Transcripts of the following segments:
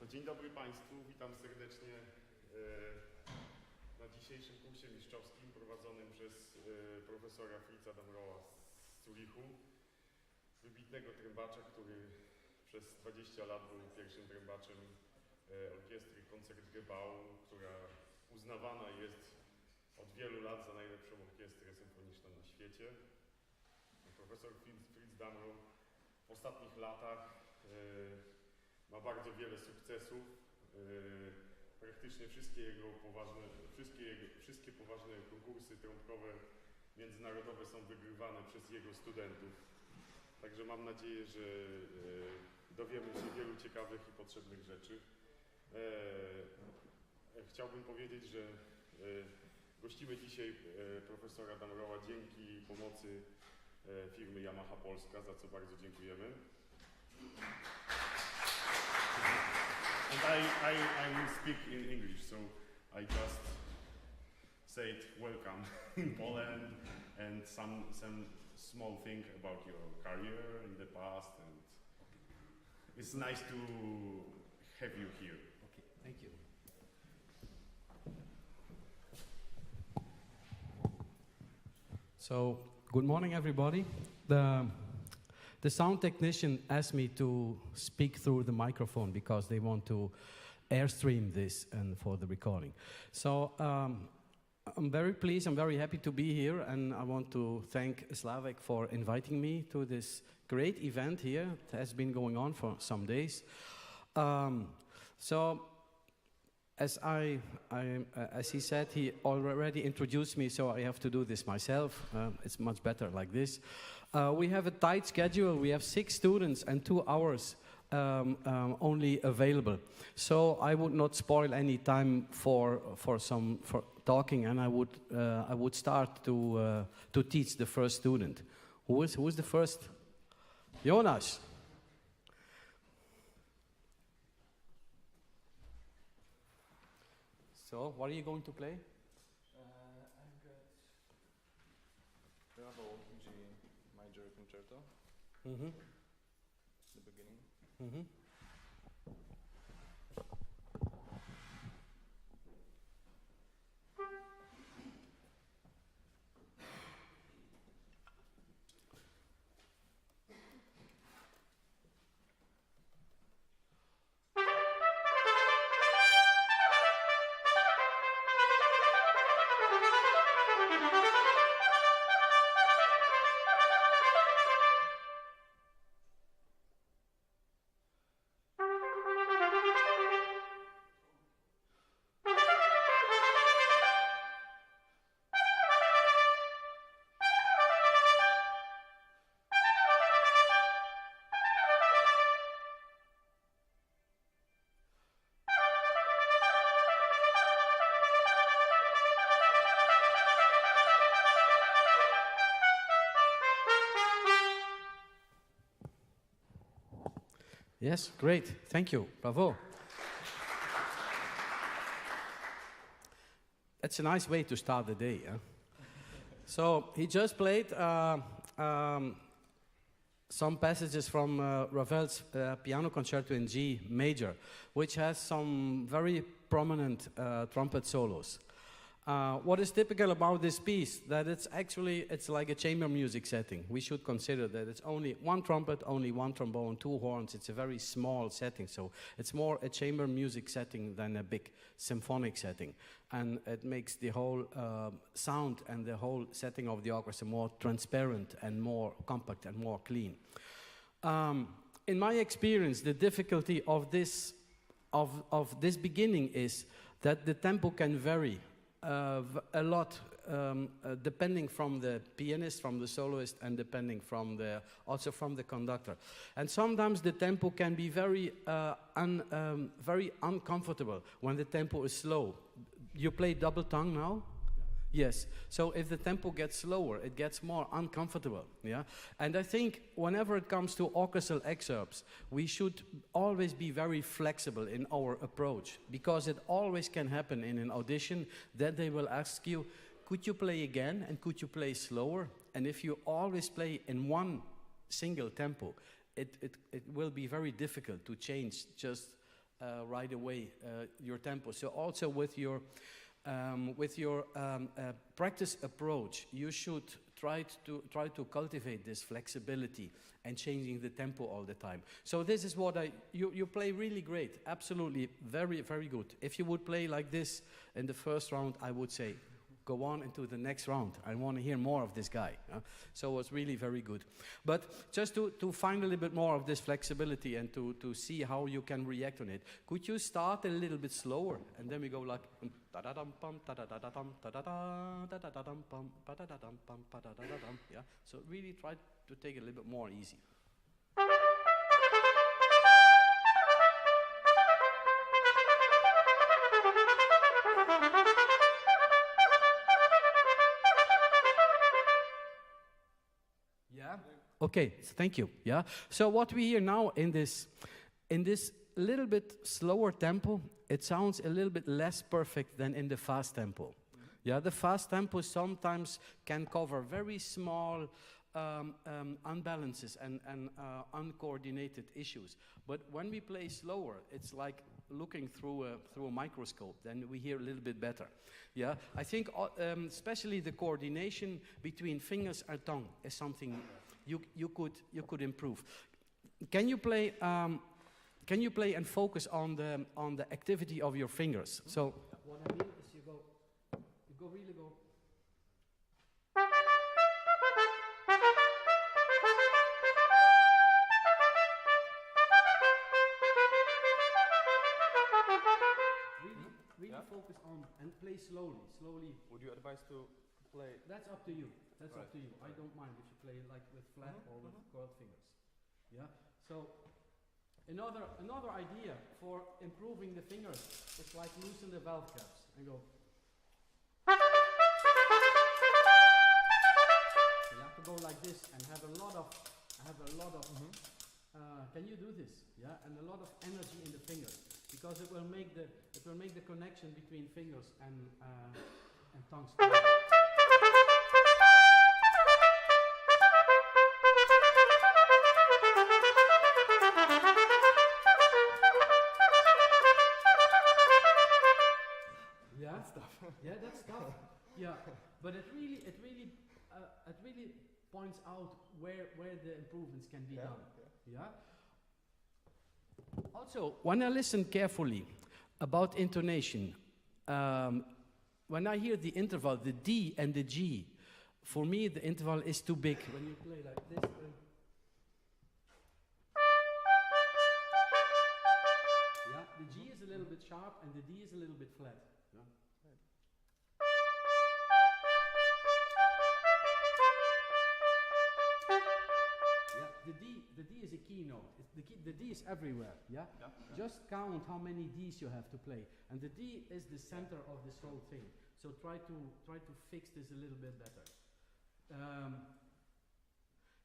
Dzień dobry Państwu, witam serdecznie na dzisiejszym kursie mistrzowskim prowadzonym przez profesora Fritza Damrowa z Zurichu, wybitnego trębacza, który przez 20 lat był pierwszym trębaczem orkiestry Concertgebouw, która uznawana jest od wielu lat za najlepszą orkiestrę symfoniczną na świecie. Profesor Fritz Damrow w ostatnich latach ma bardzo wiele sukcesów. Praktycznie wszystkie poważne konkursy trąbkowe międzynarodowe są wygrywane przez jego studentów. Także mam nadzieję, że dowiemy się wielu ciekawych i potrzebnych rzeczy. Chciałbym powiedzieć, że gościmy dzisiaj profesora Damrowa dzięki pomocy firmy Yamaha Polska, za co bardzo dziękujemy. And I will speak in English, so I just said welcome in Poland and some small thing about your career in the past, and it's nice to have you here. Okay, thank you. So, good morning everybody. The sound technician asked me to speak through the microphone because they want to airstream this and for the recording. So I'm very pleased, I'm very happy to be here, and I want to thank Slavek for inviting me to this great event here. It has been going on for some days. As he said, he already introduced me, so I have to do this myself. It's much better like this. We have a tight schedule. We have 6 students and 2 hours only available. So I would not spoil any time for talking, and I would start to teach the first student. Who is the first? Jonas. So, what are you going to play? I've got Damrow G major concerto. Mm-hmm. The beginning. Mm-hmm. Yes, great. Thank you. Bravo. That's a nice way to start the day. Huh? So he just played some passages from Ravel's piano concerto in G major, which has some very prominent trumpet solos. What is typical about this piece, that it's like a chamber music setting. We should consider that it's only 1 trumpet, only 1 trombone, 2 horns. It's a very small setting, so it's more a chamber music setting than a big symphonic setting. And it makes the whole sound and the whole setting of the orchestra more transparent and more compact and more clean. In my experience, the difficulty of this beginning is that the tempo can vary a lot, depending from the pianist, from the soloist, and depending also from the conductor. And sometimes the tempo can be very uncomfortable when the tempo is slow. You play double tongue now? Yes. So if the tempo gets slower, it gets more uncomfortable. Yeah. And I think whenever it comes to orchestral excerpts, we should always be very flexible in our approach, because it always can happen in an audition that they will ask you, could you play again and could you play slower? And if you always play in one single tempo, it will be very difficult to change just right away your tempo. So also with your practice approach, you should try to cultivate this flexibility and changing the tempo all the time. So this is what you play really great, absolutely very, very good. If you would play like this in the first round, I would say, go on into the next round. I want to hear more of this guy. So it was really very good. But just to find a little bit more of this flexibility and to see how you can react on it, could you start a little bit slower? And then we go like da-da-dum pum, da-da-da-da-dum, da-da-da, da-da-da-dum pum, ba-da-da-dum pum, ba-da-da-da-dum. Yeah. So really try to take it a little bit more easy. Okay, so thank you. Yeah. So what we hear now in this little bit slower tempo, it sounds a little bit less perfect than in the fast tempo. Mm-hmm. Yeah, the fast tempo sometimes can cover very small unbalances and uncoordinated issues. But when we play slower, it's like looking through a microscope. Then we hear a little bit better. Yeah, I think especially the coordination between fingers and tongue is something you could improve. Can you play and focus on the activity of your fingers? So what I mean is you really go. Really focus on and play slowly. Would you advise to play? That's up to you. That's up to you. I don't mind if you play like with flat or with curled fingers. Yeah. So another idea for improving the fingers is like loosen the valve caps and go. So you have to go like this and have a lot of. Can you do this? Yeah, and a lot of energy in the fingers because it will make the connection between fingers and tongue stronger. Yeah, that's tough. Yeah, but it really points out where the improvements can be done. Yeah. Also, when I listen carefully about intonation, when I hear the interval, the D and the G, for me the interval is too big. When you play like this. Yeah, the G is a little bit sharp and the D is a little bit flat. Yeah. The D is a key note. The D is everywhere. Yeah? Just count how many Ds you have to play, and the D is the center of this whole thing. So try to fix this a little bit better.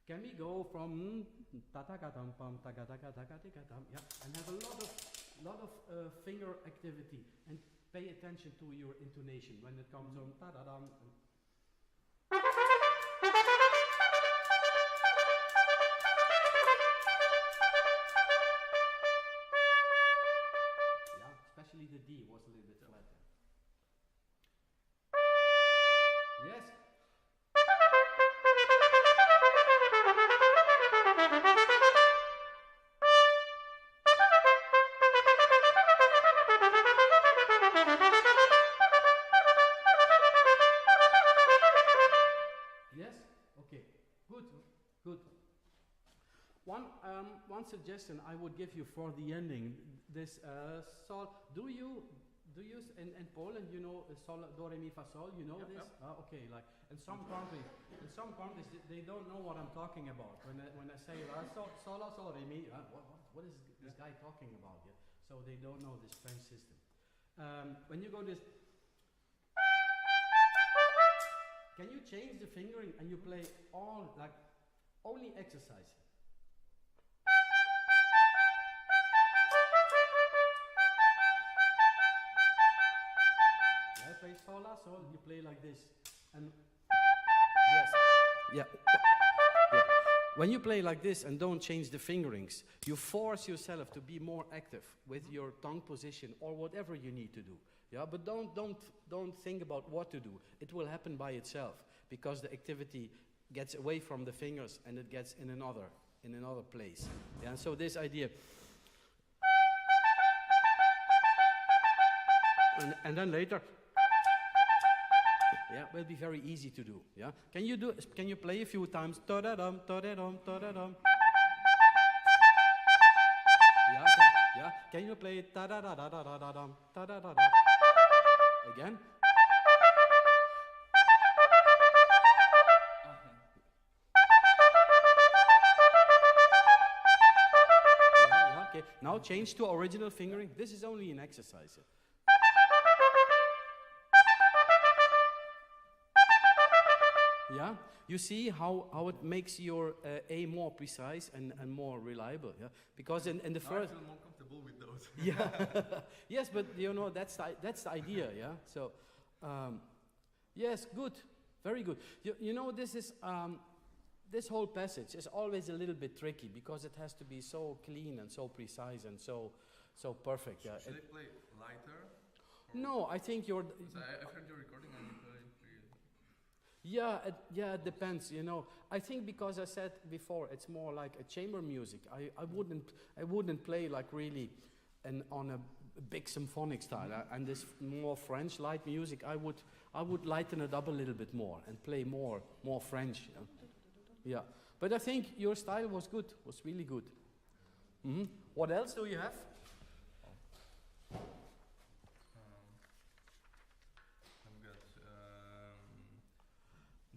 Can we go from ta-ta-ka-tam pam ta-ka-ta-ka-ta-ka-ta-ka-tam, yeah, and have a lot of finger activity and pay attention to your intonation when it comes on ta-da-dam. Especially the D was a little bit flatter. Yes. Yes? Okay. Good. Good. One suggestion I would give you for the ending, this sol. Do you in Poland, you know, sol, do, re, mi, fa, sol? You know this? Okay. Like in some countries they don't know what I'm talking about. When I say sol, la, sol, re, mi, what is this guy talking about? Yeah. So they don't know this French system. When you go this, can you change the fingering and you play all like only exercise? Play sol, la, sol, you play like this, and yes, yeah. when you play like this and don't change the fingerings, you force yourself to be more active with your tongue position or whatever you need to do. Yeah, but don't think about what to do. It will happen by itself because the activity gets away from the fingers and it gets in another place. Yeah, so this idea. And then later, yeah, will be very easy to do. Yeah, can you play a few times? Ta-da-dum, ta-da-dum, ta-da-dum. Yeah, can you play it? Ta-da-da-da-da-da-dum, ta-da-da-da. Again. Yeah, okay. Now change to original fingering. This is only an exercise. Yeah, you see how it makes your A more precise and more reliable. Yeah, because in the first. I feel more comfortable with those. Yeah, yes, but you know that's the idea. Yeah, so yes, good, very good. You know this is this whole passage is always a little bit tricky because it has to be so clean and so precise and so perfect. Yeah. Should I play lighter? No, I think you're. I've heard your recording and you play pretty. Yeah, it depends. You know, I think because I said before, it's more like a chamber music. I wouldn't play like really, on a big symphonic style. And this more French light music, I would lighten it up a little bit more and play more French. Yeah, but I think your style was good. Was really good. Mm-hmm. What else do you have?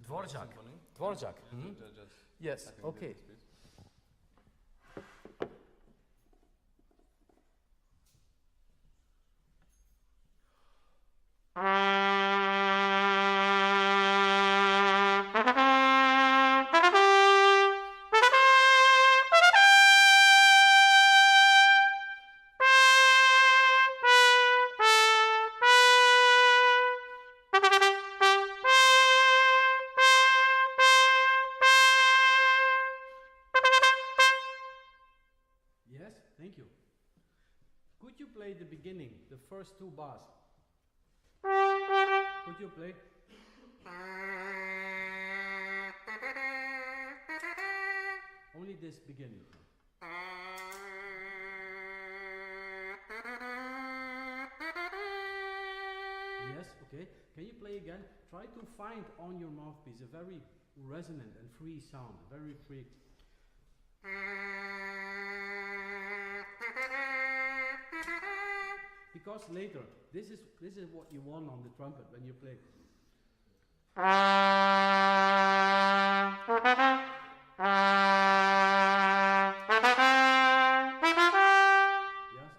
Dvorak. Dvorak. Mm-hmm. Yes, okay. Thank you. Could you play the beginning, the first two bars? Could you play? Only this beginning. Yes, okay. Can you play again? Try to find on your mouthpiece a very resonant and free sound, very free. Because later, this is what you want on the trumpet when you play. Yes,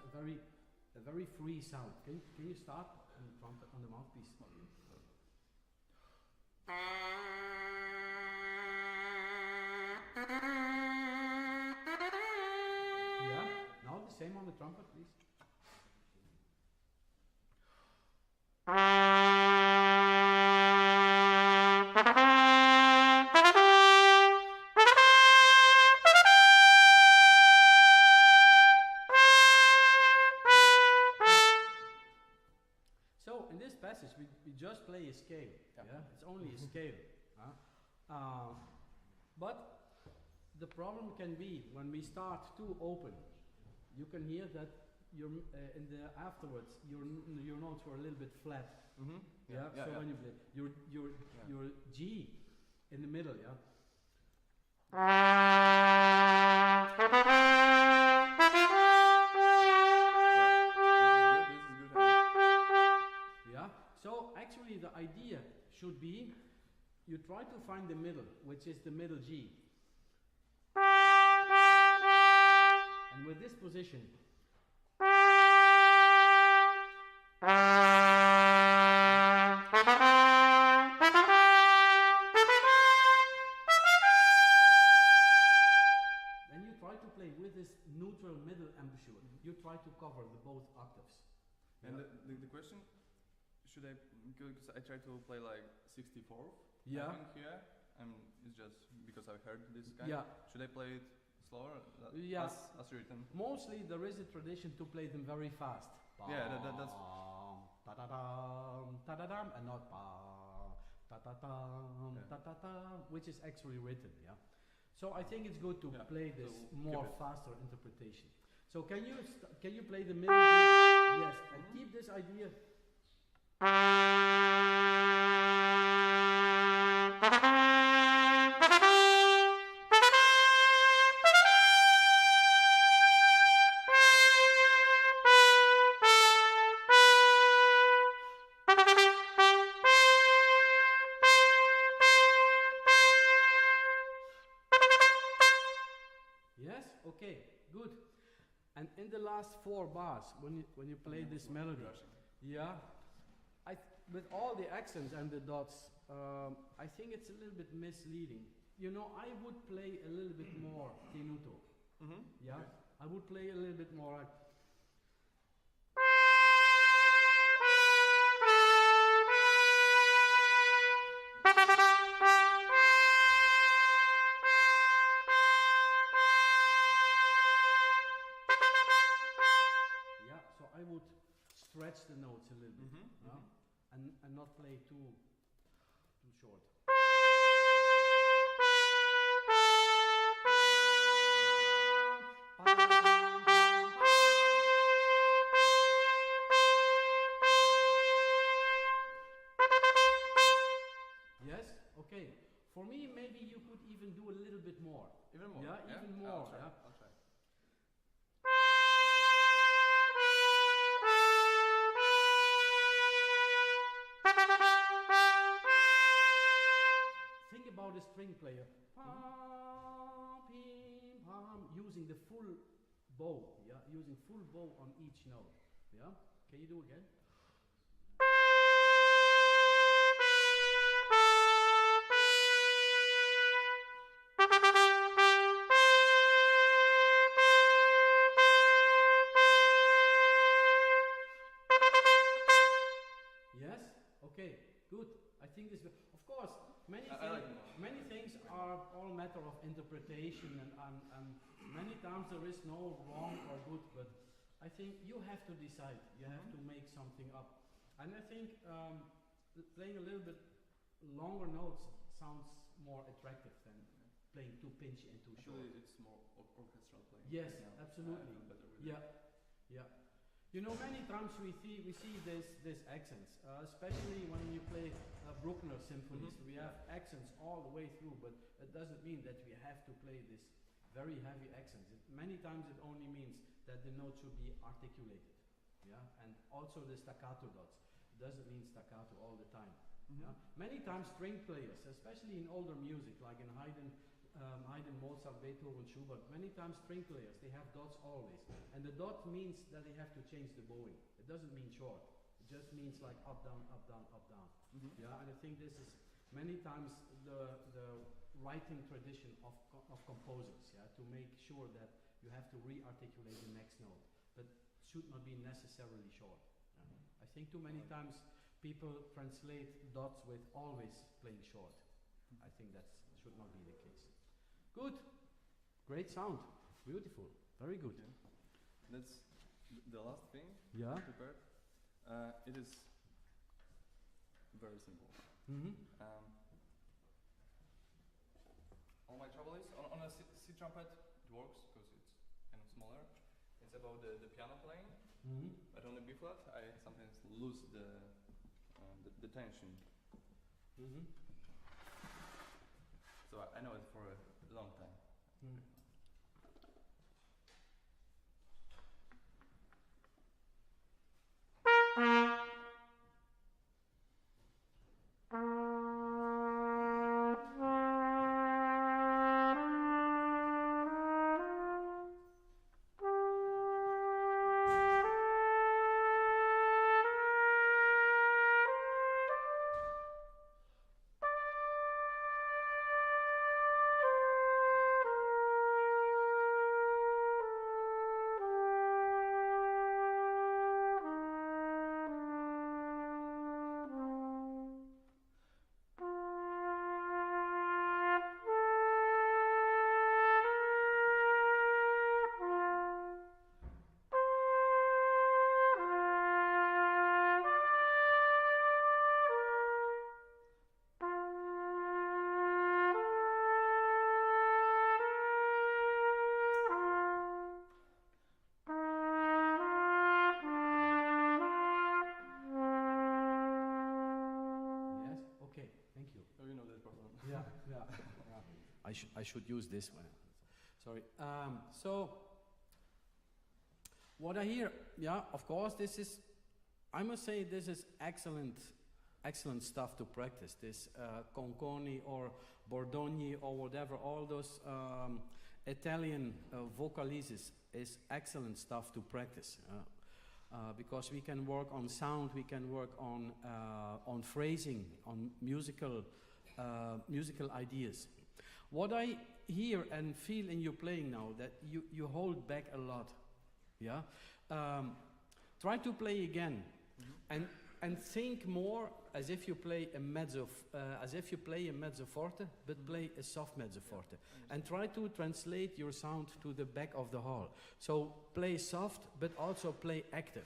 a very free sound. Can you start on the trumpet on the mouthpiece? Yeah. Now the same on the trumpet, please. So in this passage we just play a scale. Yeah, it's only a scale. But the problem can be when we start too open. You can hear that in the afterwards your notes were a little bit flat. Mm-hmm. Yeah. So when you play your G in the middle, yeah. This is good. Yeah. So actually the idea should be you try to find the middle, which is the middle G. And with this position, then you try to play with this neutral middle embouchure. You try to cover the both octaves. And the question, should I, because I try to play like 64th Yeah. here, It's just because I've heard this kind. Yeah. Should I play it slower? Yeah. As written. Mostly there is a tradition to play them very fast. Yeah, that's. Ta-da-dam, ta-da-dam, and not ta-ta-tam, Yeah. ta-ta-tam, which is actually written, yeah. So I think it's good to Yeah, play this so more keep it. faster interpretation. So can you play the middle? Yes, and keep this idea. Yes, okay, good. And in the last 4 bars, when you play this melody, yeah, with all the accents and the dots, I think it's a little bit misleading. You know, I would play a little bit more tenuto. Mm-hmm. Yeah, Okay. I would play a little bit more like. Yeah, so I would stretch the notes a little bit, yeah? And not play too short. Yes, okay. For me, maybe you could even do a little bit more. Even more. Yeah, even more. I'll try. Yeah. I'll try. Think about a string player. Pam, pim, pam, using the full bow. Yeah, using full bow on each note. Yeah. Can you do again? Yes. Okay. Good. I think this. Of course, many things are all matter of interpretation, and many times there is no wrong or good. But I think you have to decide. You have to make something up. And I think playing a little bit longer notes sounds more attractive than playing too pinchy and too short. Actually, it's more orchestral playing. Yes, now. absolutely. I feel better with it. Yeah. You know, many times we see this accents, especially when you play Bruckner symphonies. We have accents all the way through, but it doesn't mean that we have to play this very heavy accents. Many times it only means that the note should be articulated. Yeah, and also the staccato dots. It doesn't mean staccato all the time. Yeah? Many times string players, especially in older music, like in Haydn, Mozart, Beethoven, Schubert, many times string players, they have dots always. And the dot means that they have to change the bowing. It doesn't mean short. It just means like up, down, up, down, up, down. Yeah, and I think this is many times the writing tradition of composers, yeah, to make sure that you have to re-articulate the next note, but should not be necessarily short. I think too many times people translate dots with always playing short. I think that should not be the case. Good. Great sound. Beautiful. Very good. Okay. That's the last thing Yeah. I prepared. It is very simple. All my trouble is on a C trumpet it works because it's kind of smaller. It's about the piano playing, but on the B flat I sometimes lose the tension. So I know it for a long time. I should use this one. Sorry. So what I hear, yeah, of course, I must say this is excellent stuff to practice. This Conconi or Bordogni or whatever, all those Italian vocalises is excellent stuff to practice. Because we can work on sound, we can work on phrasing, on musical ideas. What I hear and feel in your playing now, that you hold back a lot. Yeah, try to play again, and think more as if you play a mezzo forte, but play a soft mezzo forte, and try to translate your sound to the back of the hall. So play soft, but also play active.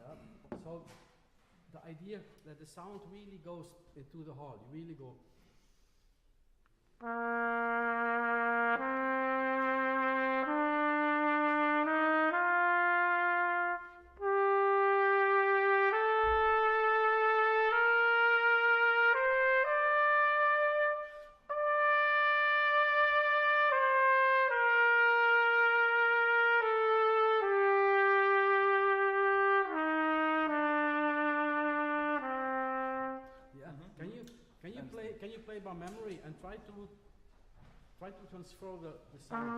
Yeah. So the idea that the sound really goes into the hall, you really go. Can you play by memory and try to transfer the sound?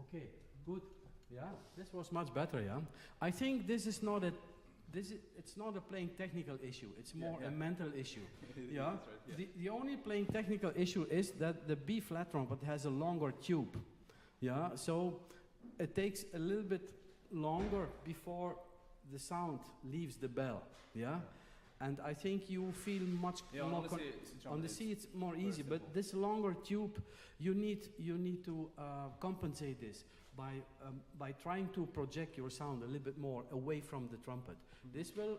Okay, good. Yeah, this was much better. Yeah, I think this is not a it's not a playing technical issue. It's more a mental issue. Yeah. That's right, yeah. The only playing technical issue is that the B flat trumpet has a longer tube. Yeah, so it takes a little bit longer before the sound leaves the bell. Yeah. And I think you feel much more on the C it's more easy, but this longer tube, you need to compensate this by trying to project your sound a little bit more away from the trumpet. This will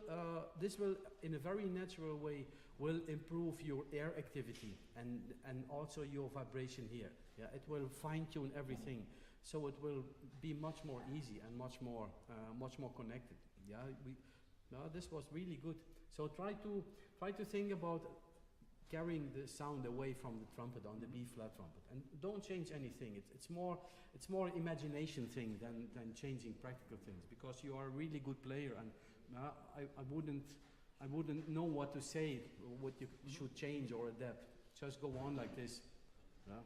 in a very natural way will improve your air activity and also your vibration here. Yeah, it will fine tune everything, so it will be much more easy and much more connected. Yeah, this was really good. So try to think about carrying the sound away from the trumpet on the B flat trumpet, and don't change anything. It's more imagination thing than changing practical things, because you are a really good player, and I wouldn't know what to say, what you should change or adapt. Just go on like this. Yeah.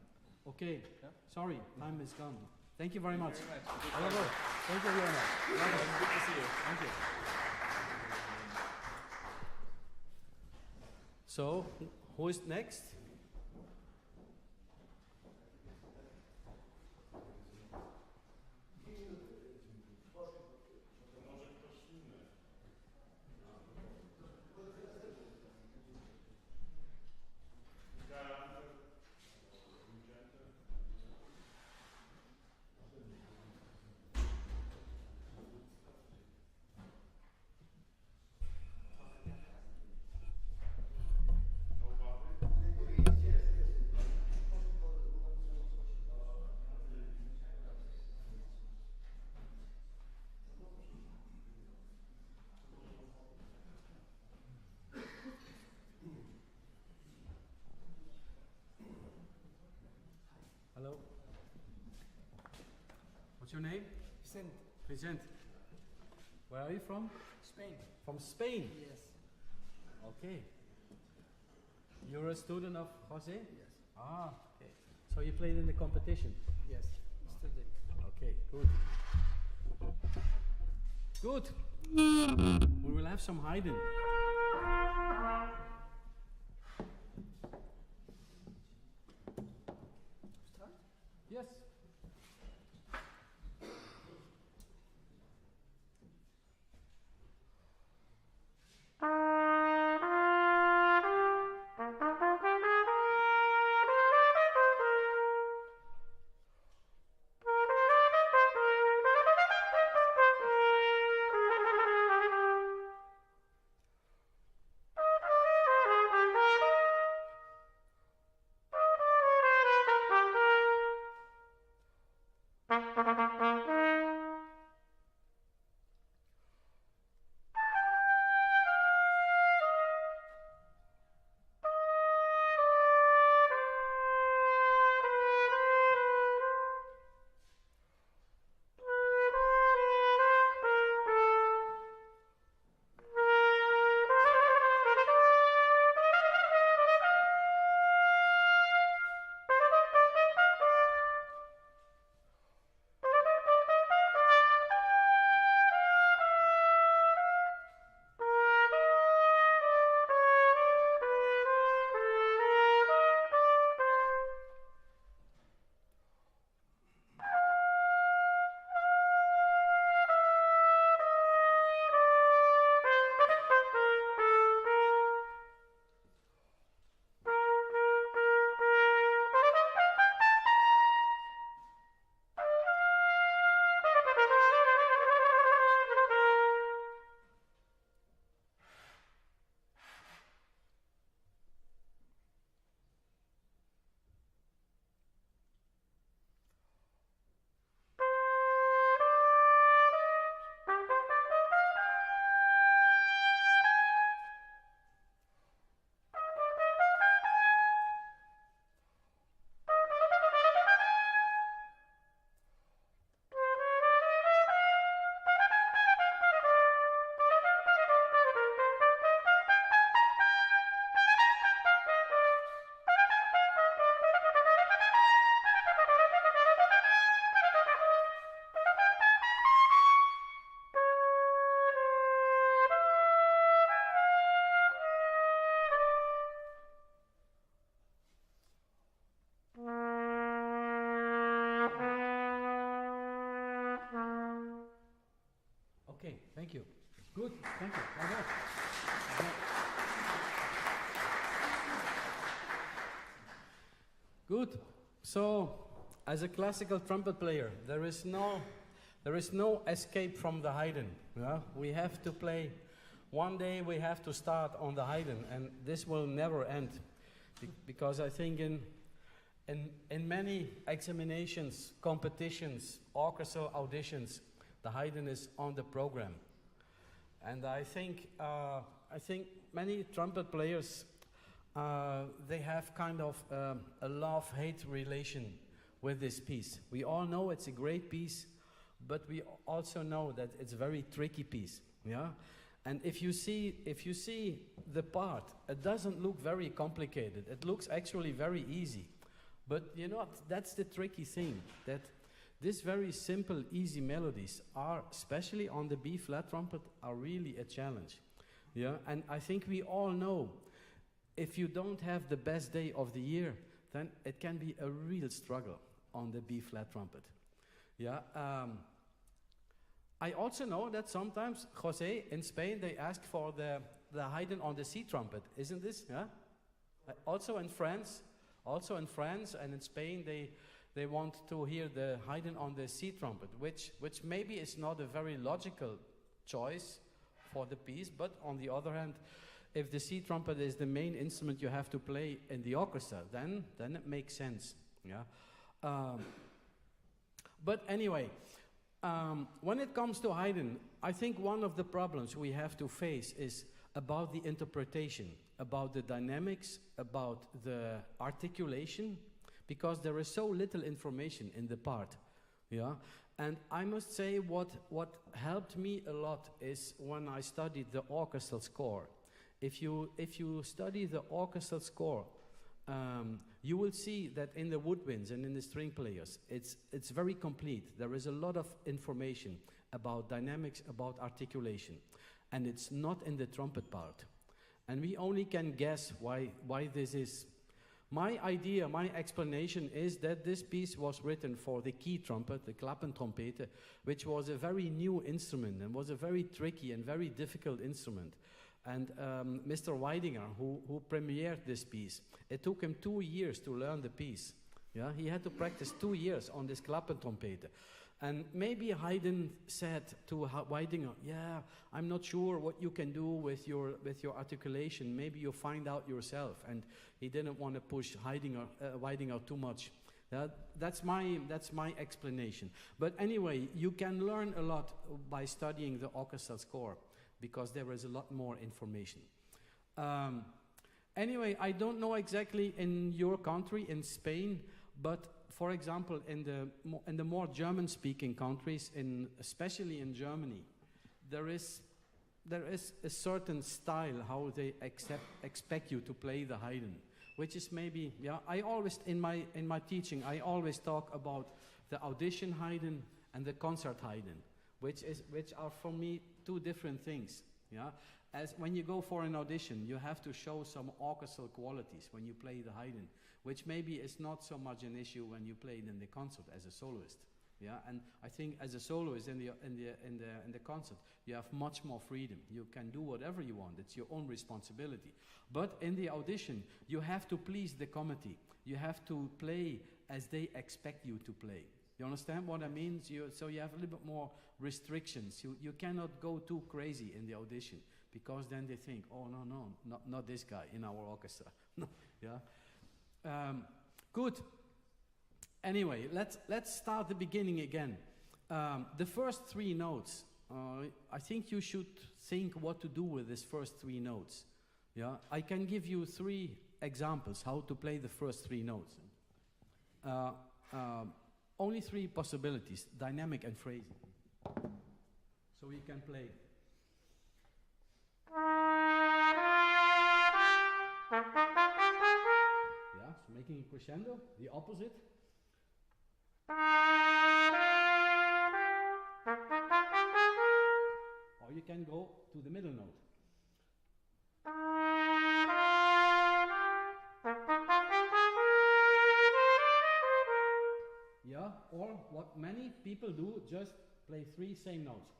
Okay. Yeah. Sorry, time is gone. Thank you very much. Thank you very much. Thank you very much. Good to see you. Thank you. So, who is next? Hello. What's your name? Vicente. Vicente. Where are you from? Spain. From Spain? Yes. Okay. You're a student of Jose? Yes. Ah, okay. So you played in the competition? Yes. Yesterday. Okay, good. Good. We will have some Haydn. Start? Yes. Okay, thank you. Good, thank you. Well done. Good. So, as a classical trumpet player, there is no escape from the Haydn. Yeah? We have to play. One day we have to start on the Haydn, and this will never end, because I think in many examinations, competitions, orchestral auditions, the Haydn is on the program. And I think many trumpet players, they have kind of a love-hate relation with this piece. We all know it's a great piece, but we also know that it's a very tricky piece. Yeah, and if you see the part, it doesn't look very complicated. It looks actually very easy. But you know, that's the tricky thing, that these very simple, easy melodies are, especially on the B-flat trumpet, are really a challenge. Yeah, and I think we all know, if you don't have the best day of the year, then it can be a real struggle on the B-flat trumpet. Yeah. I also know that sometimes, Jose, in Spain, they ask for the Haydn on the C trumpet, isn't this? Yeah. Also in France and in Spain, they want to hear the Haydn on the C trumpet, which maybe is not a very logical choice for the piece, but on the other hand, if the C trumpet is the main instrument you have to play in the orchestra, then it makes sense. Yeah. But anyway, when it comes to Haydn, I think one of the problems we have to face is about the interpretation, about the dynamics, about the articulation, because there is so little information in the part. Yeah. And I must say what helped me a lot is when I studied the orchestral score. If you study the orchestral score, you will see that in the woodwinds and in the string players, it's very complete. There is a lot of information about dynamics, about articulation, and it's not in the trumpet part. And we only can guess why this is. My idea, my explanation is that this piece was written for the key trumpet, the klappentrompete, which was a very new instrument and was a very tricky and very difficult instrument. And Mr. Weidinger, who premiered this piece, it took him 2 years to learn the piece. Yeah, he had to practice 2 years on this klappentrompete. And maybe Haydn said to Weidinger, yeah, I'm not sure what you can do with your articulation. Maybe you find out yourself. And he didn't want to push Weidinger too much. That's my explanation. But anyway, you can learn a lot by studying the orchestral score, because there is a lot more information. Anyway, I don't know exactly in your country, in Spain, but for example, in the more German-speaking countries, especially in Germany, there is a certain style how they expect you to play the Haydn, which is maybe, yeah. I always in my teaching I always talk about the audition Haydn and the concert Haydn, which are for me two different things. Yeah, as when you go for an audition, you have to show some orchestral qualities when you play the Haydn, which maybe is not so much an issue when you play it in the concert as a soloist. Yeah, and I think as a soloist in the concert, you have much more freedom. You can do whatever you want. It's your own responsibility. But in the audition, you have to please the committee. You have to play as they expect you to play. You understand what I mean? So you have a little bit more restrictions. You cannot go too crazy in the audition, because then they think, oh no, not this guy in our orchestra. Yeah. Good. Anyway, let's start the beginning again. The first 3 notes. I think you should think what to do with these first 3 notes. Yeah, I can give you 3 examples how to play the first 3 notes. Only 3 possibilities: dynamic and phrasing. So you can play. Yeah, so making a crescendo, the opposite. Or you can go to the middle note. Yeah, or what many people do, just play 3 same notes.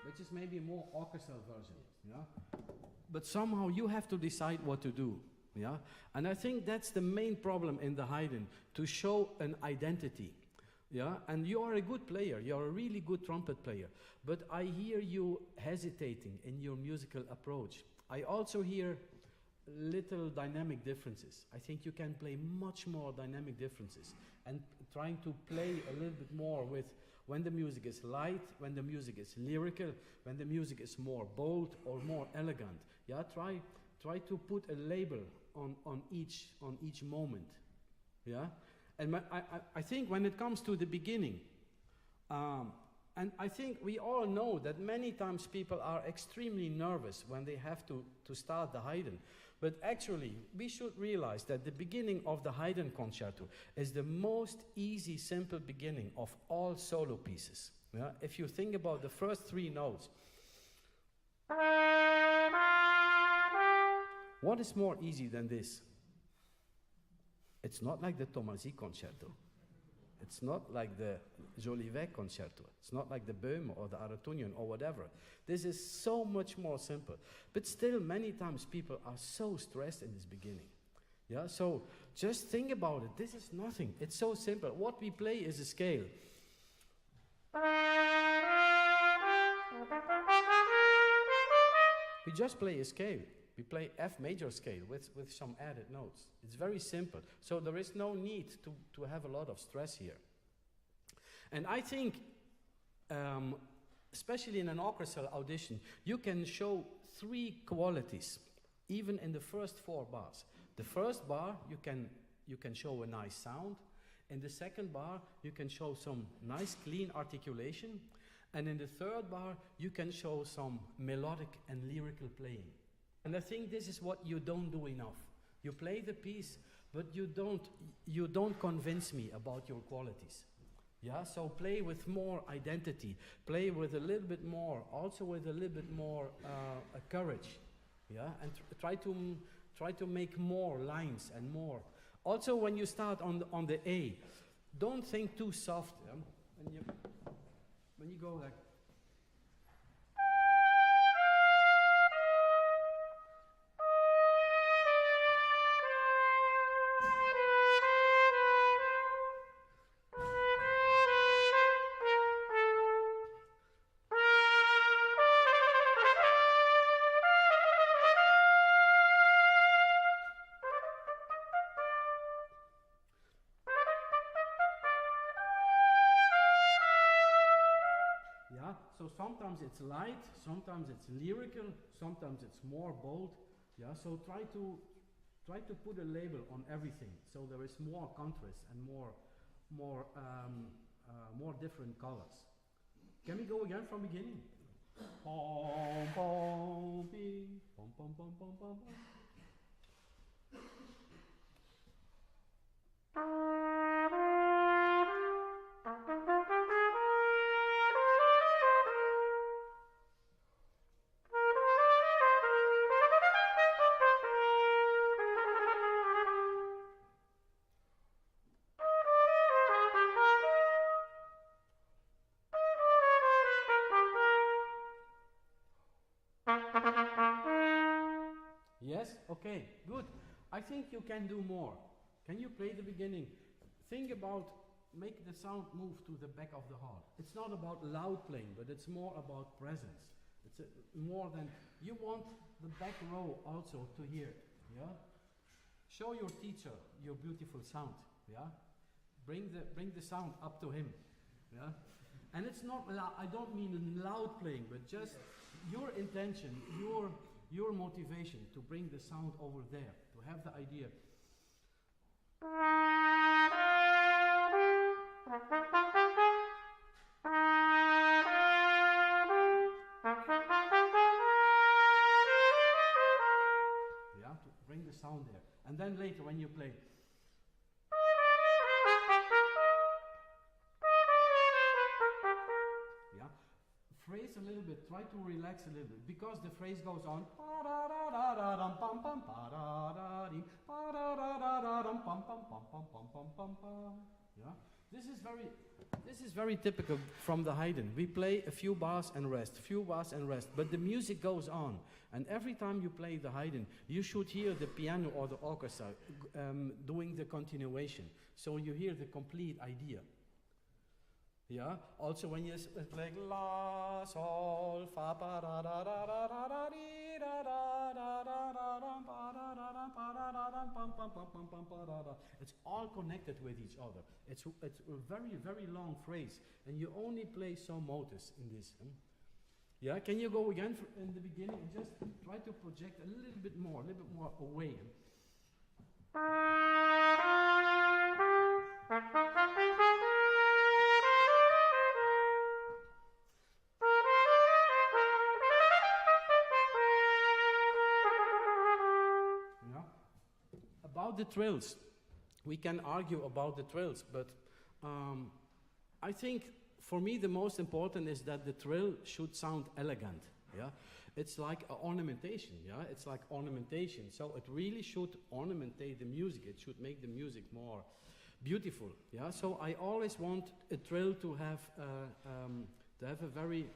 Which is maybe a more orchestral version, yeah? But somehow you have to decide what to do, yeah? And I think that's the main problem in the Haydn, to show an identity, yeah? And you are a good player, you are a really good trumpet player, but I hear you hesitating in your musical approach. I also hear little dynamic differences. I think you can play much more dynamic differences, and trying to play a little bit more with when the music is light, when the music is lyrical, when the music is more bold or more elegant. Yeah, try to put a label on each moment. Yeah, and I think when it comes to the beginning, and I think we all know that many times people are extremely nervous when they have to start the Haydn. But actually, we should realize that the beginning of the Haydn concerto is the most easy, simple beginning of all solo pieces. Yeah? If you think about the first 3 notes, what is more easy than this? It's not like the Thomasy concerto. It's not like the Jolivet concerto. It's not like the Böhme or the Aratunian or whatever. This is so much more simple. But still, many times people are so stressed in this beginning. Yeah, so just think about it. This is nothing. It's so simple. What we play is a scale. We just play a scale. We play F major scale with some added notes. It's very simple. So there is no need to have a lot of stress here. And I think, especially in an orchestral audition, you can show 3 qualities, even in the first 4 bars. The first bar, you can show a nice sound. In the second bar, you can show some nice clean articulation. And in the third bar, you can show some melodic and lyrical playing. And I think this is what you don't do enough. You play the piece, but you don't convince me about your qualities. Yeah, so play with more identity, play with a little bit more, also with a little bit more courage. Yeah, and try to make more lines and more. Also, when you start on the A, don't think too soft. Yeah? When you go like. So sometimes it's light, sometimes it's lyrical, sometimes it's more bold. Yeah, so try to put a label on everything, so there is more contrast and more different colors. Can we go again from beginning? Pom pom ping, pom pom pom pom pom. Yes? Okay, good. I think you can do more. Can you play the beginning? Think about, make the sound move to the back of the heart. It's not about loud playing, but it's more about presence. It's more than, you want the back row also to hear it, yeah? Show your teacher your beautiful sound, yeah? Bring the sound up to him, yeah? And it's not I don't mean loud playing, but just your intention, your motivation to bring the sound over there, to have the idea. Yeah, to bring the sound there. And then later when you play. Phrase a little bit, try to relax a little bit, because the phrase goes on. Yeah, this is very typical from the Haydn. We play a few bars and rest, but the music goes on, and every time you play the Haydn, you should hear the piano or the orchestra doing the continuation, so you hear the complete idea. Yeah. Also, when you like la sol fa pa da da da da da da dee da da da da da da pa da da da pa da da da pam pam pam pam pam pa da da. It's all connected with each other. It's a very long phrase, and you only play some motives in this. Yeah. Can you go again in the beginning and just try to project a little bit more away. About the trills, we can argue about the trills, but I think for me the most important is that the trill should sound elegant. Yeah, it's like ornamentation. Yeah, it's like ornamentation. So it really should ornamentate the music. It should make the music more beautiful. Yeah, so I always want a trill to have a very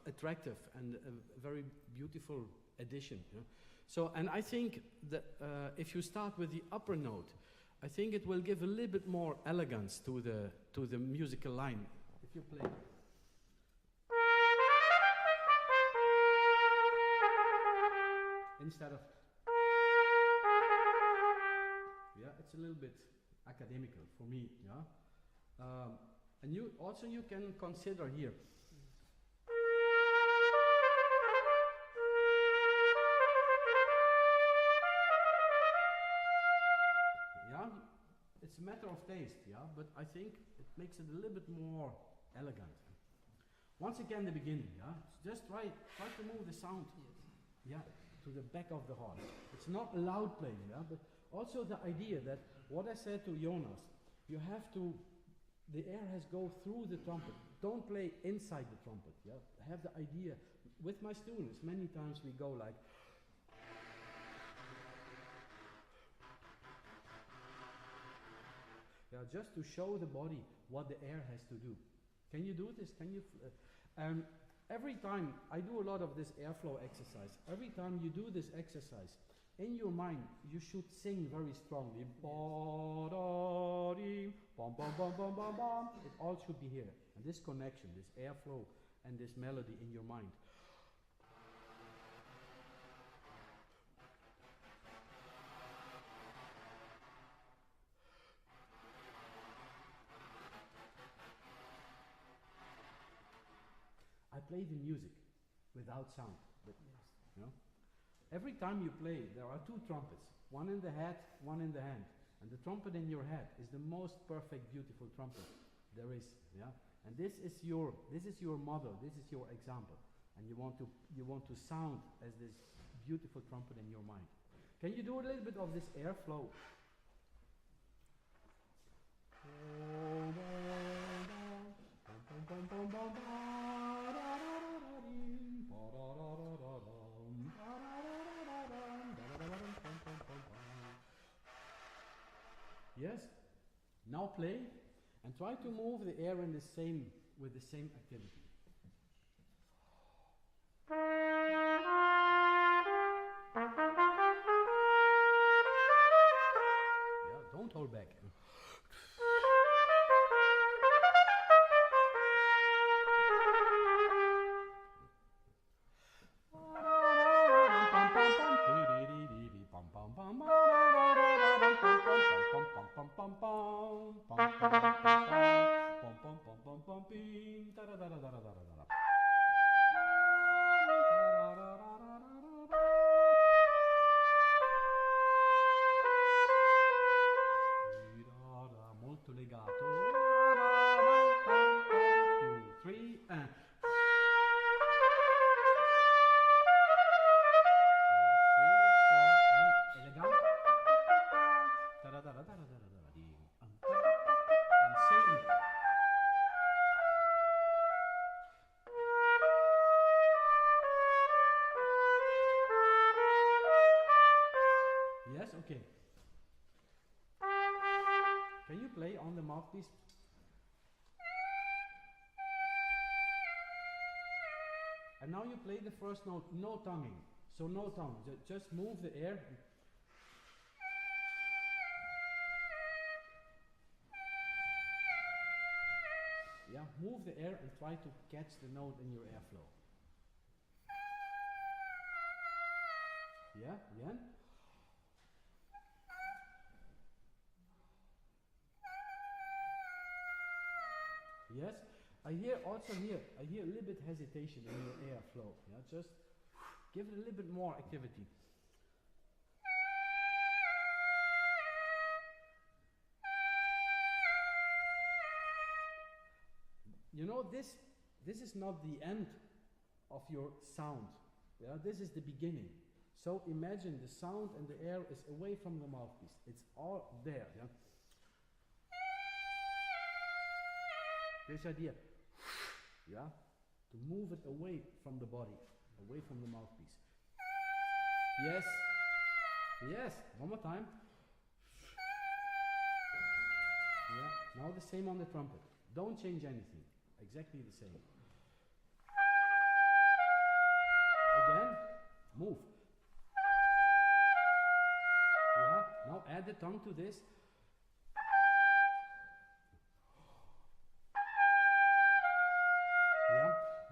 attractive and a very beautiful addition. Yeah? So, and I think that if you start with the upper note, I think it will give a little bit more elegance to the musical line. If you play. Instead of. Yeah, it's a little bit academical for me, yeah. And you can consider here. It's a matter of taste, yeah, but I think it makes it a little bit more elegant. Once again, the beginning, yeah? Just try to move the sound, yeah, to the back of the heart. It's not loud playing, yeah? But also the idea that, what I said to Jonas, you have to, the air has go through the trumpet. Don't play inside the trumpet, yeah? Have the idea. With my students, many times we go like, yeah, just to show the body what the air has to do. Can you do this? Can you? Every time I do a lot of this airflow exercise, every time you do this exercise, in your mind you should sing very strongly. Ba-da-dee, bum, bum, bum, bum, bum, bum. It all should be here. And this connection, this airflow and this melody in your mind. I play the music without sound, but you know, every time you play, there are two trumpets, one in the head, one in the hand, and the trumpet in your head is the most perfect, beautiful trumpet there is. Yeah, and this is your model, this is your example, and you want to sound as this beautiful trumpet in your mind. Can you do a little bit of this airflow? Yes? Now play and try to move the air in the same with the same activity. Yeah, don't hold back. Molto legato. 2, 3 and okay. Can you play on the mouthpiece? And now you play the first note, no tonguing. So no tongue, just move the air. Yeah, move the air and try to catch the note in your airflow. Yeah, again. Yes, I hear a little bit hesitation in your airflow. Yeah, just give it a little bit more activity. You know, this is not the end of your sound. Yeah, this is the beginning. So imagine the sound and the air is away from the mouthpiece. It's all there. Yeah. This idea, yeah, to move it away from the body, away from the mouthpiece. Yes, yes, one more time. Yeah, now the same on the trumpet. Don't change anything, exactly the same. Again, move. Yeah, now add the tongue to this.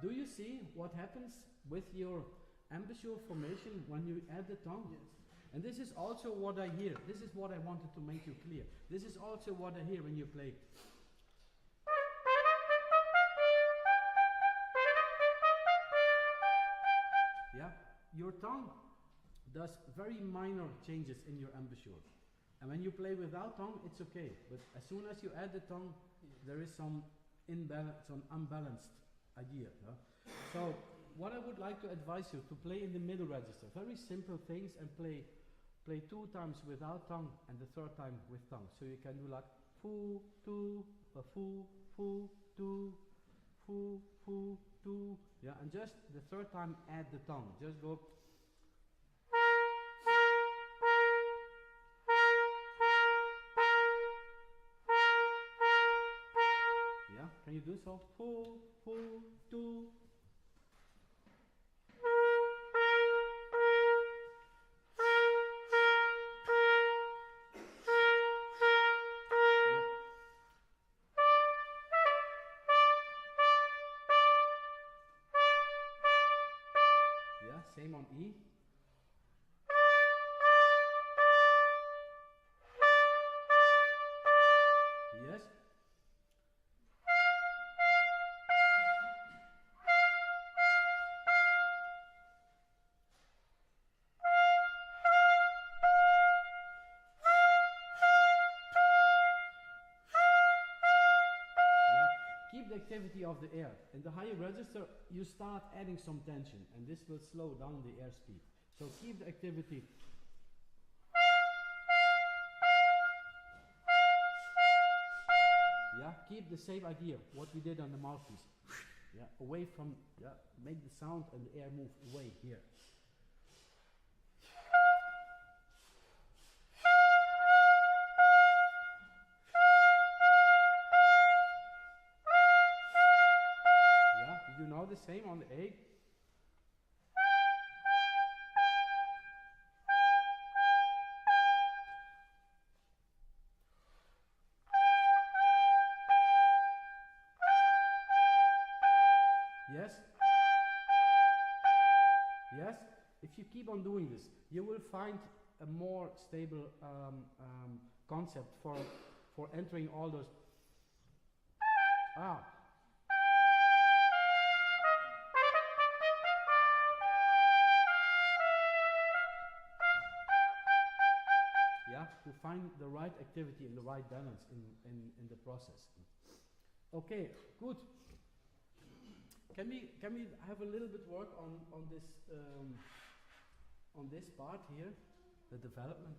Do you see what happens with your embouchure formation when you add the tongue? Yes. And this is also what I hear. This is what I wanted to make you clear. This is also what I hear when you play. Yeah, your tongue does very minor changes in your embouchure. And when you play without tongue, it's okay. But as soon as you add the tongue, there is some imbalance, some unbalanced idea. Yeah? So what I would like to advise you to play in the middle register, very simple things, and play 2 times without tongue and the 3rd time with tongue. So you can do like foo, two, foo, foo, two, foo, foo, two. Yeah, and just the 3rd time add the tongue. Just go. Yeah, can you do so? Foo, foo, two. Same on E. Yes. Keep the activity of the air. In the higher register, you start adding some tension, and this will slow down the air speed. So keep the activity. Yeah, keep the same idea, what we did on the mouthpiece. Yeah, away from, yeah, make the sound and the air move away here. You know the same on the A. Yes? Yes? If you keep on doing this, you will find a more stable concept for entering all those. Yeah, to find the right activity and the right balance in the process. Okay, good. Can we have a little bit work on this part here, the development?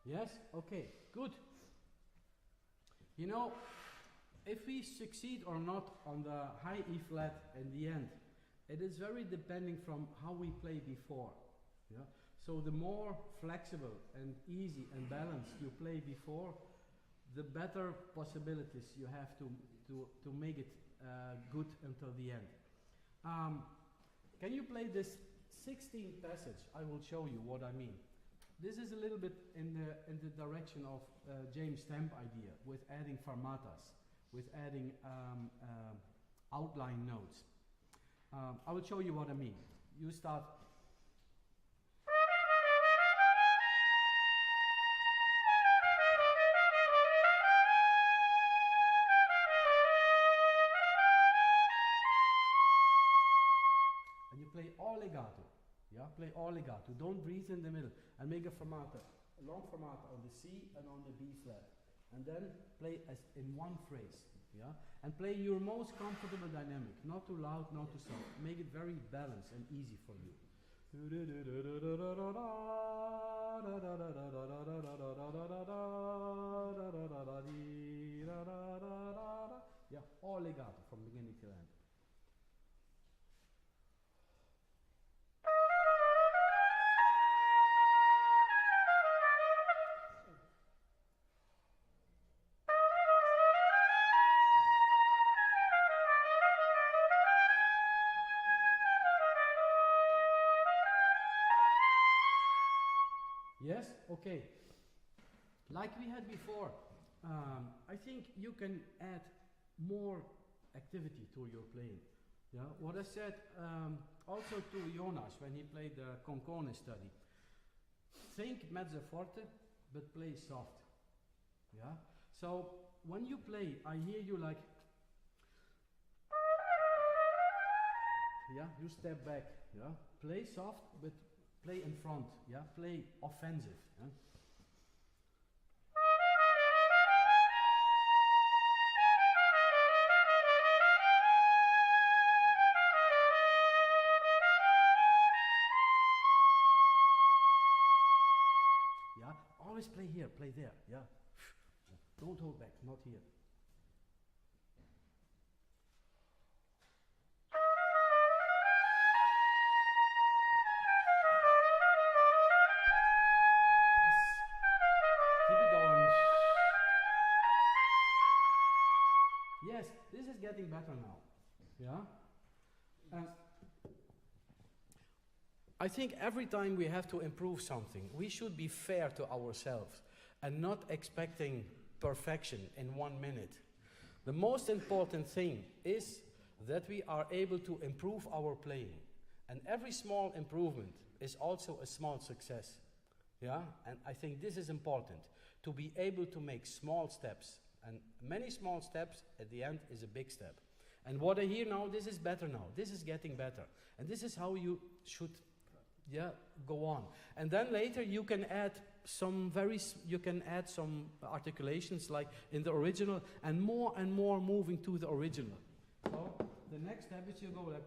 Yes? Okay, good. You know, if we succeed or not on the high E flat in the end, it is very depending from how we play before. Yeah? So the more flexible and easy and balanced you play before, the better possibilities you have to make it good until the end. Can you play this 16th passage? I will show you what I mean. This is a little bit in the direction of James Stamp idea, with adding fermatas, with adding outline notes. I will show you what I mean. You start. And you play all legato. Yeah, play all legato. Don't breathe in the middle. And make a fermata, a long fermata on the C and on the B flat. And then play as in one phrase. Yeah? And play your most comfortable dynamic. Not too loud, not too soft. Make it very balanced and easy for you. Yeah, all legato from beginning to end. Yes? Okay. Like we had before, I think you can add more activity to your playing. Yeah? What I said also to Jonas when he played the Concone study. Think mezzo forte, but play soft. Yeah? So when you play, I hear you like, yeah, you step back, yeah, play soft, but play in front, yeah, play offensive. Yeah? Yeah, always play here, play there, yeah. Don't hold back, not here. Keep it going. Yes, this is getting better now. Yeah? I think every time we have to improve something, we should be fair to ourselves and not expecting perfection in 1 minute. The most important thing is that we are able to improve our playing. And every small improvement is also a small success. Yeah? And I think this is important, to be able to make small steps. And many small steps at the end is a big step. And what I hear now, this is better now. This is getting better. And this is how you should go on. And then later you can add some some articulations like in the original and more moving to the original. So the next step is you go like,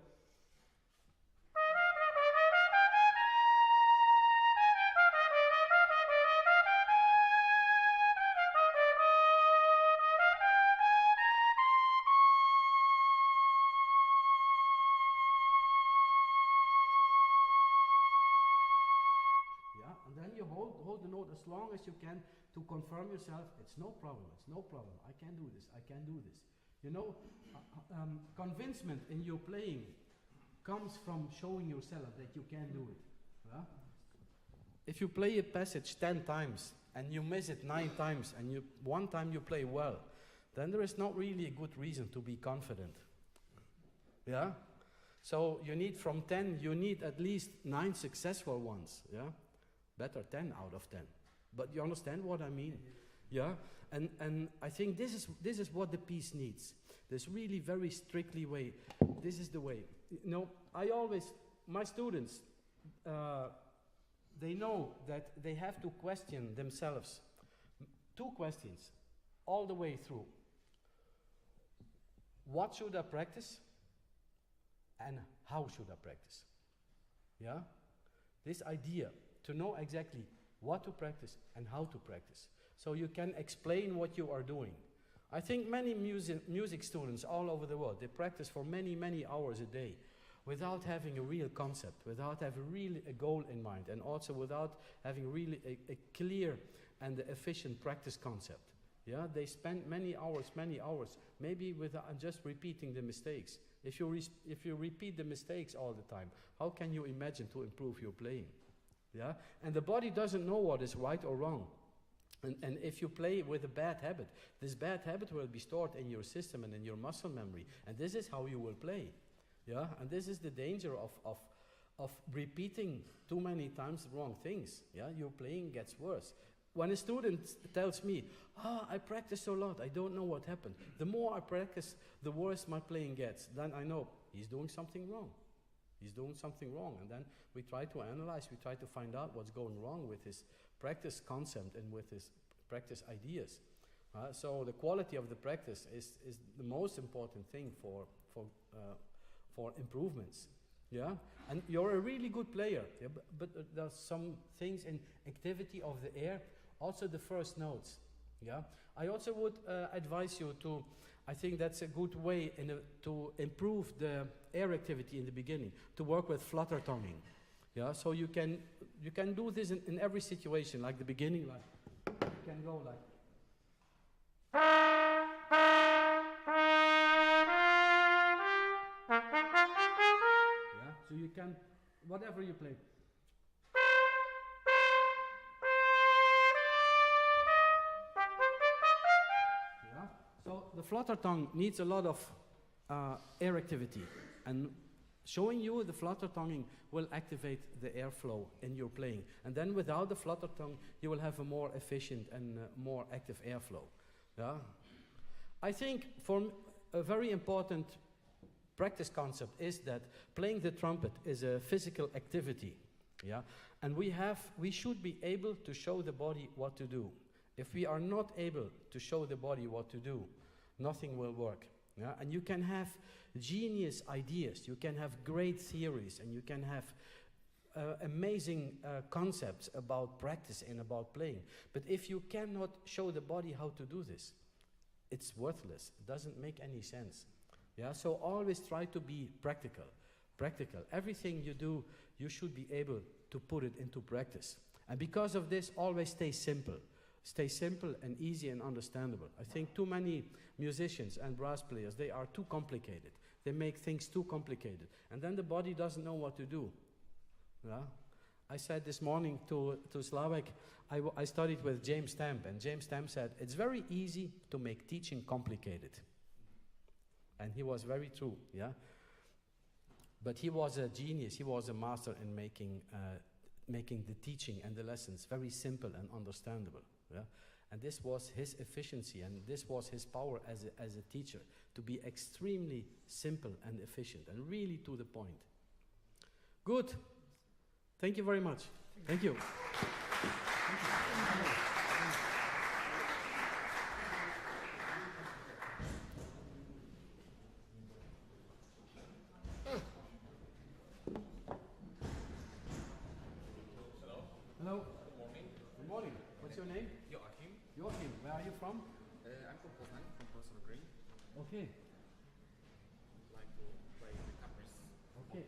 and then you hold the note as long as you can to confirm yourself. It's no problem. I can do this. You know, convincement in your playing comes from showing yourself that you can do it. Yeah? If you play a passage 10 times and you miss it 9 times and one time you play well, then there is not really a good reason to be confident. Yeah? So you need from 10, you need at least 9 successful ones. Yeah? Better 10 out of 10. But you understand what I mean? Yeah? And I think this is what the piece needs. This really very strictly way. This is the way. You know, my students, they know that they have to question themselves. 2 questions all the way through. What should I practice? And how should I practice? Yeah? This idea to know exactly what to practice and how to practice. So you can explain what you are doing. I think many music students all over the world, they practice for many, many hours a day without having a real concept, without having really a goal in mind, and also without having really a clear and efficient practice concept. Yeah, they spend many hours, maybe without just repeating the mistakes. If you repeat the mistakes all the time, how can you imagine to improve your playing? Yeah, and the body doesn't know what is right or wrong. And if you play with a bad habit, this bad habit will be stored in your system and in your muscle memory, and this is how you will play. Yeah, and this is the danger of repeating too many times the wrong things. Yeah, your playing gets worse. When a student tells me, I practice a lot, I don't know what happened. The more I practice, the worse my playing gets. Then I know he's doing something wrong. And then we try to analyze, we try to find out what's going wrong with his practice concept and with his practice ideas. So the quality of the practice is the most important thing for improvements. Yeah, and you're a really good player. Yeah, but there's some things in activity of the air, also the first notes. Yeah, I also would advise you to. I think that's a good way to improve the air activity in the beginning, to work with flutter tonguing. Yeah, so you can do this in every situation, like the beginning, like you can go like. Yeah, so you can, whatever you play. flutter tongue needs a lot of air activity, and showing you the flutter tonguing will activate the airflow in your playing. And then without the flutter tongue, you will have a more efficient and more active airflow. Yeah? I think a very important practice concept is that playing the trumpet is a physical activity. Yeah? And we should be able to show the body what to do. If we are not able to show the body what to do, nothing will work. Yeah? And you can have genius ideas, you can have great theories, and you can have amazing concepts about practice and about playing. But if you cannot show the body how to do this, it's worthless. It doesn't make any sense. Yeah? So always try to be practical. Practical. Everything you do, you should be able to put it into practice. And because of this, always stay simple. Stay simple and easy and understandable. I think too many musicians and brass players, they are too complicated. They make things too complicated. And then the body doesn't know what to do. Yeah? I said this morning to Slavek, I studied with James Stamp, and James Stamp said, it's very easy to make teaching complicated. And he was very true, yeah? But he was a genius, he was a master in making the teaching and the lessons very simple and understandable. Yeah? And this was his efficiency, and this was his power as a teacher, to be extremely simple and efficient and really to the point. Good. Thank you very much. Thank you. Hello. Good morning. Good morning. What's your name? Joachim. Joachim. Where are you from? I'm from Poznań, from Professor Green. Okay. Like to play the caprice. Okay.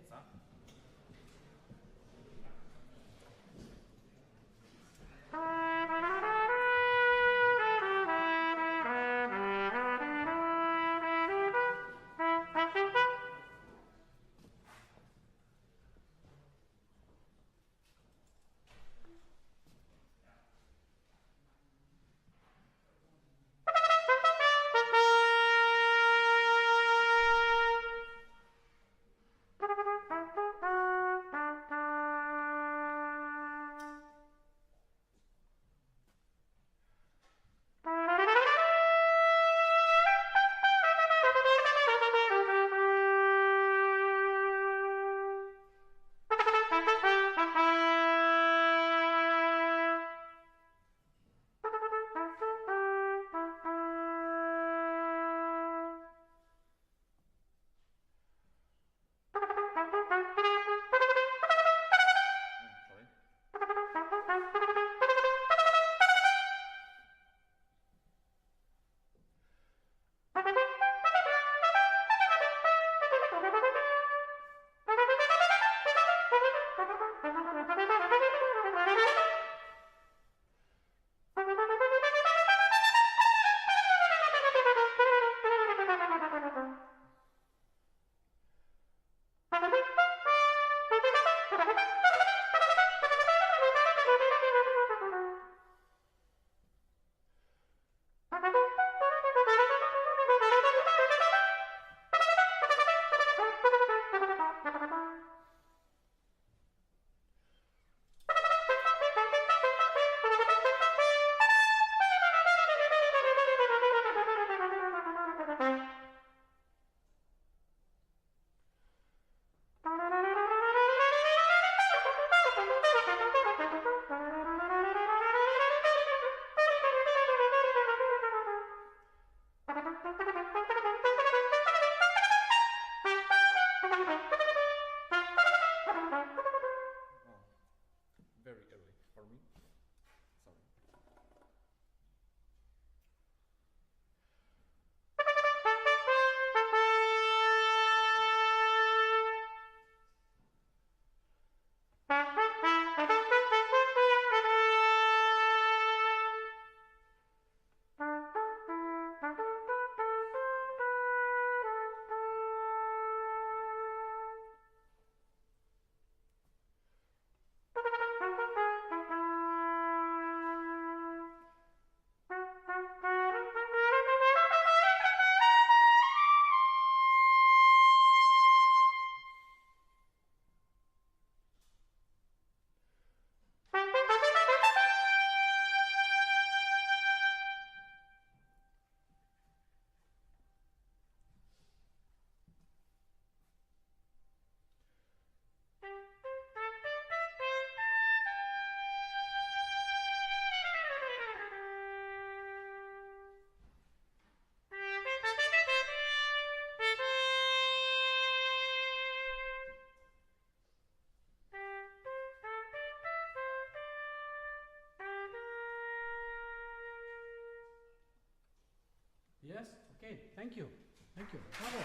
Okay, thank you. Thank you. Bravo.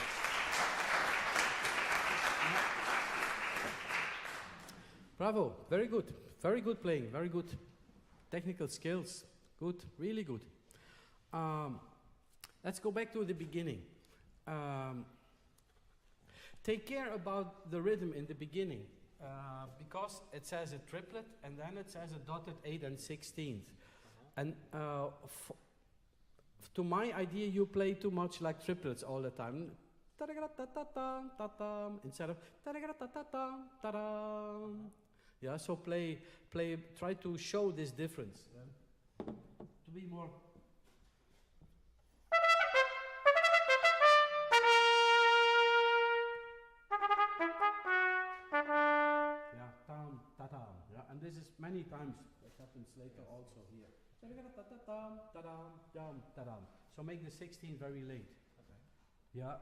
Bravo, very good. Very good playing, very good technical skills. Good, really good. Let's go back to the beginning. Take care about the rhythm in the beginning, because it says a triplet and then it says a dotted 8 and 16th. And to my idea, you play too much like triplets all the time. Instead of yeah, so try to show this difference. To be more. Yeah, tam, ta tam. Yeah, and this is many times. It happens later also here. So make the 16 very late. Okay. Yeah.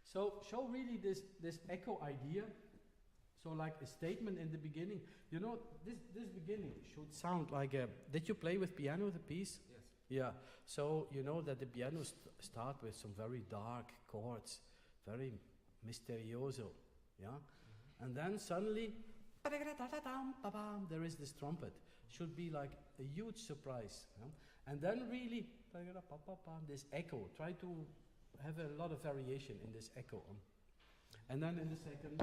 So show really this echo idea. So like a statement in the beginning. You know, this beginning should sound like a. Did you play with piano the piece? Yes. Yeah. So you know that the piano start with some very dark chords, very misterioso. Yeah. And then suddenly there is this trumpet. Should be like a huge surprise. Yeah? And then really this echo. Try to have a lot of variation in this echo. And then in the second.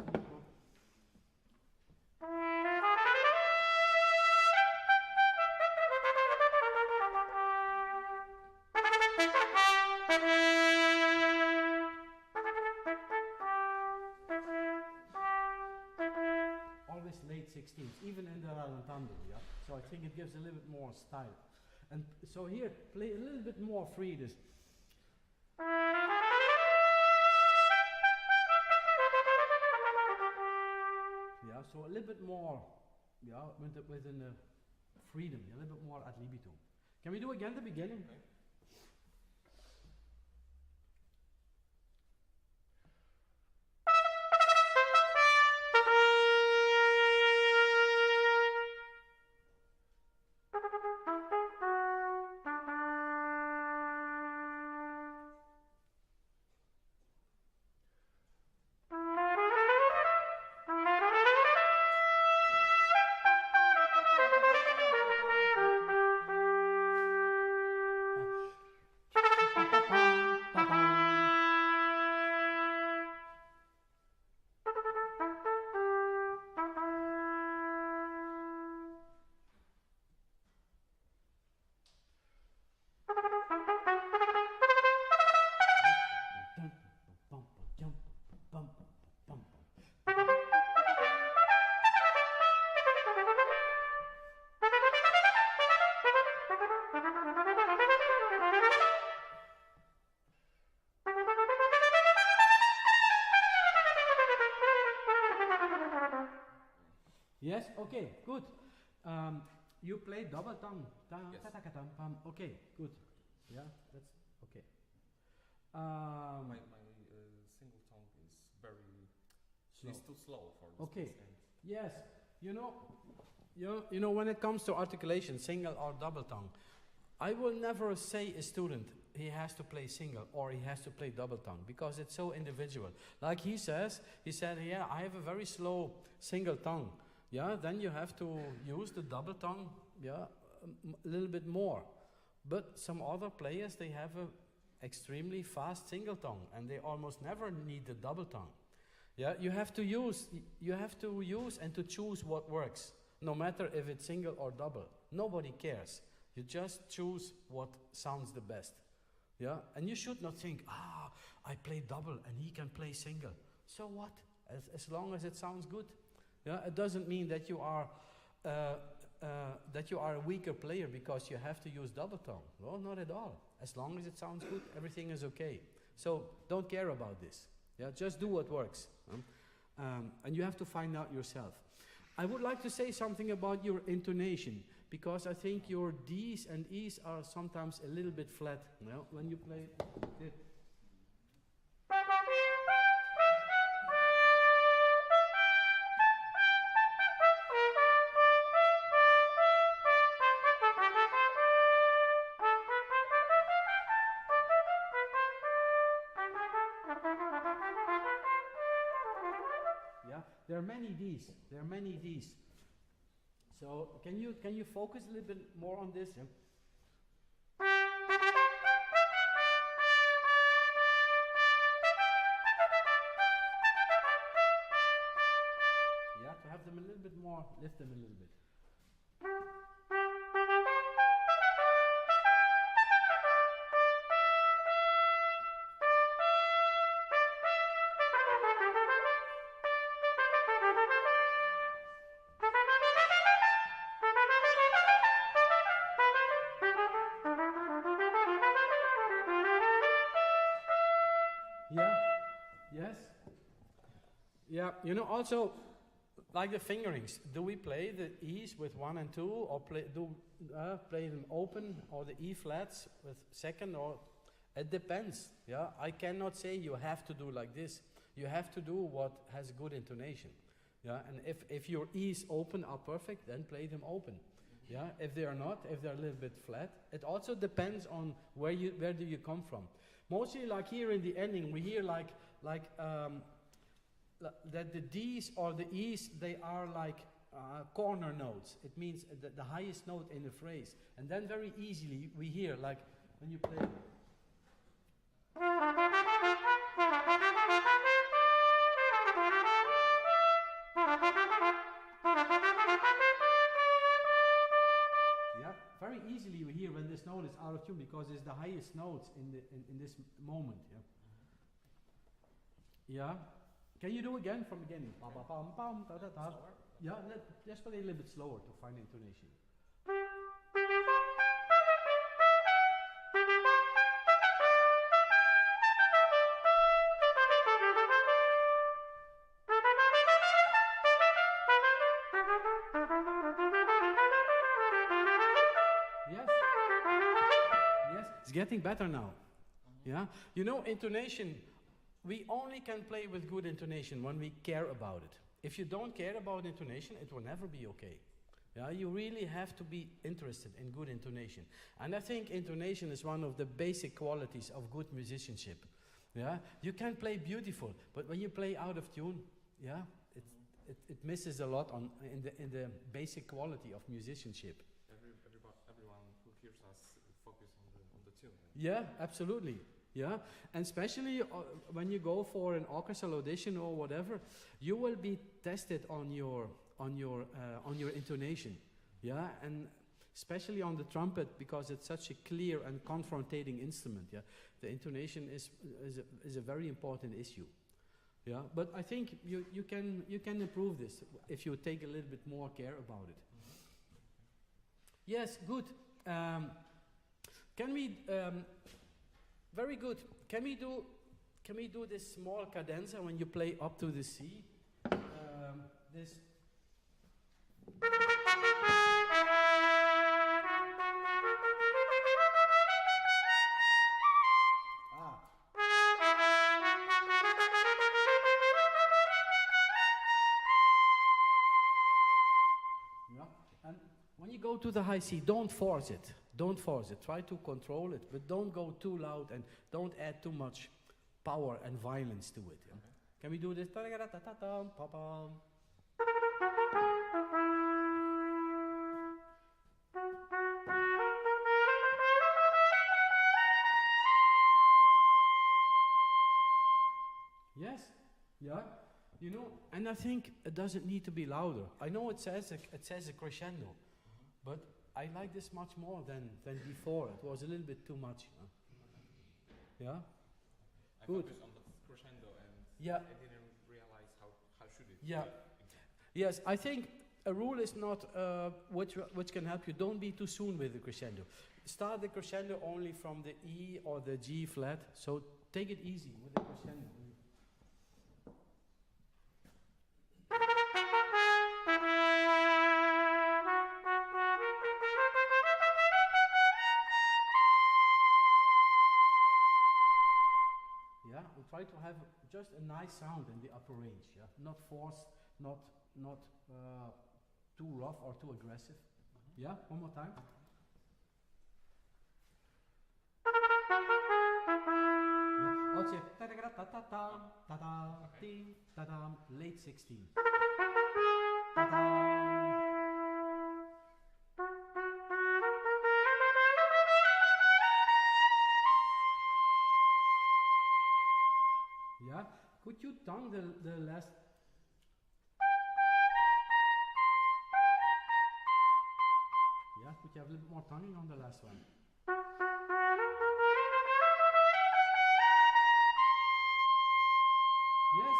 Always late 16th, even in the rallentando, yeah? So I think it gives a little bit more style. And so here, play a little bit more free, this. Yeah, so a little bit more, yeah, within the freedom, a little bit more ad libitum. Can we do again the beginning? Okay. Yes, okay, good. You play double tongue. Yes. Okay, good. Yeah, that's okay. My single tongue is very Slow. It's too slow for this. Okay. piece, and Yes, you know when it comes to articulation, single or double tongue, I will never say a student he has to play single or he has to play double tongue because it's so individual. Like he said, yeah, I have a very slow single tongue. Yeah, then you have to use the double tongue, yeah, a little bit more. But some other players, they have a extremely fast single tongue and they almost never need the double tongue. Yeah, you have to use and to choose what works, no matter if it's single or double. Nobody cares. You just choose what sounds the best. Yeah, and you should not think, I play double and he can play single. So what? As long as it sounds good. Yeah, it doesn't mean that you are a weaker player because you have to use double tongue. No, not at all. As long as it sounds good, everything is okay. So don't care about this. Yeah, just do what works. And you have to find out yourself. I would like to say something about your intonation because I think your D's and E's are sometimes a little bit flat. You know, when you play it. there are many Ds. There are many Ds. So can you focus a little bit more on this? Yeah? Yeah, to have them a little bit more, lift them a little bit. Yeah, yes. Yeah, you know, also, like the fingerings, do we play the E's with 1 and 2, or play them open, or the E flats with second, or it depends. Yeah, I cannot say you have to do like this. You have to do what has good intonation. Yeah, and if your E's open are perfect, then play them open. Yeah, if they are not, if they're a little bit flat, it also depends on where do you come from. Mostly, like here in the ending, we hear that the D's or the E's, they are like corner notes. It means the highest note in the phrase. And then very easily we hear, like when you play. Yeah, very easily we hear when this note is out of tune because it's the highest notes in this moment. Yeah. Yeah. Can you do again from beginning? Ba ba bam bam da da da. Yeah, let's play a little bit slower to find intonation. Yes. Yes, it's getting better now. Yeah, you know, intonation. We only can play with good intonation when we care about it. If you don't care about intonation, it will never be okay. Yeah, you really have to be interested in good intonation. And I think intonation is one of the basic qualities of good musicianship. Yeah, you can play beautiful, but when you play out of tune, yeah, it misses a lot in the basic quality of musicianship. Everyone who hears us focus on the tune. Yeah, absolutely. Yeah, and especially when you go for an orchestral audition or whatever, you will be tested on your intonation. Yeah, and especially on the trumpet because it's such a clear and confronting instrument. Yeah, the intonation is a very important issue. Yeah, but I think you can improve this if you take a little bit more care about it. Yes, good. Can we? Very good. Can we do this small cadenza when you play up to the C? This. Yeah. And when you go to the high C, don't force it. Don't force it. Try to control it, but don't go too loud and don't add too much power and violence to it. Yeah? Okay. Can we do this? Yes. Yeah. You know, and I think it doesn't need to be louder. I know it says a crescendo, but I like this much more than before. It was a little bit too much. Yeah? I Good. focused on the crescendo and Yeah. I didn't realize how should it Yeah. be. Yes, I think a rule is not which can help you. Don't be too soon with the crescendo. Start the crescendo only from the E or the G flat. So take it easy with the crescendo. Yeah, we try to have just a nice sound in the upper range. Yeah, not forced, not too rough or too aggressive. Yeah, one more time. Yeah. Also, ta ta ta ta ta Okay. ding ta ta late 16. Ta-da. Yeah, could you tongue the last? Yeah, could you have a little bit more tonguing on the last one? Yes,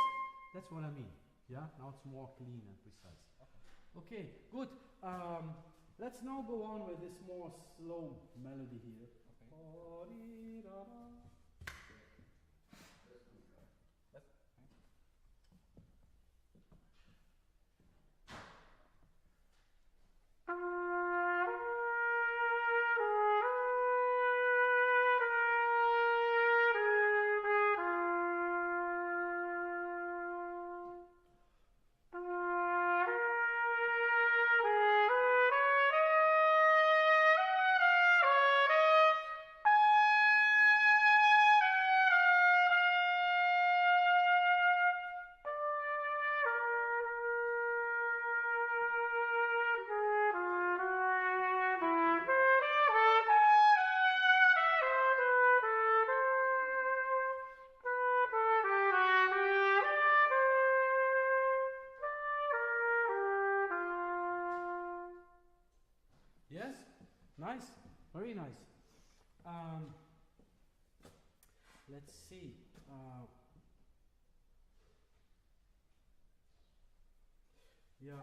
that's what I mean. Yeah, now it's more clean and precise. Okay, good. Let's now go on with this more slow melody here. Yes, nice, very nice. Let's see. Yeah.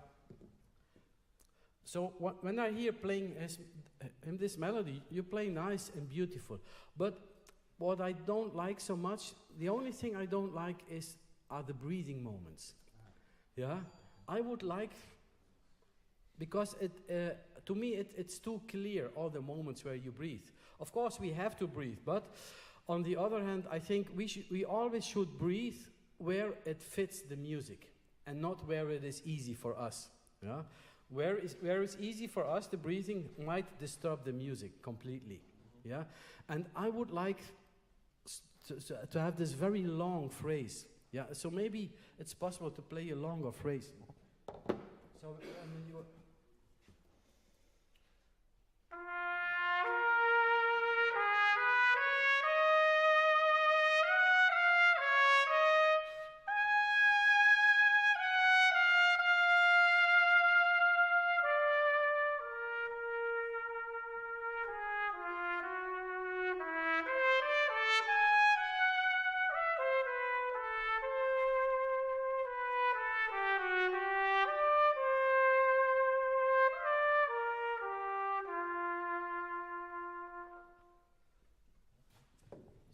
So when I hear playing in this melody, you play nice and beautiful. But what I don't like so much, the only thing I don't like are the breathing moments. Yeah, I would like, because to me it's too clear, all the moments where you breathe. Of course we have to breathe, but on the other hand, I think we always should breathe where it fits the music and not where it is easy for us. Yeah, where it's easy for us, the breathing might disturb the music completely. Yeah, and I would like to have this very long phrase. Yeah, so maybe it's possible to play a longer phrase. So you.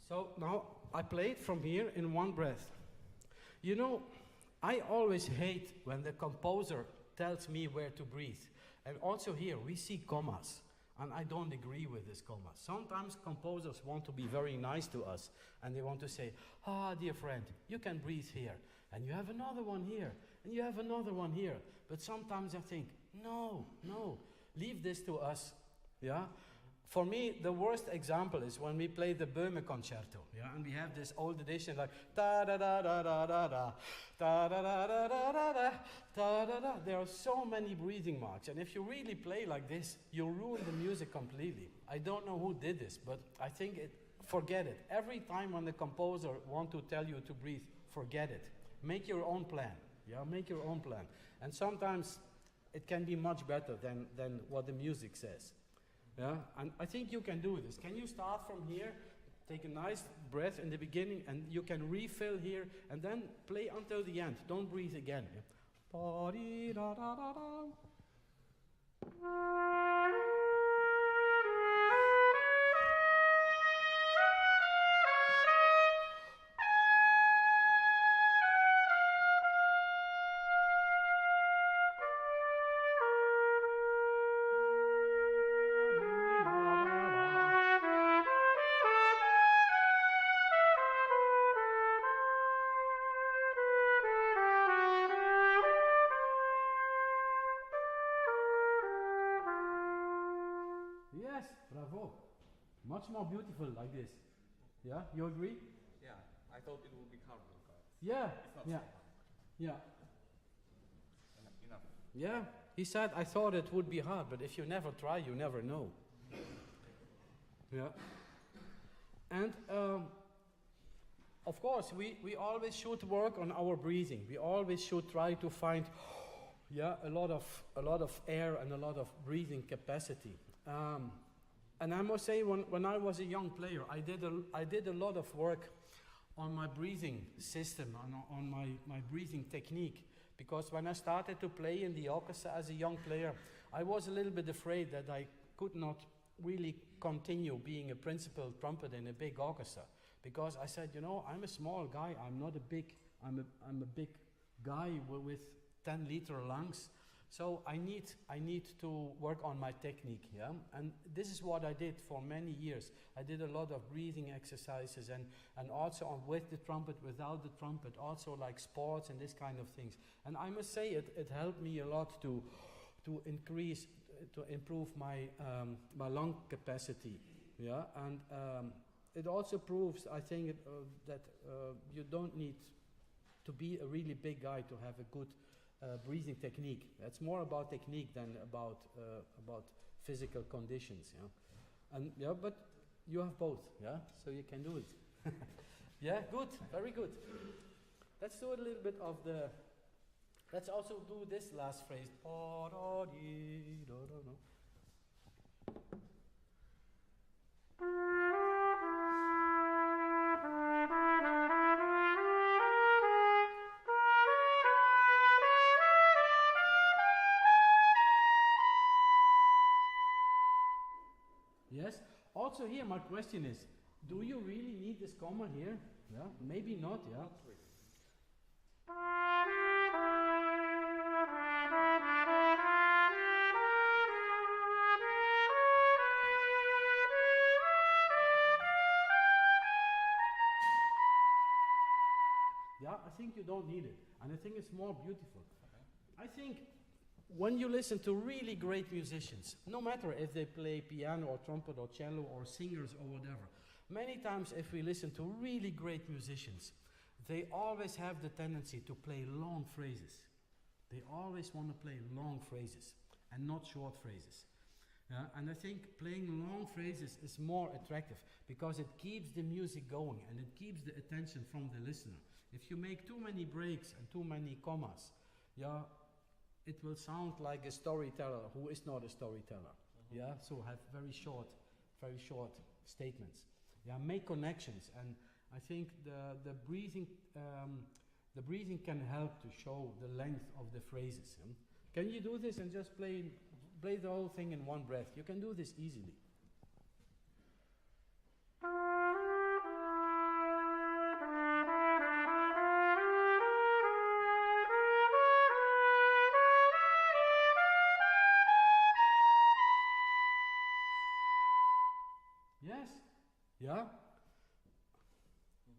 So now I play it from here in one breath. You know, I always hate when the composer tells me where to breathe. And also here we see commas, and I don't agree with this comma. Sometimes composers want to be very nice to us, and they want to say, dear friend, you can breathe here, and you have another one here, and you have another one here. But sometimes I think, no, leave this to us. Yeah. For me, the worst example is when we play the Böhme concerto, yeah, and we have this old edition like da da da da da da da da da da da da da da da da. There are so many breathing marks, and if you really play like this, you'll ruin the music completely. I don't know who did this, but I think forget it. Every time when the composer wants to tell you to breathe, forget it. Make your own plan. Yeah, make your own plan. And sometimes it can be much better than what the music says. Yeah, and I think you can do this. Can you start from here, take a nice breath in the beginning, and you can refill here, and then play until the end. Don't breathe again. Yes, bravo. Much more beautiful like this. Yeah, you agree? Yeah, I I thought it would be hard, but Yeah, it's not yeah, so hard. yeah. Enough. Yeah, he said, I thought it would be hard, but if you never try, you never know. Yeah. And of course, we always should work on our breathing. We always should try to find, a lot of air and a lot of breathing capacity. And I must say, when I was a young player, I did a lot of work on my breathing system, on my breathing technique. Because when I started to play in the orchestra as a young player, I was a little bit afraid that I could not really continue being a principal trumpet in a big orchestra. Because I said, I'm a small guy, I'm not a big, I'm a big guy with 10-liter lungs. So I need to work on my technique, yeah? And this is what I did for many years. I did a lot of breathing exercises and also with the trumpet, without the trumpet, also like sports and this kind of things. And I must say it helped me a lot to improve my my lung capacity, yeah? And it also proves, I think, that you don't need to be a really big guy to have a good breathing technique. It's more about technique than about physical conditions, yeah. And but you have both, yeah. So you can do it. Yeah, good, very good. Let's do a little bit of the. Let's also do this last phrase. Yes. Also here, my question is, do you really need this comma here? Yeah. Maybe not. Yeah. Not really. Yeah, I think you don't need it, and I think it's more beautiful. Okay. I think when you listen to really great musicians, no matter if they play piano or trumpet or cello or singers or whatever, many times if we listen to really great musicians, they always have the tendency to play long phrases. They always want to play long phrases and not short phrases. And I think playing long phrases is more attractive because it keeps the music going and it keeps the attention from the listener. If you make too many breaks and too many commas, it will sound like a storyteller who is not a storyteller. Yeah, so have very short statements. Yeah, make connections, and I think the breathing can help to show the length of the phrases. Can you do this and just play the whole thing in one breath? You can do this easily. Yes? Yeah?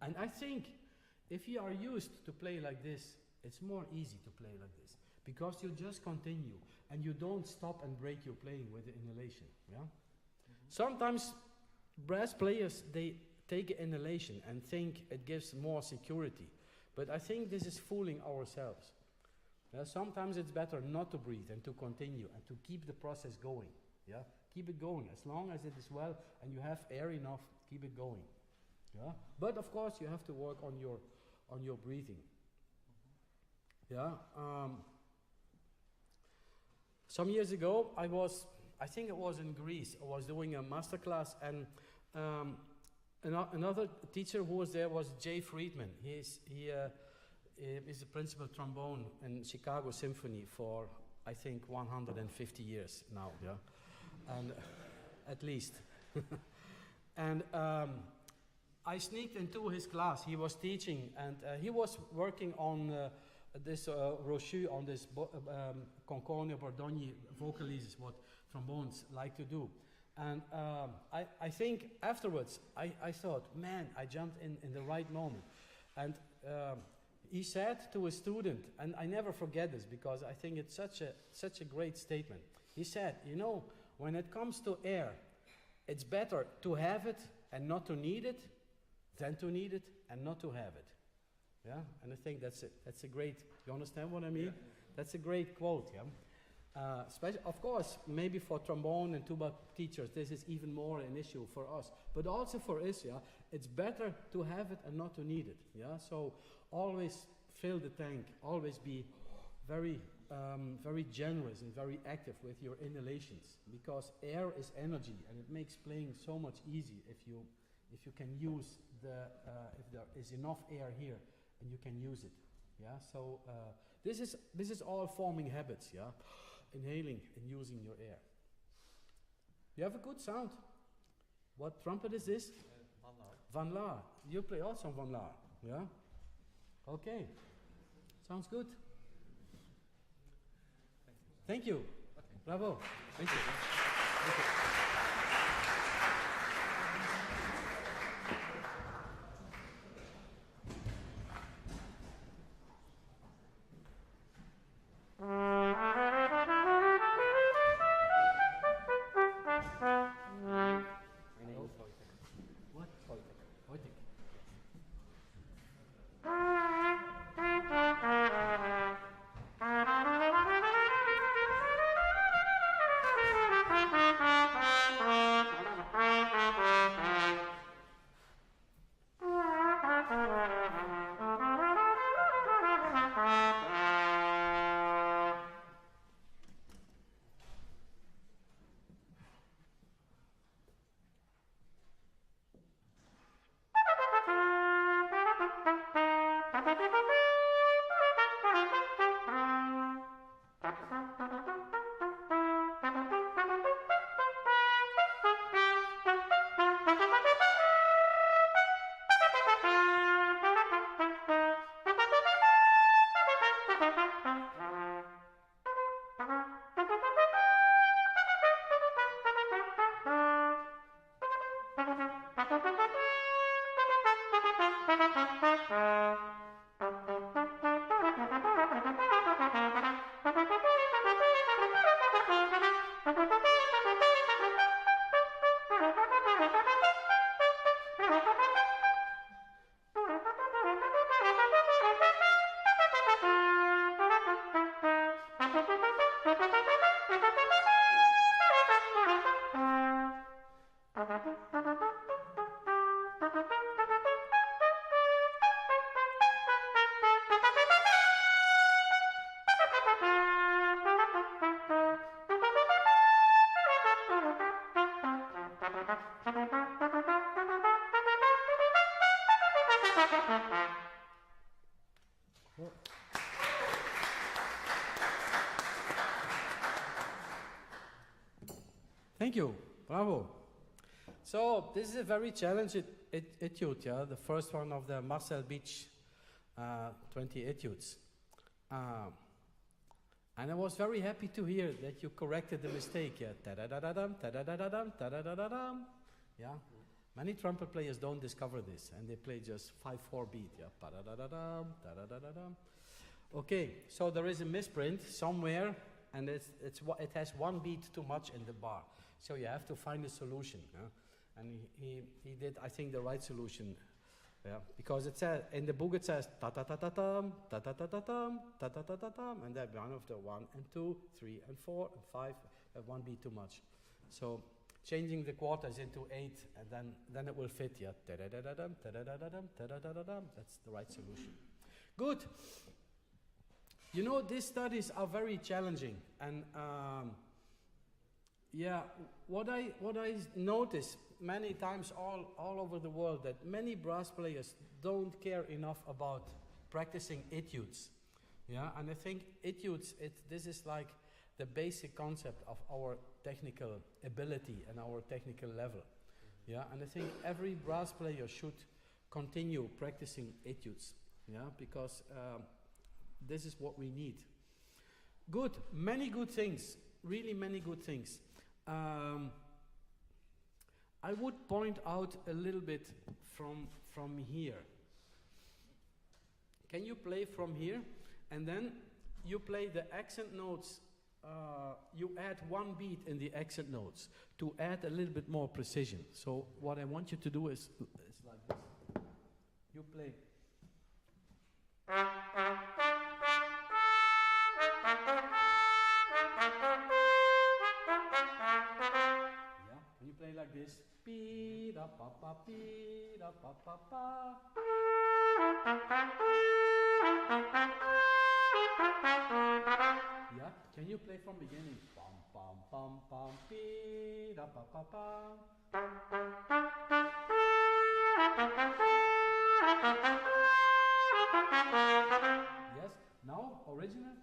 And I think if you are used to play like this, it's more easy to play like this. Because you just continue and you don't stop and break your playing with the inhalation. Yeah? Sometimes brass players, they take inhalation and think it gives more security. But I think this is fooling ourselves. Sometimes it's better not to breathe and to continue and to keep the process going. Yeah? Keep it going. As long as it is well and you have air enough, keep it going. Yeah? But of course you have to work on your breathing. Yeah. Some years ago I think it was in Greece, I was doing a masterclass, and another teacher who was there was Jay Friedman. He is the principal trombone in Chicago Symphony for I think 150 years now, yeah, and at least. And I sneaked into his class. He was teaching, and he was working on this Rochu, on this Concordia Bordogni vocalises, what trombones like to do. And I think afterwards, I thought, man, I jumped in the right moment. And he said to a student, and I never forget this because I think it's such a great statement. He said, when it comes to air, it's better to have it and not to need it than to need it and not to have it. Yeah, and I think that's a great, you understand what I mean? Yeah. That's a great quote, yeah? Of course, maybe for trombone and tuba teachers, this is even more an issue for us. But also for us, yeah, it's better to have it and not to need it, yeah? So always fill the tank, always be very, very generous and very active with your inhalations, because air is energy, and it makes playing so much easier if you can use if there is enough air here and you can use it, yeah? So this is all forming habits, yeah? Inhaling and using your air. You have a good sound. What trumpet is this? Van Laar. You play also Van Laar, yeah? Okay. Sounds good. Thank you. Okay. Bravo. Thank you. Thank you. Thank you. Bravo. So this is a very challenging etude, yeah? The first one of the Marcel Beach 20 etudes. And I was very happy to hear that you corrected the mistake, yeah? Ta-da-da-da-dum, ta-da-da-da-dum, ta-da-da-da-dum. Yeah? Many trumpet players don't discover this, and they play just 5/4 beat, yeah? Pa-da-da-da-dum, ta-da-da-da-dum. Okay, so there is a misprint somewhere, and it has one beat too much in the bar. So you have to find a solution, yeah? And he did, I think, the right solution, yeah? Because it says, in the book it says ta-ta-ta-ta-tum, ta-ta-ta-ta-tum, ta-ta-ta-ta-tum, and then one of the 1 and 2, 3 and 4 and 5 have one beat too much. So changing the quarters into 8, and then it will fit, yeah? Ta-da-da-da-dum, ta-da-da-da-dum, ta-da-da-da-dum. That's the right solution. Good. You know, these studies are very challenging, and yeah, what I notice many times all over the world, that many brass players don't care enough about practicing etudes. Yeah, and I think etudes, this is like the basic concept of our technical ability and our technical level. Yeah, and I think every brass player should continue practicing etudes. Yeah, because this is what we need. Good, many good things, really many good things. I would point out a little bit from here. Can you play from here? And then you play the accent notes. You add one beat in the accent notes to add a little bit more precision. So what I want you to do is like this. you play. Yeah, can you play like this? Pi da pa pa pi da pa pa pa. Yeah, can you play from beginning? Pam pam pam pam pi da pa pa pa. Yes, now original.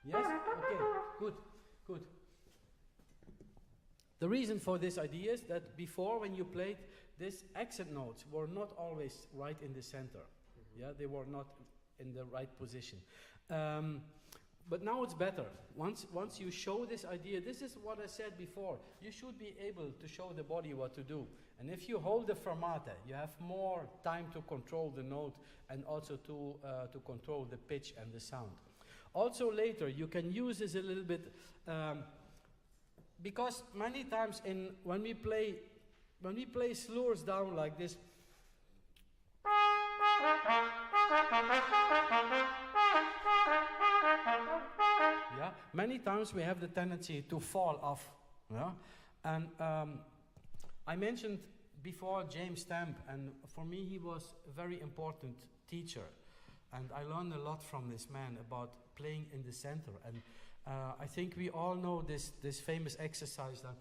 Yes, okay, good, good. The reason for this idea is that before, when you played, these accent notes were not always right in the center. Yeah, they were not in the right position. But now it's better. Once you show this idea, this is what I said before. You should be able to show the body what to do. And if you hold the fermate, you have more time to control the note and also to control the pitch and the sound. Also later, you can use this a little bit, because many times when we play slurs down like this, yeah, many times we have the tendency to fall off. Yeah, and I mentioned before James Stamp, and for me he was a very important teacher, and I learned a lot from this man about playing in the center. And I think we all know this famous exercise that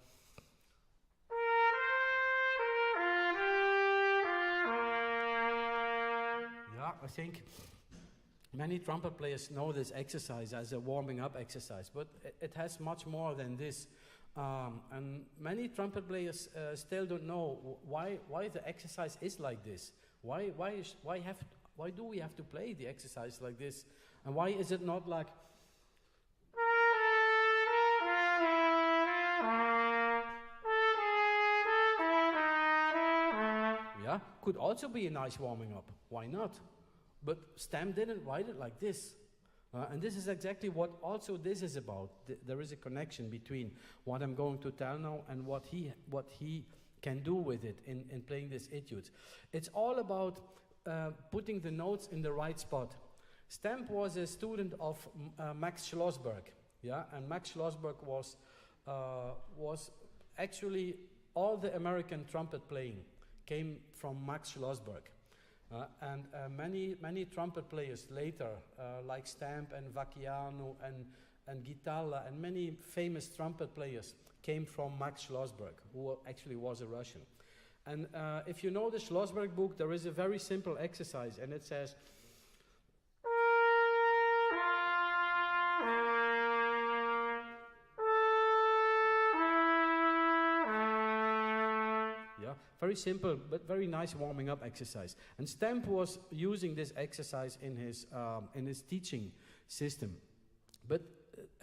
I think many trumpet players know this exercise as a warming up exercise, but it has much more than this. And many trumpet players still don't know why the exercise is like this. Why do we have to play the exercise like this? And why is it not like yeah, could also be a nice warming up. Why not? But Stamp didn't write it like this. And this is exactly what also this is about. There is a connection between what I'm going to tell now and what he can do with it in playing these etudes. It's all about putting the notes in the right spot. Stamp was a student of Max Schlossberg, yeah, and Max Schlossberg was actually all the American trumpet playing came from Max Schlossberg. And many trumpet players later, like Stamp and Vacchiano and Guitalla, and many famous trumpet players came from Max Schlossberg, who actually was a Russian. And if you know the Schlossberg book, there is a very simple exercise, and it says, very simple, but very nice warming up exercise. And Stamp was using this exercise in his teaching system. But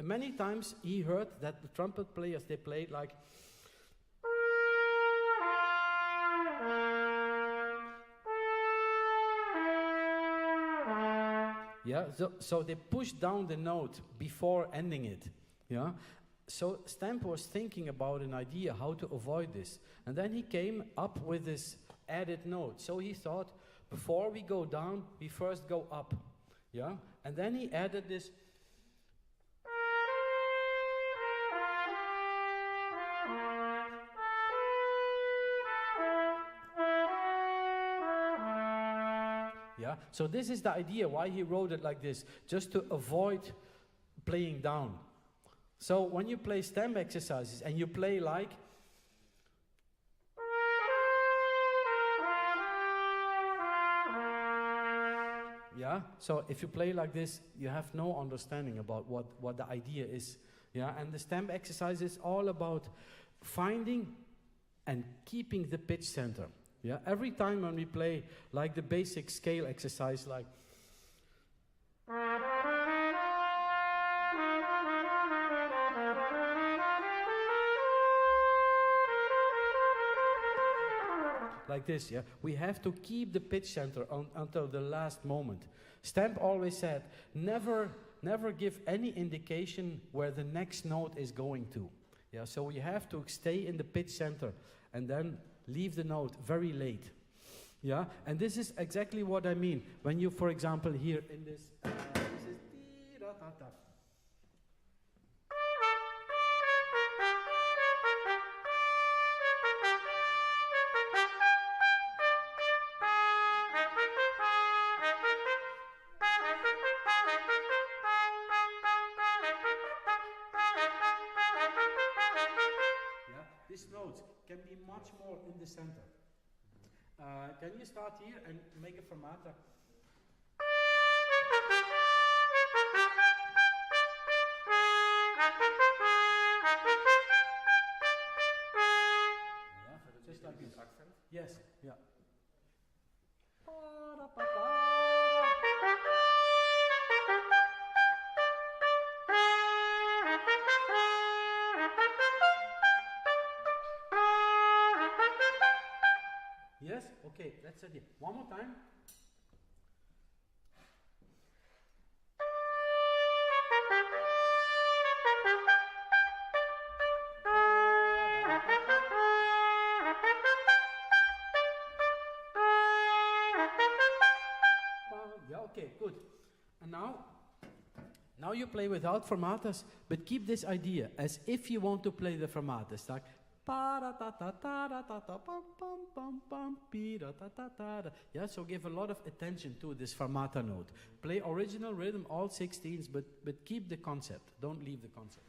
many times he heard that the trumpet players, they played like, yeah, so they pushed down the note before ending it, yeah. So Stamp was thinking about an idea how to avoid this. And then he came up with this added note. So he thought, before we go down, we first go up. Yeah? And then he added this. Yeah? So this is the idea why he wrote it like this, just to avoid playing down. So when you play Stamp exercises and you play like, yeah, so if you play like this, you have no understanding about what the idea is. Yeah, and the Stamp exercise is all about finding and keeping the pitch center. Yeah, every time when we play like the basic scale exercise, like, like this, yeah, we have to keep the pitch center until the last moment. Stamp always said, never give any indication where the next note is going to. Yeah, so you have to stay in the pitch center and then leave the note very late. Yeah, and this is exactly what I mean when you, for example, hear in this, this is dee-da-da-da. Yeah, these notes can be much more in the center. Can you start here and make a fermata? Yeah, just like this. Accent. Yes, yeah. Yes? Okay, let's set it. One more time. Yeah, okay, good. And now you play without fermatas, but keep this idea as if you want to play the fermatas, like yeah, so give a lot of attention to this fermata note. Play original rhythm, all 16s, but keep the concept. Don't leave the concept.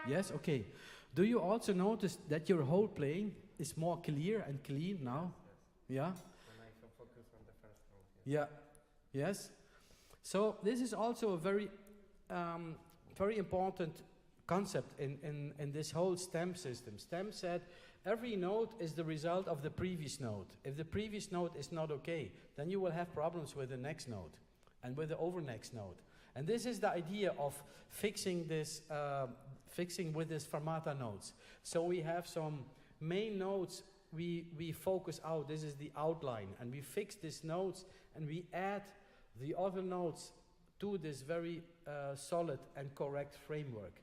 Yes, okay. Do you also notice that your whole playing is more clear and clean now? Yeah? And I can focus on the first note. Yeah. Yes? So this is also a very, very important concept in this whole stamp system. Stamp said every note is the result of the previous note. If the previous note is not okay, then you will have problems with the next note and with the over next note. And this is the idea of fixing this, fixing with these fermata notes. So we have some main notes we focus out. This is the outline, and we fix these notes, and we add the other notes to this very solid and correct framework.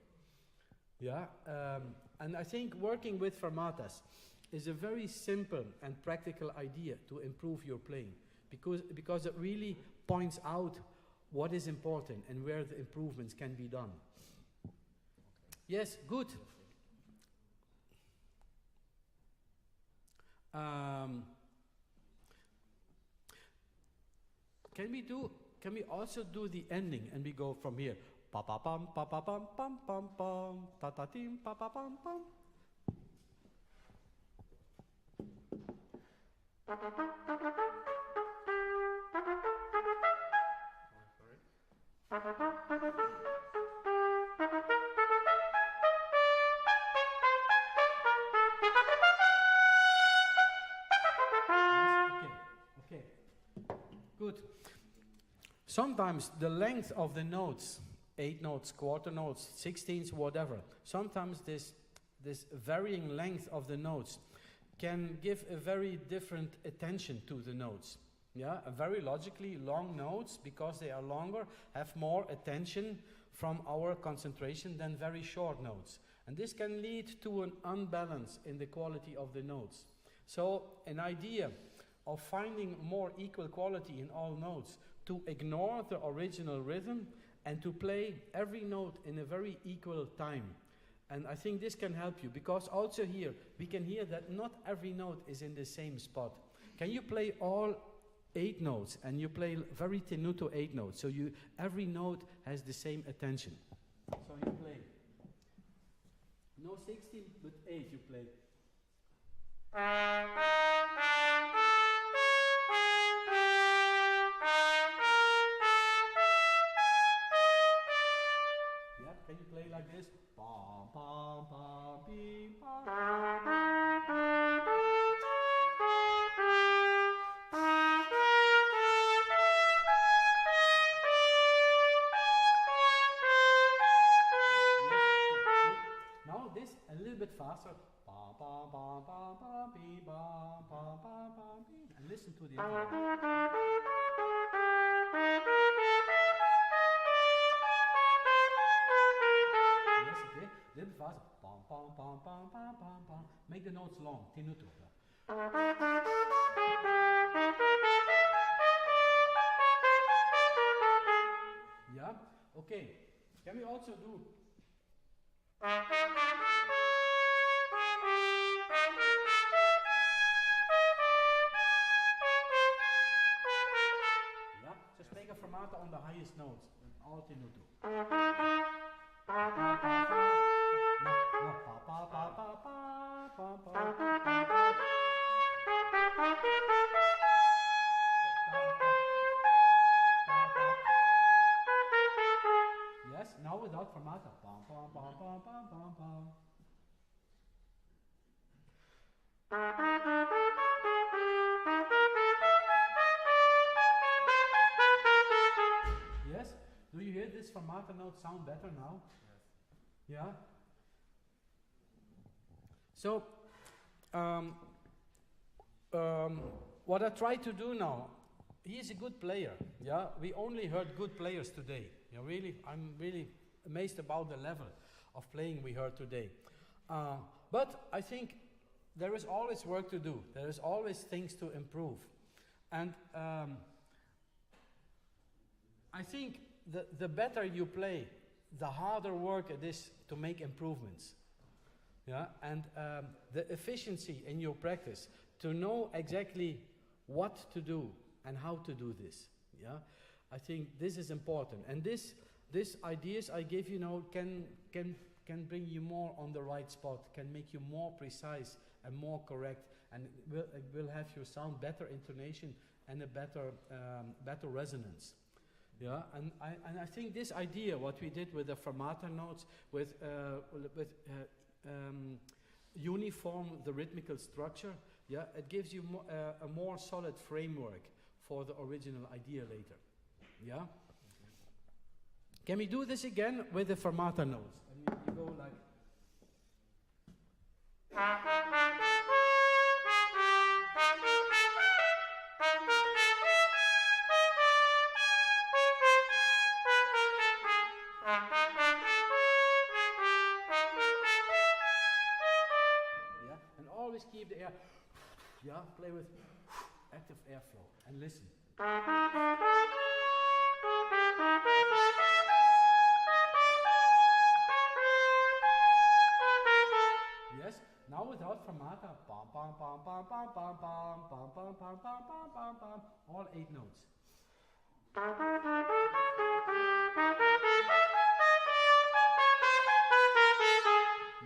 Yeah, and I think working with fermatas is a very simple and practical idea to improve your playing, because it really points out what is important and where the improvements can be done. Yes, good. Can we also do the ending and we go from here? Pa pa pam pa pa pam pam pam pam ta ta tim pa pa pam pam. Okay. Good. Sometimes the length of the notes, 8 notes, quarter notes, 16ths, whatever, sometimes this varying length of the notes can give a very different attention to the notes. Yeah, very logically, long notes, because they are longer, have more attention from our concentration than very short notes. And this can lead to an unbalance in the quality of the notes. So an idea of finding more equal quality in all notes, to ignore the original rhythm and to play every note in a very equal time. And I think this can help you, because also here we can hear that not every note is in the same spot. Can you play all 8 notes and you play very tenuto 8 notes, so every note has the same attention. So you play no 16 but 8 you play. Yeah, can you play like this? Pam pam pam pim pam. faster. Ba ba ba ba ba bee ba ba ba ba bee. And listen to the interval. Yes, okay. Little faster. Bam bam bam bam bam bam bam. Make the notes long. Tenuto. Yeah. Okay. Can we also do? Yeah. Just make a fermata on the highest notes. All tenuto. Yes, now without fermata. Bam, bam, bam, bam, bam, bam, bam. Yes, do you hear this fermata note sound better now? Yes. Yeah? So, what I try to do now, he is a good player, yeah? We only heard good players today. Yeah, really, I'm really amazed about the level of playing we heard today. But I think there is always work to do. There is always things to improve. And I think the better you play, the harder work it is to make improvements. Yeah? And the efficiency in your practice, to know exactly what to do and how to do this. Yeah? I think this is important. And this ideas I give you now can bring you more on the right spot, can make you more precise and more correct, and it will have your sound better intonation and a better resonance. Yeah, and I think this idea, what we did with the fermata notes, with uniform the rhythmical structure, yeah, it gives you a more solid framework for the original idea later. Yeah. Can we do this again with the fermata notes? And you go like. Yeah, and always keep the air. Yeah, play with active airflow and listen. Yes, now without fermata. Bam, bam, bam, bam, bam, bam, bam, bam, bam, bam, bam, bam, bam, bam. All 8 notes.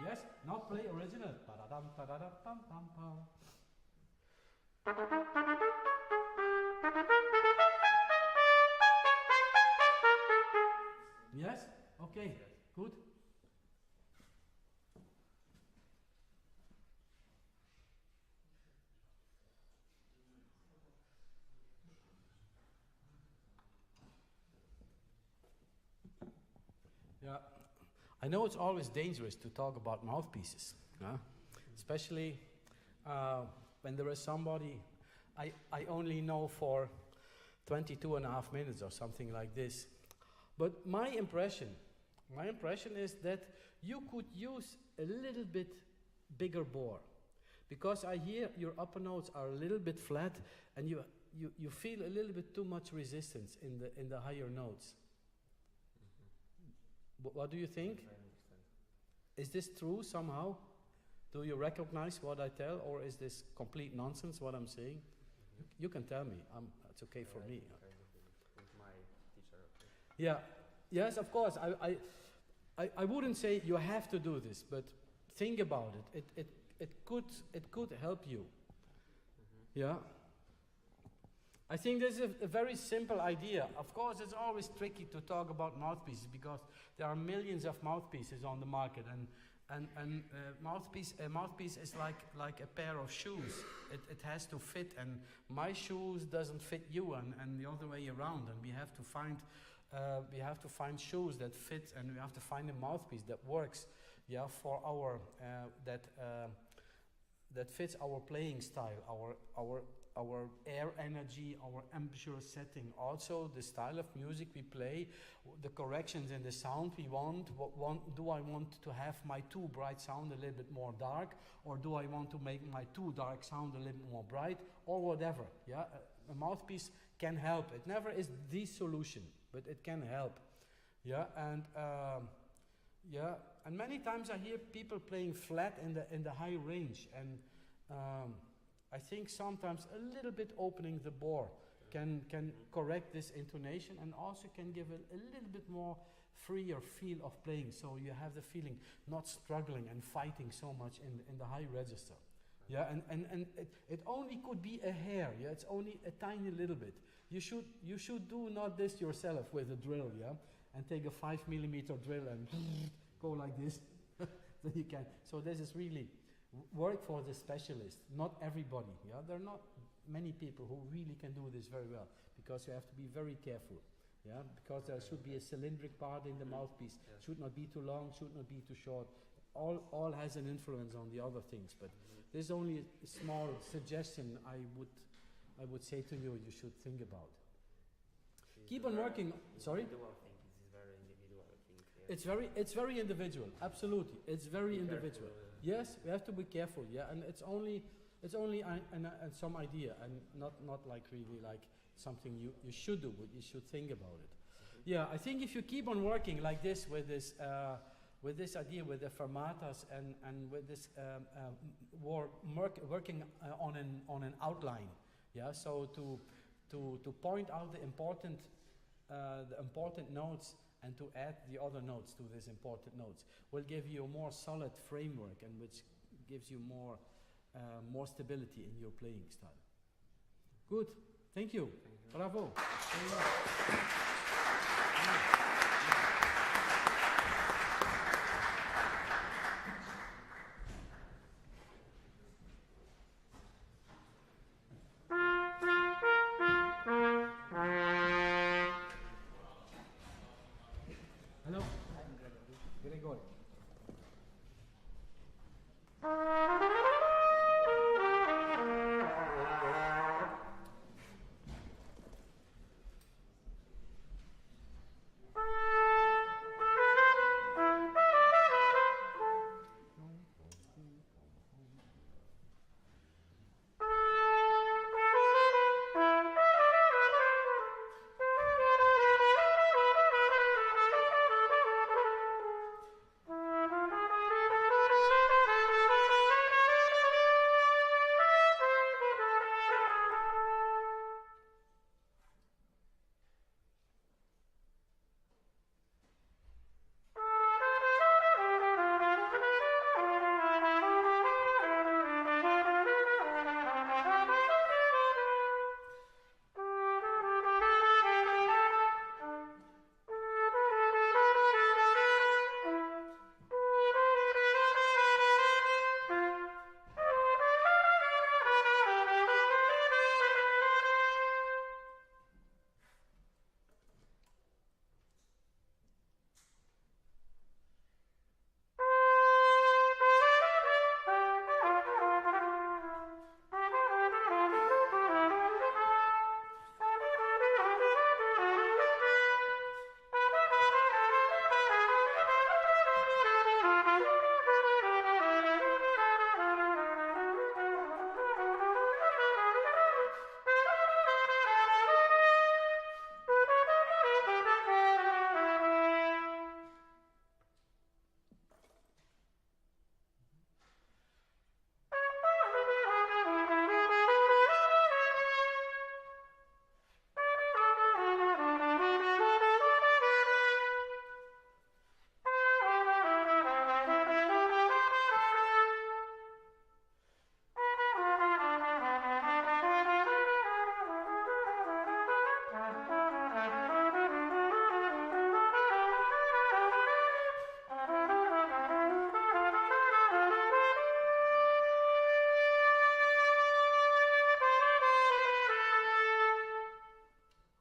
Yes, now play original. Ta-da-dum, ta-da-dum, pam, pam, pam. Yes? Okay, good. Yeah, I know it's always dangerous to talk about mouthpieces, especially when there is somebody I only know for 22.5 minutes or something like this. But my impression is that you could use a little bit bigger bore, because I hear your upper notes are a little bit flat, and you feel a little bit too much resistance in the higher notes. What do you think? I understand. Is this true somehow? Do you recognize what I tell, or is this complete nonsense what I'm saying? You can tell me. It's okay for me. With my teacher. Okay. Yeah. Yes, of course. I wouldn't say you have to do this, but think about it. It could help you. Yeah. I think this is a very simple idea. Of course, it's always tricky to talk about mouthpieces because there are millions of mouthpieces on the market, and a mouthpiece is like a pair of shoes. It has to fit, and my shoes doesn't fit you, and the other way around. And we have to find shoes that fit, and we have to find a mouthpiece that works yeah, for our that fits our playing style, our air energy, our embouchure setting. Also, the style of music we play, the corrections in the sound we want. Do I want to have my too bright sound a little bit more dark, or do I want to make my too dark sound a little bit more bright, or whatever? Yeah, a mouthpiece can help. It never is the solution, but it can help. Yeah, and and many times I hear people playing flat in the high range, and I think sometimes a little bit opening the bore can correct this intonation, and also can give a little bit more freer feel of playing, so you have the feeling not struggling and fighting so much in the high register. Yeah, and it only could be a hair. Yeah, it's only a tiny little bit. You should do not this yourself with a drill. Yeah, and take a 5mm drill and go like this. Then you can. So this is really work for the specialist. Not everybody. Yeah, there are not many people who really can do this very well, because you have to be very careful. Yeah, because there should be a cylindric part in the mouthpiece. Should not be too long. Should not be too short. All has an influence on the other things, but there's only a small suggestion I would say to you should think about. Keep on working. Sorry? Individual thing. This is very individual thing. Yeah. It's very individual. Absolutely, it's very individual. Yes, we have to be careful. Yeah, and it's only some idea, and not like really like something you should do, but you should think about it. Yeah, I think if you keep on working like this with this idea, with the fermatas, and with this working on an outline, yeah. So to point out the important notes, and to add the other notes to these important notes, will give you a more solid framework, and which gives you more stability in your playing style. Good, thank you. Bravo. Hello. Gregor.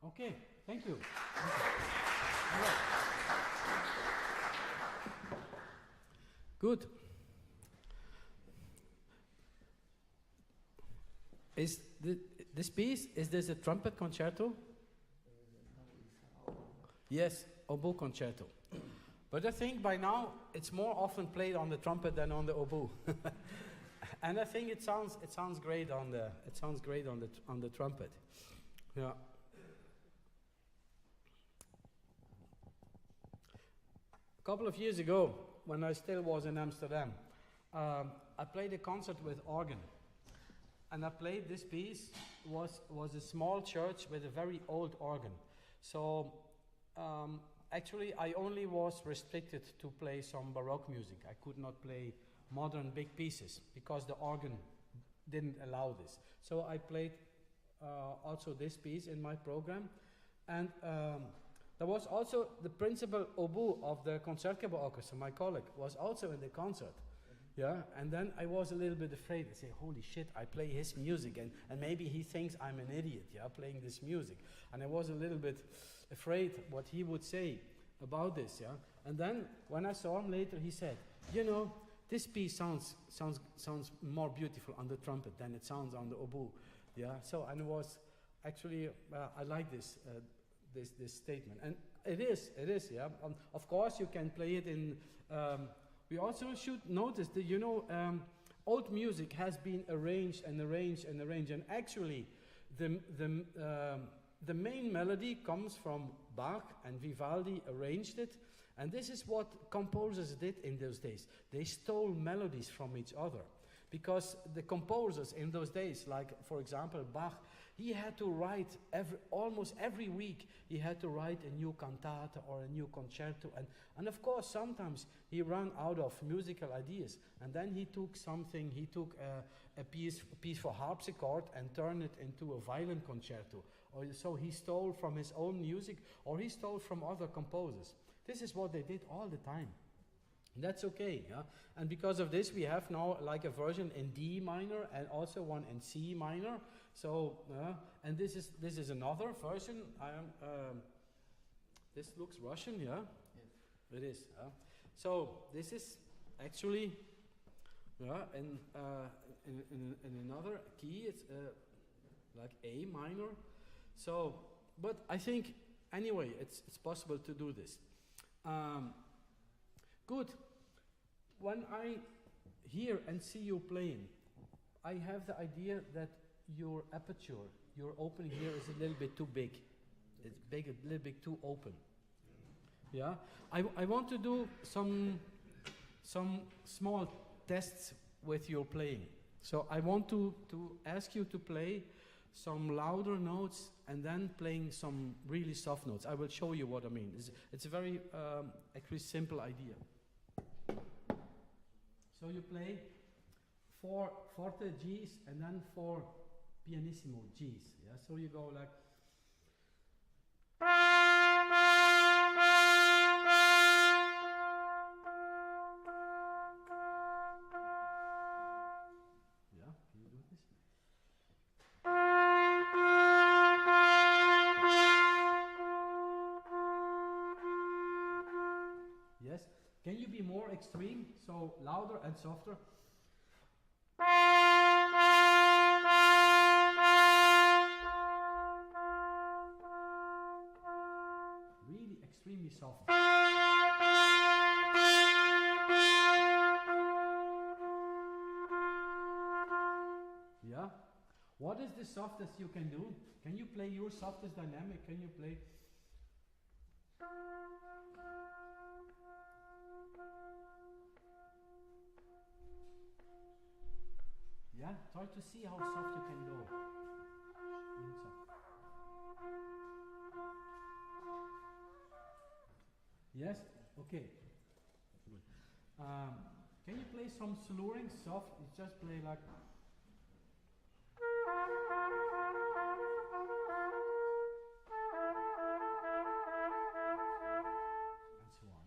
Okay, thank you. Good. Is this piece, is this a trumpet concerto? Yes, oboe concerto. But I think by now it's more often played on the trumpet than on the oboe. And I think it sounds great on the trumpet. Yeah. A couple of years ago, when I still was in Amsterdam, I played a concert with organ. And I played this piece, was a small church with a very old organ. So actually I only was restricted to play some Baroque music. I could not play modern big pieces because the organ didn't allow this. So I played also this piece in my program. And there was also the principal oboe of the Concertgebouw orchestra, my colleague, was also in the concert. Yeah, and then I was a little bit afraid. I say, holy shit, I play his music, and maybe he thinks I'm an idiot, yeah, playing this music. And I was a little bit afraid what he would say about this, yeah. And then when I saw him later, he said, you know, this piece sounds more beautiful on the trumpet than it sounds on the oboe, yeah. So, and it was actually, I like this statement, and it is, yeah. Of course, you can play it in. We also should notice that, you know, old music has been arranged, and actually, the main melody comes from Bach, and Vivaldi arranged it, and this is what composers did in those days. They stole melodies from each other, because the composers in those days, like for example Bach, he had to write almost every week. He had to write a new cantata or a new concerto, and of course sometimes he ran out of musical ideas, and then he took a piece for harpsichord and turned it into a violin concerto. Or so he stole from his own music, or he stole from other composers. This is what they did all the time. And that's okay, yeah. And because of this, we have now like a version in D minor and also one in C minor. So, and this is another version. This looks Russian, yeah. Yes. It is. So this is actually, yeah, in another key. It's like A minor. So, but I think anyway, it's possible to do this. Good. When I hear and see you playing, I have the idea that your aperture, your opening here is a little bit too big. It's big, a little bit too open. Yeah. I want to do some small tests with your playing. So I want to ask you to play some louder notes and then playing some really soft notes. I will show you what I mean. It's a very actually simple idea. So you play 4 forte G's and then 4 pianissimo G's. Yeah. So you go like. Yeah. Can you do this? Yes. Can you be more extreme? So louder and softer. Really extremely soft. Yeah. What is the softest you can do? Can you play your softest dynamic? Can you play? Yeah, try to see how soft you can go. Really soft. Yes? Okay. Good. Can you play some slurring soft? You just play like. And so on.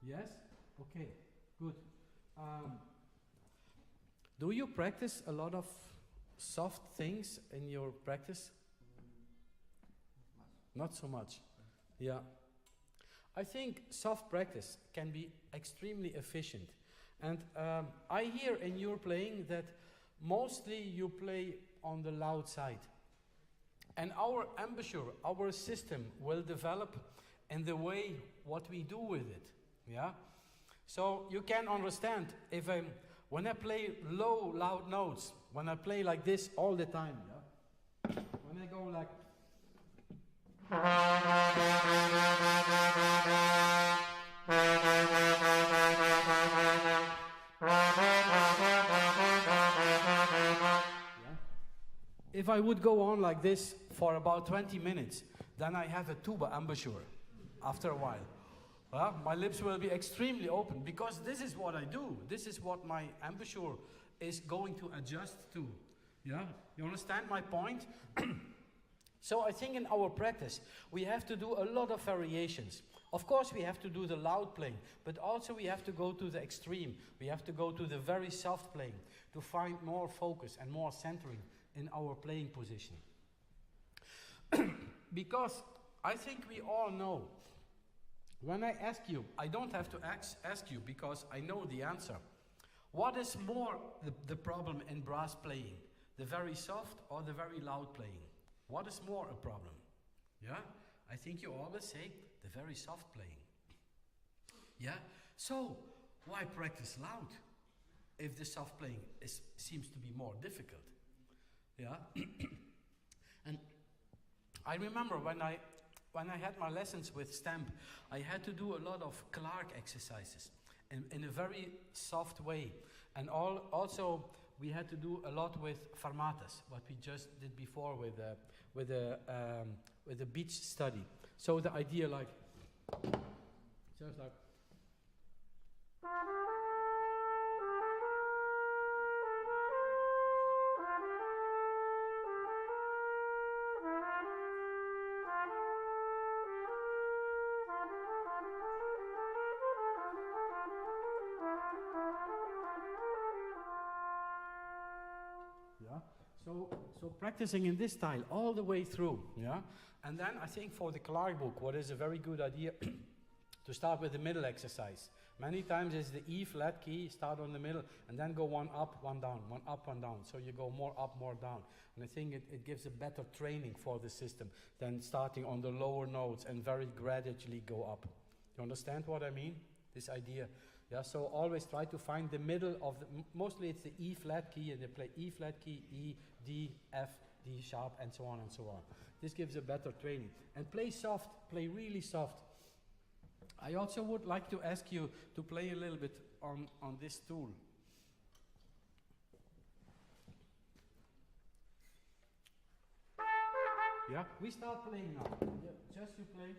Yes? Okay, good. Do you practice a lot of soft things in your practice? Not so much. Yeah. I think soft practice can be extremely efficient. And I hear in your playing that mostly you play on the loud side. And our embouchure, our system will develop in the way what we do with it. Yeah? So you can understand if when I play low, loud notes, when I play like this all the time, yeah? When I go like if I would go on like this for about 20 minutes, then I have a tuba embouchure after a while. My lips will be extremely open because this is what I do. This is what my embouchure is going to adjust to. Yeah? You understand my point? So I think in our practice, we have to do a lot of variations. Of course, we have to do the loud playing, but also we have to go to the extreme. We have to go to the very soft playing to find more focus and more centering in our playing position. Because I think we all know, when I ask you, I don't have to ask you because I know the answer. What is more the problem in brass playing? The very soft or the very loud playing? What is more a problem? Yeah? I think you always say the very soft playing. Yeah? So, why practice loud if the soft playing seems to be more difficult? Yeah? And I remember when I had my lessons with stamp, I had to do a lot of Clark exercises in a very soft way. And also we had to do a lot with fermatas, what we just did before with the beach study. So the idea like, just like, So practicing in this style all the way through, yeah? And then I think for the Clark book, what is a very good idea to start with the middle exercise. Many times it's the E flat key, start on the middle, and then go one up, one down, one up, one down. So you go more up, more down. And I think it gives a better training for the system than starting on the lower notes and very gradually go up. You understand what I mean? This idea. Yeah, so always try to find the middle of the, mostly it's the E flat key, and they play E flat key, E, D, F, D sharp, and so on and so on. This gives a better training. And play soft, play really soft. I also would like to ask you to play a little bit on this tool. Yeah, we start playing now. Yeah, just you play.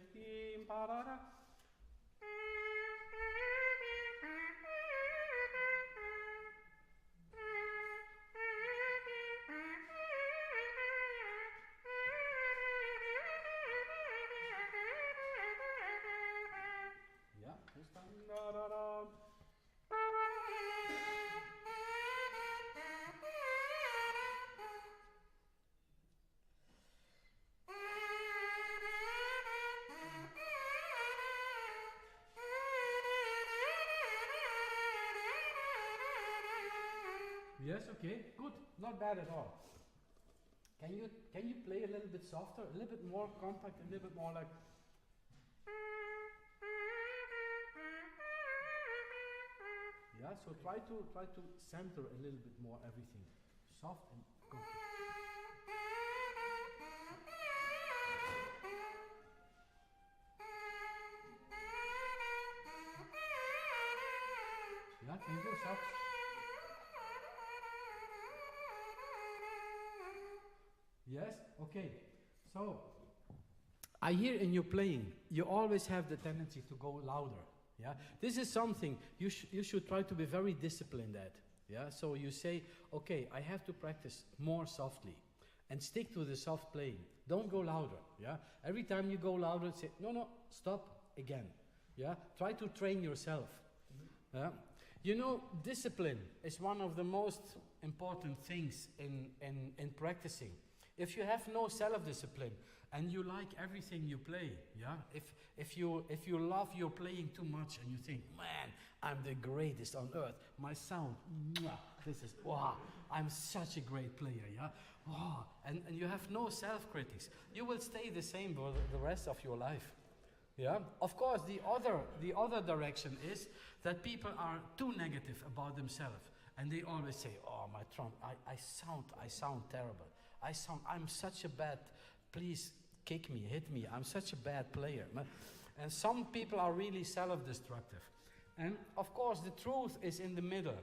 Yes, okay, good, not bad at all. Can you play a little bit softer, a little bit more compact, a little bit more like? Yeah, so try to center a little bit more everything, soft and compact. Yeah, can you go soft? Yes, okay. So, I hear in your playing, you always have the tendency to go louder. Yeah, this is something you should try to be very disciplined at. Yeah, so you say, okay, I have to practice more softly, and stick to the soft playing. Don't go louder. Yeah, every time you go louder, say no, stop again. Yeah, try to train yourself. Yeah, you know, discipline is one of the most important things in practicing. If you have no self-discipline, and you like everything you play, yeah? If you love your playing too much and you think, man, I'm the greatest on earth, my sound, mwah, this is, wow, I'm such a great player, yeah? Wow, and you have no self-critics, you will stay the same for the rest of your life. Yeah, of course, the other direction is that people are too negative about themselves, and they always say, "Oh, my trump, I sound terrible. I'm such a bad. Please kick me, hit me. I'm such a bad player." And some people are really self-destructive. And of course, the truth is in the middle,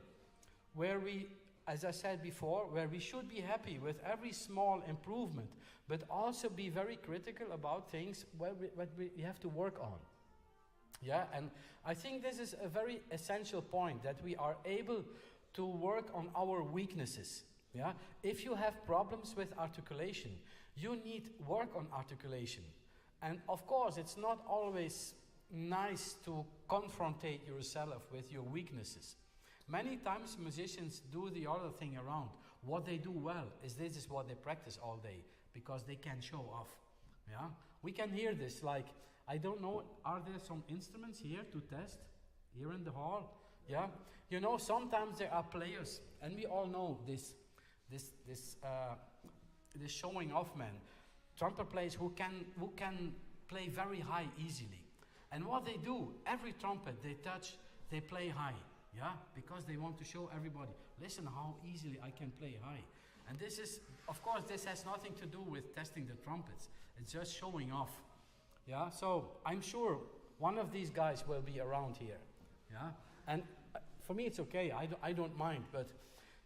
where we, as I said before, where we should be happy with every small improvement, but also be very critical about things what we have to work on. Yeah, and I think this is a very essential point, that we are able to work on our weaknesses. Yeah, if you have problems with articulation, you need work on articulation. And of course, it's not always nice to confrontate yourself with your weaknesses. Many times musicians do the other thing around. What they do well is this is what they practice all day, because they can show off. Yeah, we can hear this, like, I don't know, are there some instruments here to test here in the hall? Yeah, you know, sometimes there are players, and we all know this showing off man, trumpet players who can play very high easily. And what they do, every trumpet they touch, they play high. Yeah, because they want to show everybody, listen how easily I can play high. And this is, of course, this has nothing to do with testing the trumpets. It's just showing off. Yeah, so I'm sure one of these guys will be around here. Yeah, and for me it's okay, I don't mind. But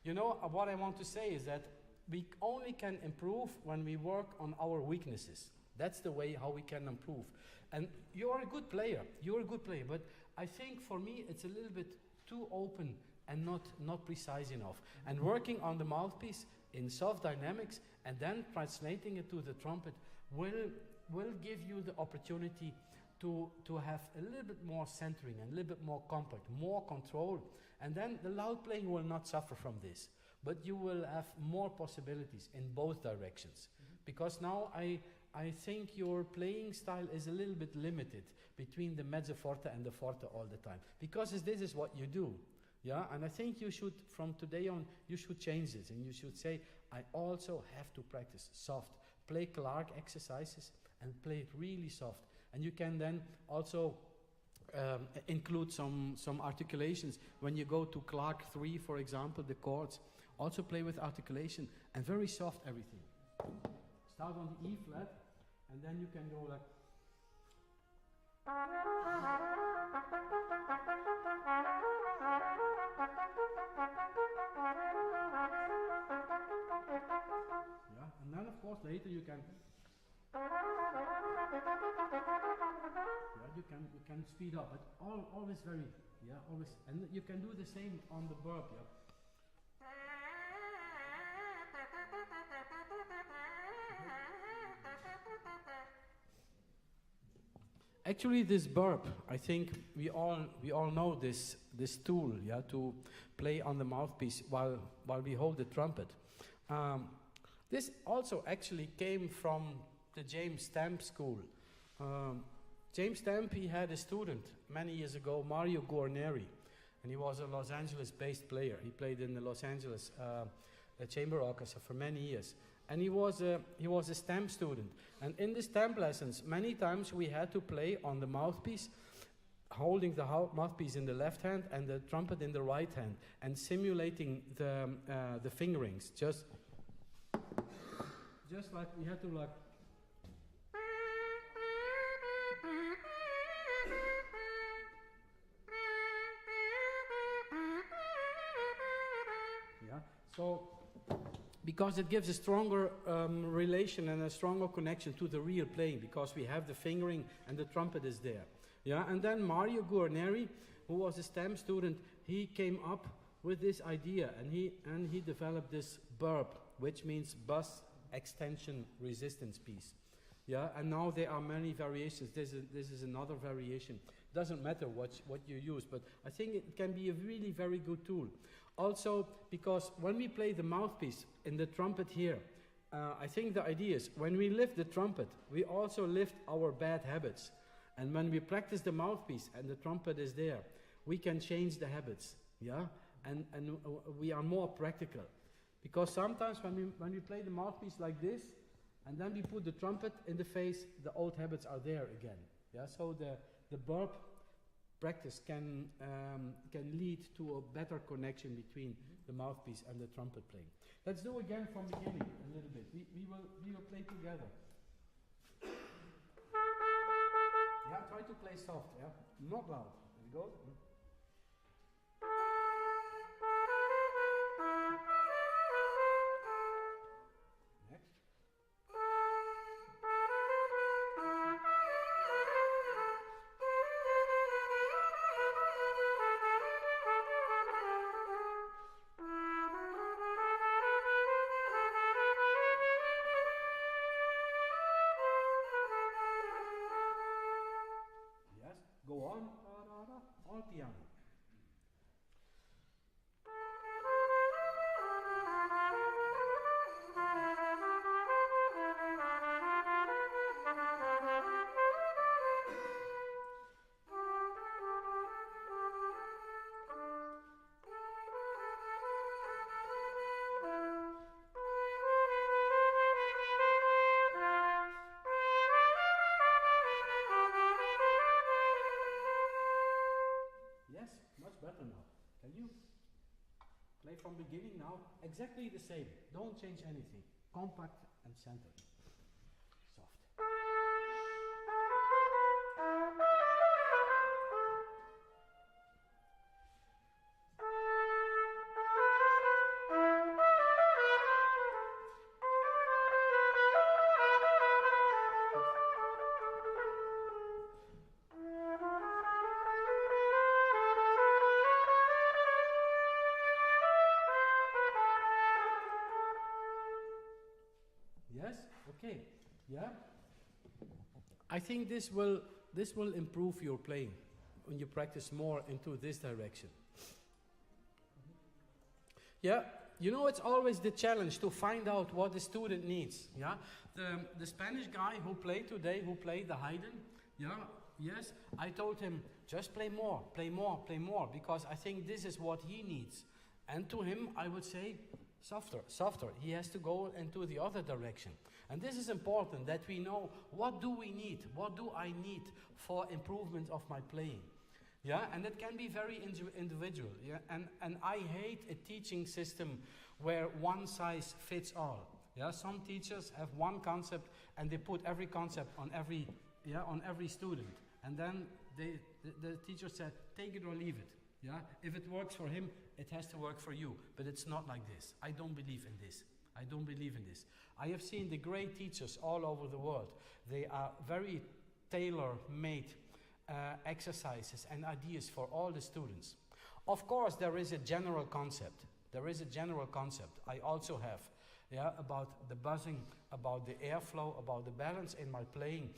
you know, what I want to say is that we only can improve when we work on our weaknesses. That's the way how we can improve. And you're a good player, but I think for me it's a little bit too open and not precise enough. And working on the mouthpiece in soft dynamics and then translating it to the trumpet will give you the opportunity to have a little bit more centering and a little bit more compact, more control. And then the loud playing will not suffer from this. But you will have more possibilities in both directions. Because now I think your playing style is a little bit limited between the mezzo forte and the forte all the time. Because this is what you do. Yeah, and I think you should, from today on, you should change this. And you should say, I also have to practice soft. Play Clark exercises and play it really soft. And you can then also include some articulations. When you go to Clark 3, for example, the chords, also play with articulation and very soft everything. Start on the E flat, and then you can go like. Yeah, and then of course later you can. Yeah, you can speed up, but always very, yeah, always, and you can do the same on the burp, yeah. Actually, this burp, I think we all know this tool, yeah, to play on the mouthpiece while we hold the trumpet. This also actually came from the James Stamp school. James Stamp, he had a student many years ago, Mario Guarneri, and he was a Los Angeles-based player. He played in the Los Angeles Chamber Orchestra for many years. And he was a stamp student. And in the stamp lessons, many times we had to play on the mouthpiece, holding the mouthpiece in the left hand and the trumpet in the right hand, and simulating the fingerings. Just like we had to like. Yeah. So. Because it gives a stronger relation and a stronger connection to the real playing, because we have the fingering and the trumpet is there. Yeah, and then Mario Guarneri, who was a stamp student, he came up with this idea, and he developed this burp, which means bus extension resistance piece. Yeah, and now there are many variations. This is another variation. Doesn't matter what you use, but I think it can be a really very good tool. Also, because when we play the mouthpiece in the trumpet here, I think the idea is when we lift the trumpet, we also lift our bad habits. And when we practice the mouthpiece and the trumpet is there, we can change the habits, yeah? And we are more practical. Because sometimes when we play the mouthpiece like this, and then we put the trumpet in the face, the old habits are there again. Yeah, so the burp practice can lead to a better connection between the mouthpiece and the trumpet playing. Let's do again from the beginning a little bit. We will play together. Yeah, try to play soft, yeah? Not loud. Here we go. Next. Yes, go on. On piano. Yes, much better now. Can you play from beginning now? Exactly the same. Don't change anything. Compact and centered. Soft. Yes? Okay. Yeah? I think this will improve your playing when you practice more into this direction. Yeah, you know, it's always the challenge to find out what the student needs. Yeah, the Spanish guy who played today, who played the Haydn, yeah, yes, I told him just play more, play more, play more, because I think this is what he needs. And to him, I would say softer, softer. He has to go into the other direction. And this is important that we know what do we need, what do I need for improvement of my playing. Yeah, and it can be very individual. Yeah, and I hate a teaching system where one size fits all. Yeah, some teachers have one concept and they put every concept on every student. And then the teacher said, take it or leave it. Yeah, if it works for him, it has to work for you. But it's not like this. I don't believe in this. I don't believe in this. I have seen the great teachers all over the world. They are very tailor-made exercises and ideas for all the students. Of course, there is a general concept. There is a general concept I also have, yeah, about the buzzing, about the airflow, about the balance in my playing,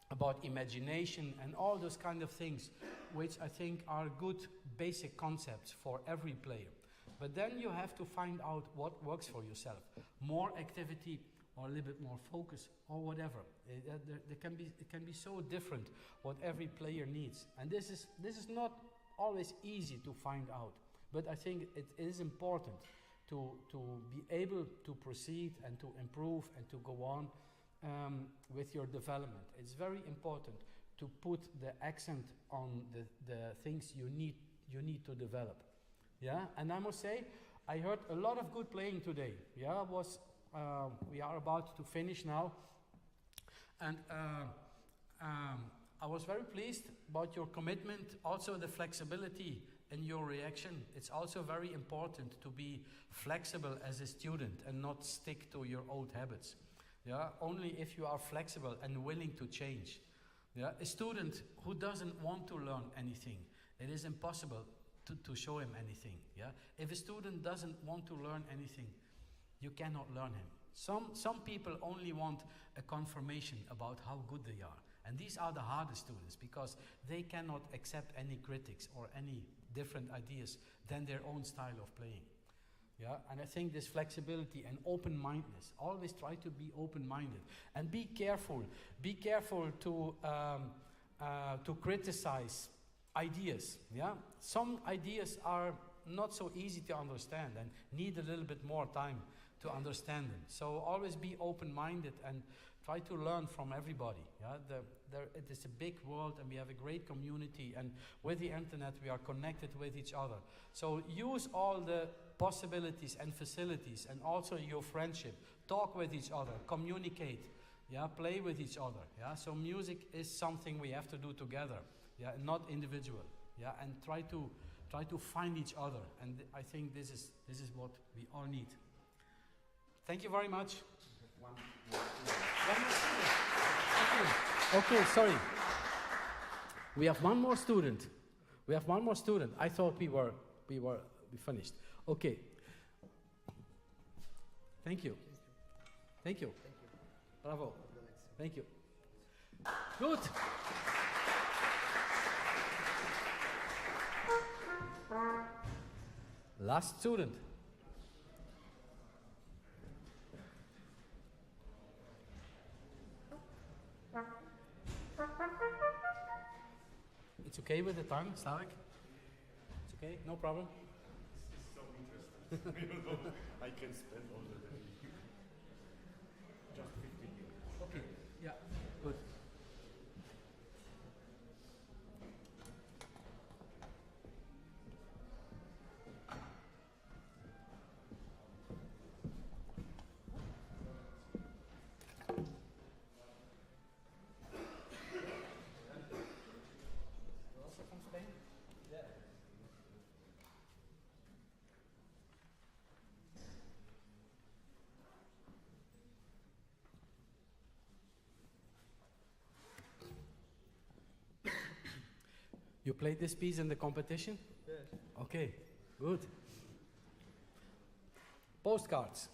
about imagination and all those kind of things, which I think are good basic concepts for every player. But then you have to find out what works for yourself. More activity or a little bit more focus or whatever. It can be so different what every player needs. And this is not always easy to find out. But I think it is important to be able to proceed and to improve and to go on with your development. It's very important to put the accent on the things you need to develop. Yeah, and I must say, I heard a lot of good playing today. Yeah, we are about to finish now, and I was very pleased about your commitment, also the flexibility in your reaction. It's also very important to be flexible as a student and not stick to your old habits. Yeah, only if you are flexible and willing to change. Yeah, a student who doesn't want to learn anything, it is impossible to show him anything. Yeah, if a student doesn't want to learn anything, you cannot learn him. Some people only want a confirmation about how good they are, and these are the hardest students because they cannot accept any critics or any different ideas than their own style of playing. Yeah, and I think this flexibility and open-mindedness, always try to be open-minded and be careful. Be careful to criticize ideas. Yeah, some ideas are not so easy to understand and need a little bit more time to understand them. So always be open-minded and try to learn from everybody. Yeah, it is a big world and we have a great community, and with the internet we are connected with each other. So use all the possibilities and facilities, and also your friendship. Talk with each other, communicate, yeah, play with each other. Yeah, so music is something we have to do together, yeah, not individual. Yeah, and try to find each other, and I think this is what we all need. Thank you very much. One more student. Okay, sorry. We have one more student. I thought we finished. Okay. Thank you. Bravo. Thank you. Good. Last student. It's okay with the time, Slavik? It's okay, no problem? This is so interesting. You know, I can spend all the day. Just 15 minutes. Okay, yeah, good. You played this piece in the competition? Yes. Okay, good. Postcards.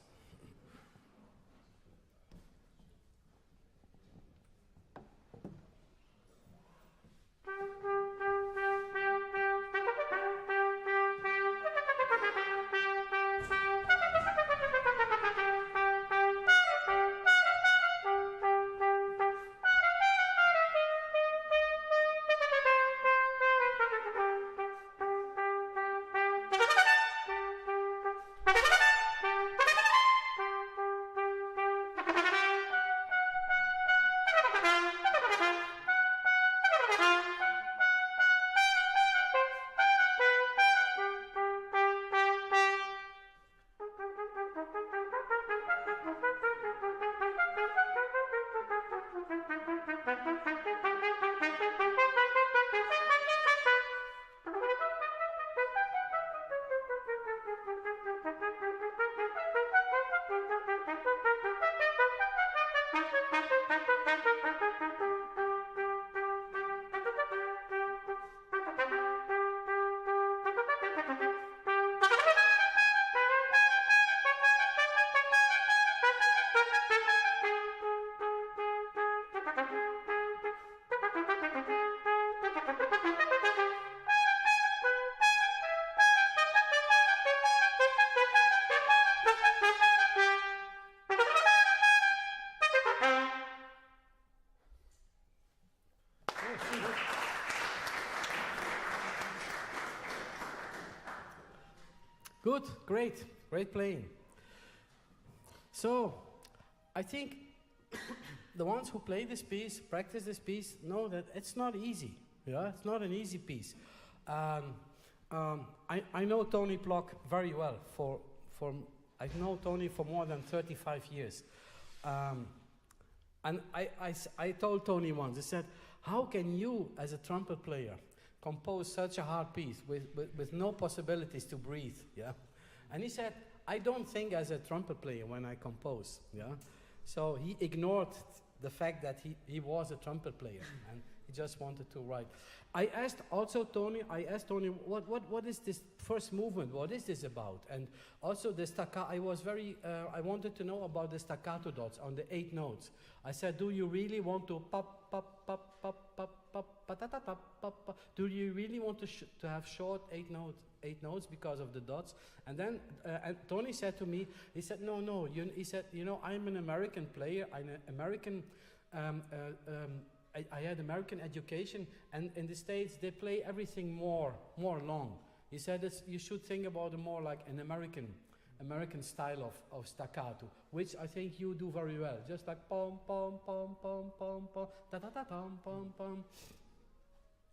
Good, great playing. So, I think the ones who play this piece, practice this piece, know that it's not easy. Yeah, it's not an easy piece. I know Tony Plock very well. I know Tony for more than 35 years. And I told Tony once, I said, how can you, as a trumpet player, compose such a hard piece with no possibilities to breathe? Yeah, and he said, I don't think as a trumpet player when I compose. Yeah, so he ignored the fact that he was a trumpet player, and he just wanted to write. I asked Tony, what is this first movement? What is this about? And also the staccato, I wanted to know about the staccato dots on the 8 notes. I said, do you really want to pop, pop, pop, pop, pop, pop, pop, pop, pop, pop? Do you really want to have short 8 notes because of the dots? And then and Tony said to me, he said, no, he said, you know, I'm an American player, I'm an American, I had American education, and in the States they play everything more long. He said you should think about it more like an American style of staccato, which I think you do very well. Just like pom pom pom pom pom pom ta ta ta tom pom pom.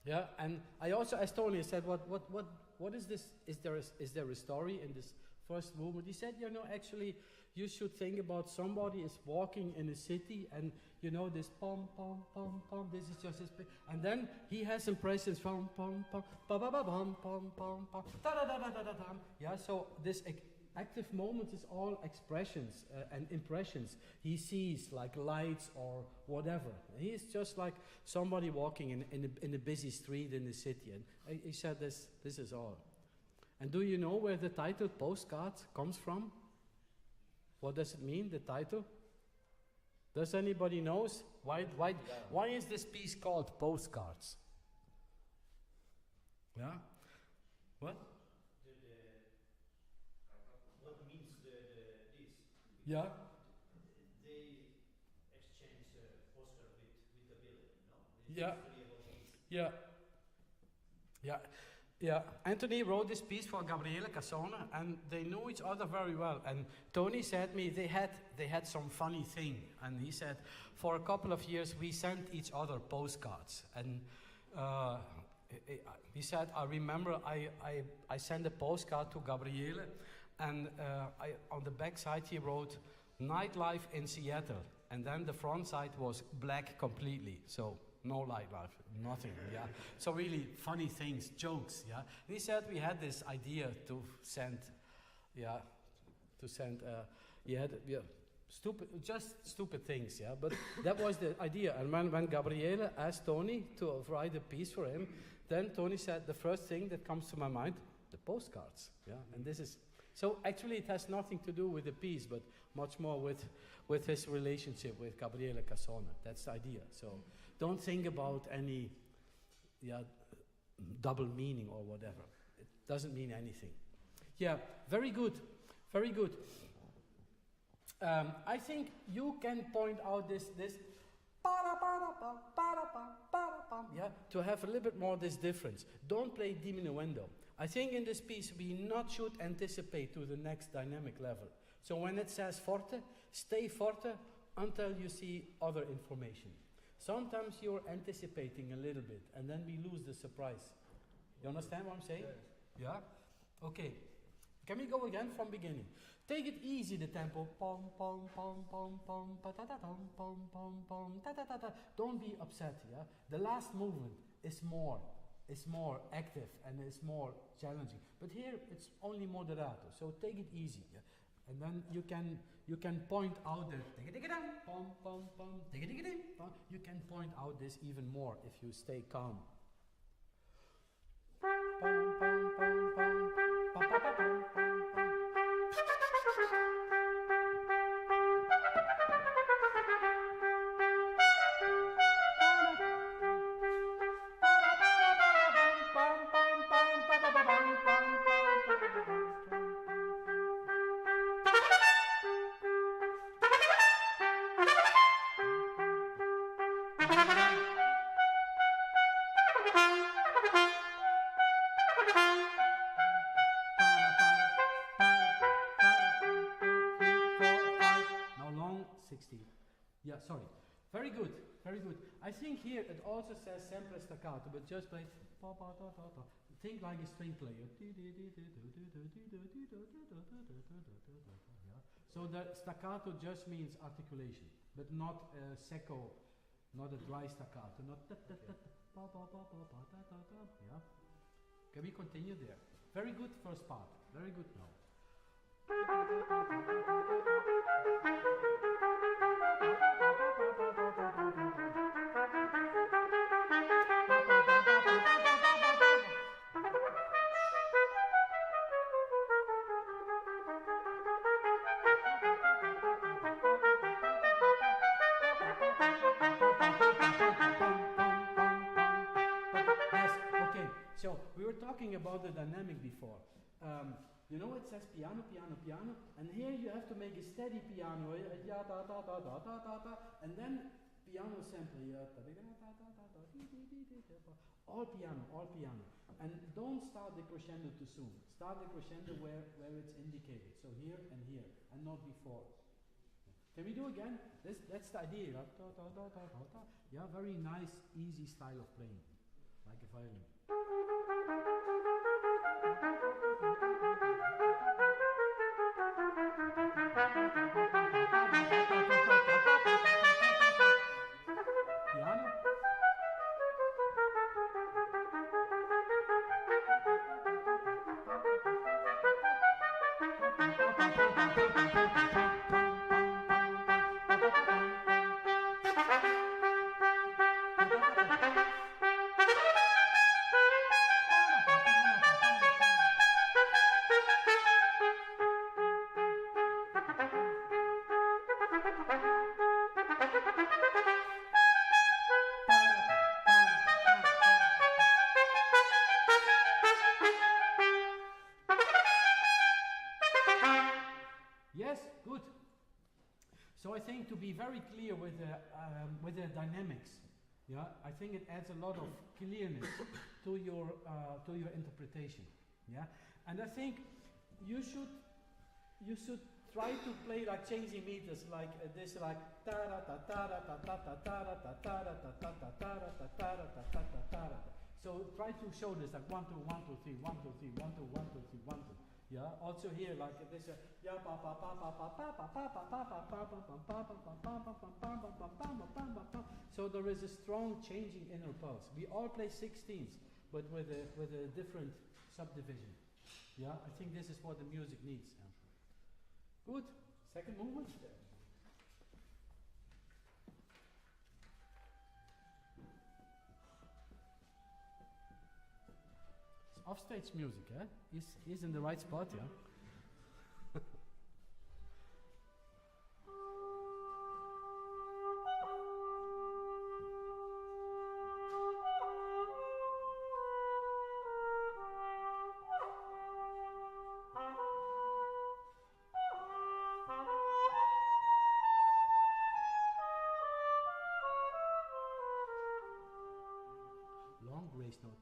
Yeah, and I also asked Tony, I said, what is this? Is there a story in this first movement? He said, you know, actually you should think about somebody is walking in a city, and you know, this pom pom pom pom, this is just his and then he has impressions from pom pom pa pa pa pom pom pom pom da da da da da da. Yeah, so this active moment is all expressions and impressions he sees, like lights or whatever. He is just like somebody walking in a busy street in the city, and he said this is all. And do you know where the title Postcard comes from? What does it mean, the title? Does anybody knows? Why is this piece called Postcards? Yeah? What? What means this? Yeah? They exchange postcard with the building, no? Yeah. It's Yeah. Yeah, Anthony wrote this piece for Gabriele Cassone, and they knew each other very well. And Tony said me they had some funny thing, and he said for a couple of years we sent each other postcards. And he said, I remember I sent a postcard to Gabriele, and on the back side he wrote nightlife in Seattle, and then the front side was black completely. So no nightlife, nothing, yeah. So really funny things, jokes, yeah. And he said we had this idea to send, stupid things, yeah. But that was the idea. And when Gabriele asked Tony to write a piece for him, then Tony said the first thing that comes to my mind, the postcards, yeah. And this is, so actually it has nothing to do with the piece, but much more with his relationship with Gabriele Cassone. That's the idea. So don't think about any double meaning or whatever. It doesn't mean anything. Yeah, very good, very good. I think you can point out this yeah, to have a little bit more this difference. Don't play diminuendo. I think in this piece we not should anticipate to the next dynamic level. So when it says forte, stay forte until you see other information. Sometimes you're anticipating a little bit, and then we lose the surprise. You understand what I'm saying? Yeah? Okay. Can we go again from beginning? Take it easy, the tempo. Pom, pom, pom, pom, pom, pa, ta, ta, tom, pom, pom, pom, ta, ta, ta, ta. Don't be upset, yeah? The last movement is more active and it's more challenging. But here it's only moderato, so take it easy, yeah? And then you can point out the pom, pom, pom, pom. You can point out this even more if you stay calm. Pom, pom, pom, pom, pom, pa, pa, pa, pom, pom, pom. I think here it also says sempre staccato, but just play pa pa ta ta ta. Think like a string player. So the staccato just means articulation, but not secco, not a dry staccato, not ta ta ta pa pa pa pa pa ta ta ta. Yeah. Can we continue there? Very good first part. Very good now. about the dynamic before. You know, it says piano, piano, piano, and here you have to make a steady piano, ja, da, da, da, da, da, da, da, and then piano sample, ja, da, da, da, da, da, da, da, all piano, and don't start the crescendo too soon. Start the crescendo where it's indicated, so here, and not before. Can we do again? That's the idea. Da, da, da, da, da, da. Yeah, very nice, easy style of playing, like a violin. Piano. Yes, good. So I think to be very clear with the dynamics, yeah, I think it adds a lot of clearness to your interpretation, yeah. And I think you should try to play like changing meters, like this, like ta da ta ta da ta ta ta ta da ta ta da ta ta ta ta da ta ta da ta ta ta ta da. So try to show this like 1 2 1 2 3 1 2 3 1 2 1 2 3 1 2. Yeah, also here like this, yeah, pa pa pa pa pa pa pa pa pa pa pa pa pa pa. So there is a strong changing inner pulse. We all play 16ths, but with a different subdivision. Yeah, I think this is what the music needs. Good. Second movement. It's offstage music, eh? He's in the right spot, yeah? Long grace note.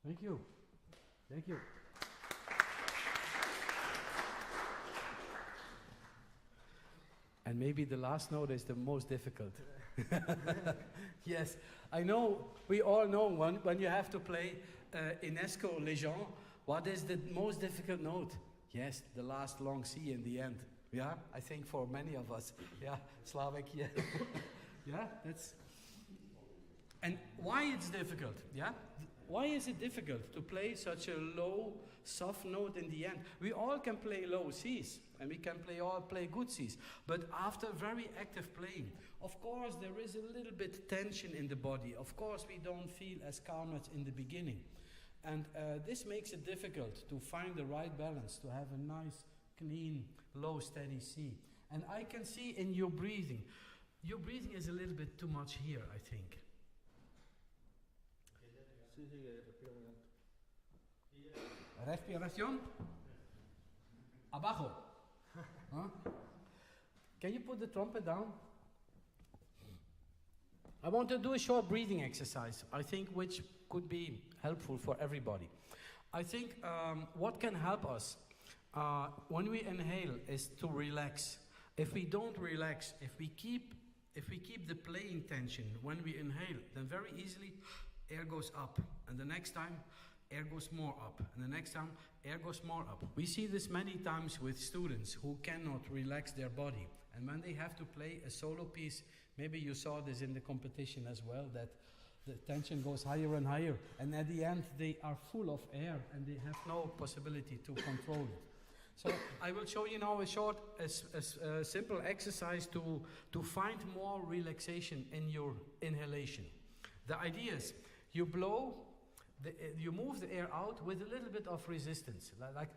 Thank you. Thank you. And maybe the last note is the most difficult. Yes, I know, we all know when you have to play Inesco Legend, what is the most difficult note? Yes, the last long C in the end. Yeah, I think for many of us. Yeah, Slavic, yeah. Yeah, that's... And why it's difficult, yeah? why is it difficult to play such a low, soft note in the end? We all can play low Cs, and we can play good Cs. But after very active playing, of course, there is a little bit tension in the body. Of course, we don't feel as calm as in the beginning. And this makes it difficult to find the right balance, to have a nice, clean, low, steady C. And I can see in your breathing is a little bit too much here, I think. Respiración. Abajo. Huh? Can you put the trumpet down? I want to do a short breathing exercise, I think, which could be helpful for everybody. I think what can help us when we inhale is to relax. If we don't relax, if we keep the playing tension when we inhale, then very easily air goes up, and the next time air goes more up, and the next time air goes more up. We see this many times with students who cannot relax their body, and when they have to play a solo piece, maybe you saw this in the competition as well, that the tension goes higher and higher, and at the end they are full of air and they have no possibility to control it. So I will show you now a short, simple exercise to find more relaxation in your inhalation. The idea is you blow, you move the air out with a little bit of resistance, like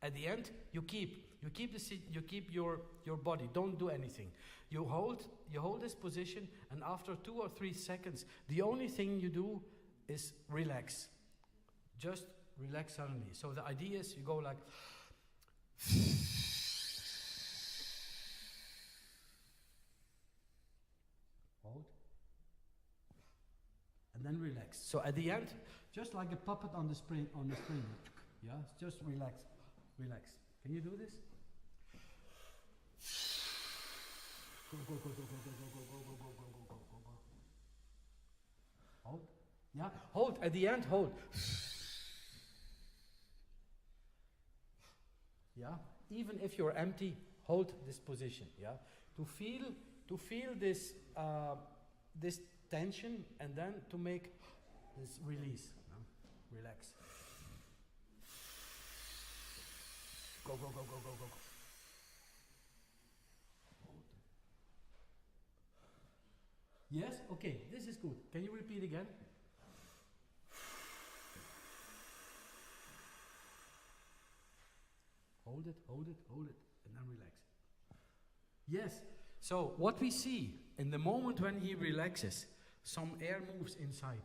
at the end you keep your body. Don't do anything. You hold this position, and after 2 or 3 seconds, the only thing you do is relax. Just relax suddenly. So the idea is you go like hold and then relax. So at the end, just like a puppet on the string. Yeah, just relax. Can you do this? Go. Hold. Yeah, hold. At the end, hold. Yeah, even if you're empty, hold this position. Yeah, to feel this this tension, and then to make this release. Relax. Go. Hold. Yes. Okay. This is good. Can you repeat again? Hold it, and then relax. Yes, so what we see, in the moment when he relaxes, some air moves inside.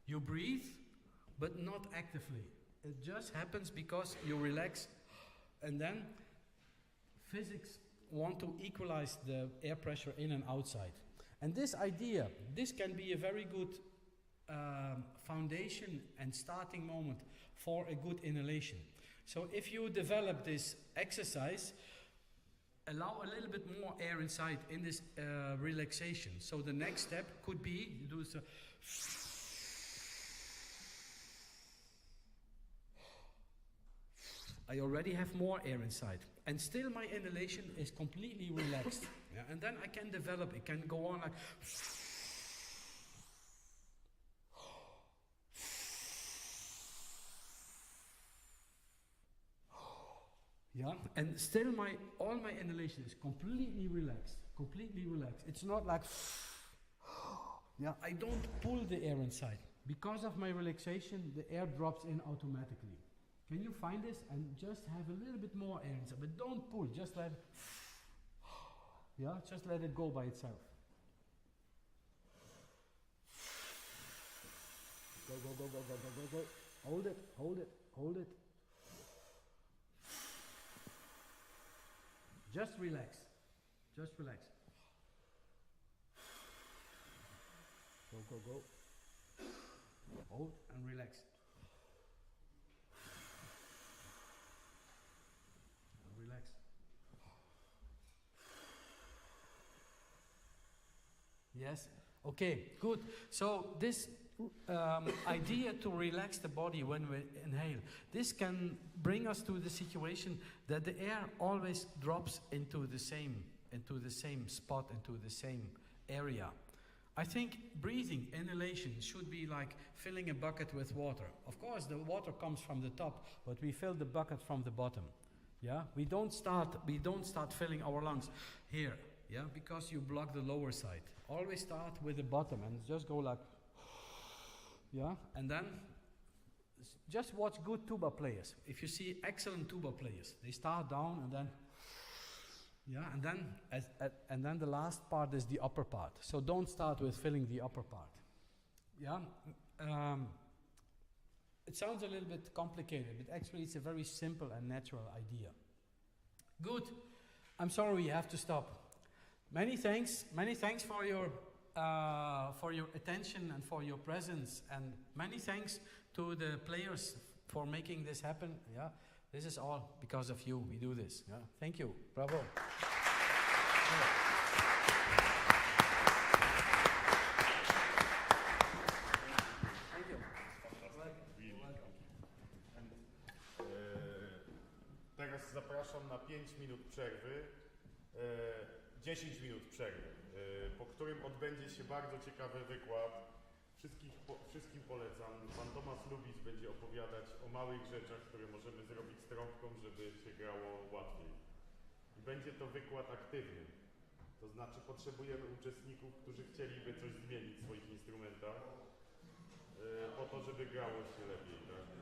You breathe, but not actively. It just happens because you relax, and then physics want to equalize the air pressure in and outside. And this idea, this can be a very good foundation and starting moment for a good inhalation. So if you develop this exercise, allow a little bit more air inside in this relaxation. So the next step could be, you do so. I already have more air inside, and still my inhalation is completely relaxed. Yeah? And then I can develop, it can go on like. Yeah, and still all my inhalation is completely relaxed. It's not like, yeah, I don't pull the air inside. Because of my relaxation, the air drops in automatically. Can you find this and just have a little bit more air inside, but don't pull, just let it go by itself. Go. Hold it. Just relax. Go. Hold and relax. Relax. Yes? Okay, good. So this idea to relax the body when we inhale, this can bring us to the situation that the air always drops into the same spot, into the same area. I think breathing, inhalation, should be like filling a bucket with water. Of course, the water comes from the top, but we fill the bucket from the bottom. Yeah, we don't start filling our lungs here. Yeah, because you block the lower side. Always start with the bottom and just go like, yeah, and then just watch good tuba players. If you see excellent tuba players, they start down and then, yeah, and then the last part is the upper part. So don't start with filling the upper part. Yeah, it sounds a little bit complicated, but actually it's a very simple and natural idea. Good. I'm sorry we have to stop. Many thanks for your attention and for your presence, and many thanks to the players for making this happen. Yeah, this is all because of you. We do this. Yeah, thank you. Bravo. Thank you. Teraz zapraszam na 5 minut przerwy. 10 minut przerwy, po którym odbędzie się bardzo ciekawy wykład. Wszystkim polecam. Pan Tomasz Lubitz będzie opowiadać o małych rzeczach, które możemy zrobić z trąbką, żeby się grało łatwiej. I będzie to wykład aktywny. To znaczy potrzebujemy uczestników, którzy chcieliby coś zmienić w swoich instrumentach, po to, żeby grało się lepiej. Tak?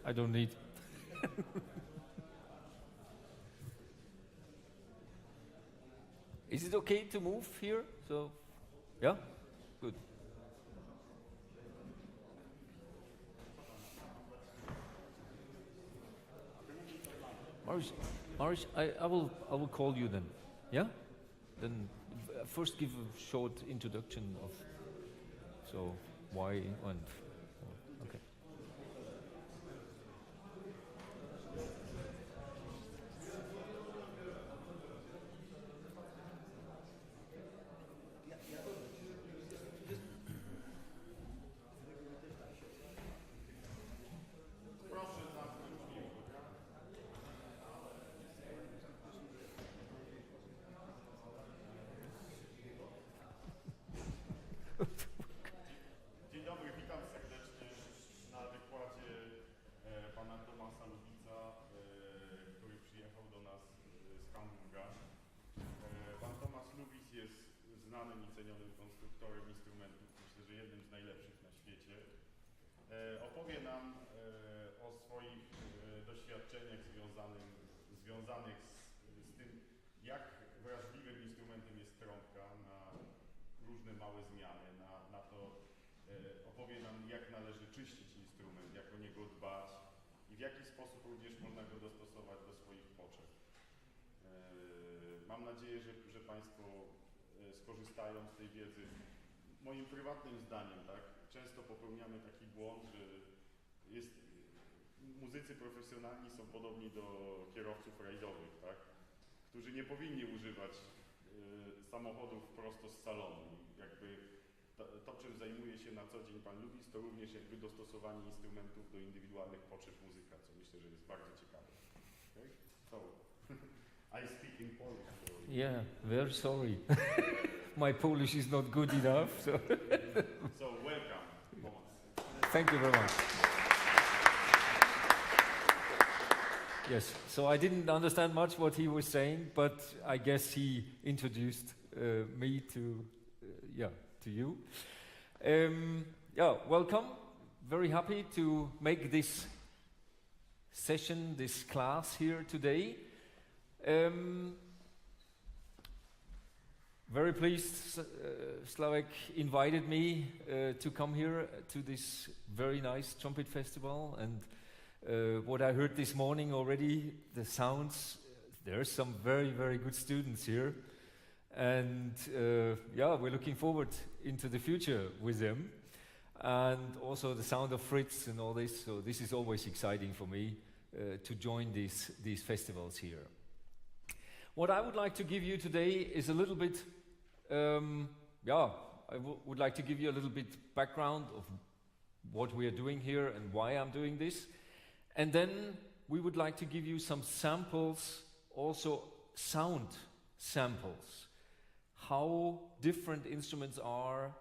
I don't need. Is it okay to move here? So, yeah? Good. Marius, I will call you then. Yeah? Then first give a short introduction of so why and okay. Dzień dobry, witam serdecznie na wykładzie pana Thomasa Lubitza, który przyjechał do nas z Hamburga. Pan Thomas Lubitz jest znanym i cenionym konstruktorem instrumentów, myślę, że jednym z najlepszych na świecie. Opowie nam o swoich doświadczeniach związanych z tym, jak wrażliwym instrumentem jest trąbka na różne małe zmiany, na to opowie nam, jak należy czyścić instrument, jak o niego dbać i w jaki sposób również można go dostosować do swoich potrzeb. Mam nadzieję, że Państwo skorzystają z tej wiedzy. Moim prywatnym zdaniem, tak, często popełniamy taki błąd, że muzycy profesjonalni są podobni do kierowców rajdowych, tak, którzy nie powinni używać samochodów prosto z salonu. Jakby to, czym zajmuje się na co dzień pan Lubitz, to również jakby dostosowanie instrumentów do indywidualnych potrzeb muzyka, co myślę, że jest bardzo ciekawe. Okay? So, I speak in Polish. So. Yeah, very sorry. My Polish is not good enough. So, so welcome, Thomas. Thank you very much. Yes, so I didn't understand much what he was saying, but I guess he introduced me to you. Welcome. Very happy to make this session, this class here today. Very pleased Slavek invited me to come here to this very nice trumpet festival, and what I heard this morning already, the sounds, there's some very, very good students here. And we're looking forward into the future with them. And also the sound of Frits and all this. So this is always exciting for me to join these festivals here. What I would like to give you today is a little bit, I would like to give you a little bit background of what we are doing here and why I'm doing this. And then we would like to give you some samples, also sound samples. How different instruments are,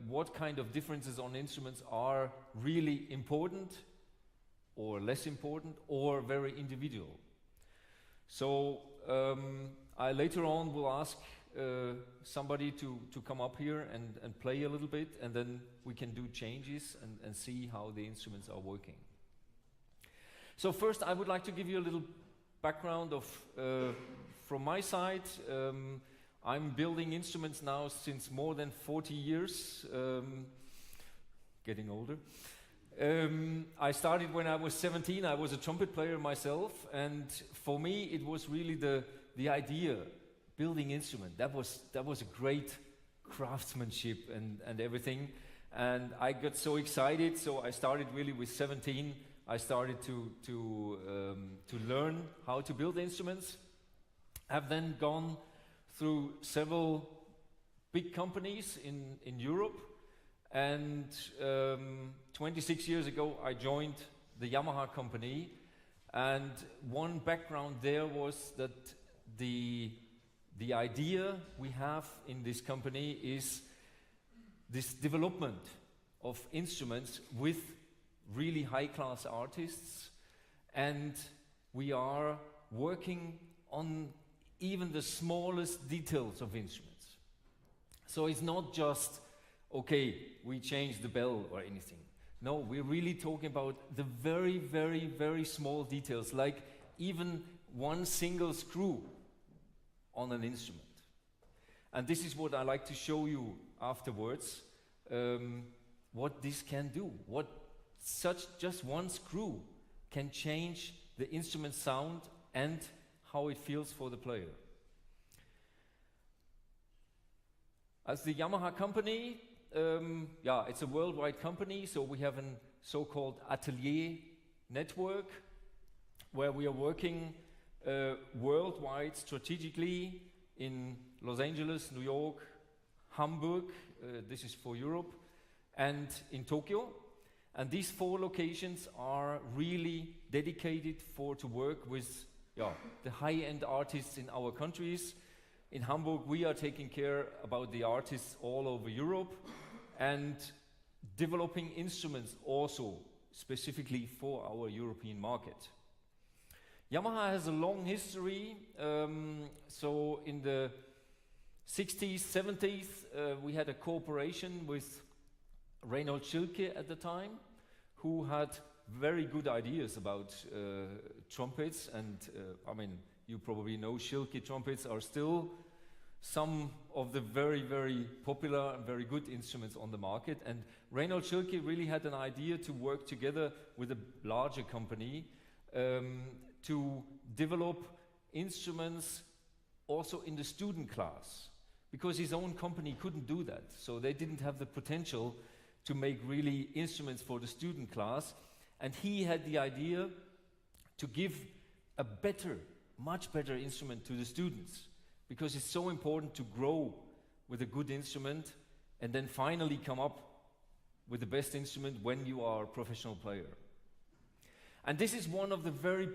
what kind of differences on instruments are really important or less important or very individual. So I later on will ask somebody to come up here and play a little bit, and then we can do changes and see how the instruments are working. So first I would like to give you a little background of from my side. I'm building instruments now since more than 40 years, getting older. I started when I was 17. I was a trumpet player myself, and for me it was really the idea, building instrument. That was a great craftsmanship and everything, and I got so excited. So I started really with 17. I started to learn how to build instruments. I've then gone through several big companies in Europe, and 26 years ago I joined the Yamaha company, and one background there was that the idea we have in this company is this development of instruments with really high-class artists, and we are working on even the smallest details of instruments. So it's not just, okay, we change the bell or anything. No, we're really talking about the very, very, very small details, like even one single screw on an instrument. And this is what I like to show you afterwards, what this can do, what just one screw can change the instrument sound and how it feels for the player. As the Yamaha company, it's a worldwide company, so we have a so-called atelier network where we are working worldwide strategically in Los Angeles, New York, Hamburg, this is for Europe, and in Tokyo. And these 4 locations are really dedicated to work with the high-end artists in our countries. In Hamburg, we are taking care about the artists all over Europe and developing instruments also specifically for our European market. Yamaha has a long history. So in the 60s, 70s, we had a cooperation with Reinhold Schilke at the time, who had very good ideas about trumpets. And I mean, you probably know Schilke trumpets are still some of the very, very popular and very good instruments on the market. And Reinhold Schilke really had an idea to work together with a larger company to develop instruments also in the student class, because his own company couldn't do that. So they didn't have the potential to make really instruments for the student class. And he had the idea to give a better, much better instrument to the students, because it's so important to grow with a good instrument and then finally come up with the best instrument when you are a professional player. And this is one of the very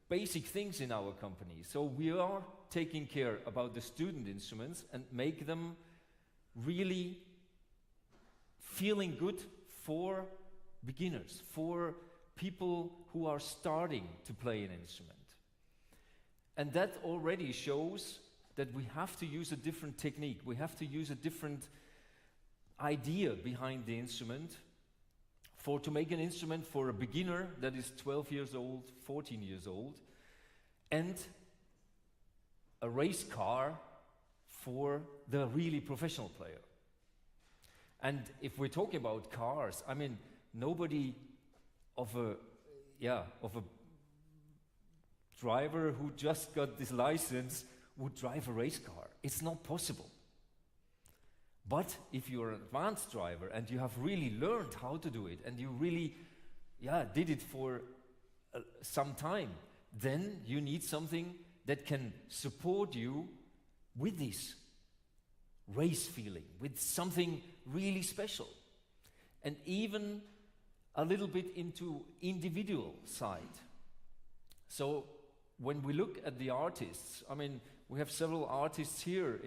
basic things in our company. So we are taking care about the student instruments and make them really feeling good for beginners, for people who are starting to play an instrument. And that already shows that we have to use a different technique. We have to use a different idea behind the instrument to make an instrument for a beginner that is 12 years old, 14 years old, and a race car for the really professional player. And if we're talking about cars, I mean, nobody of a driver who just got this license would drive a race car. It's not possible. But if you're an advanced driver and you have really learned how to do it and you really did it for some time, then you need something that can support you with this race feeling, with something really special. And even a little bit into individual side. So when we look at the artists, I mean, we have several artists here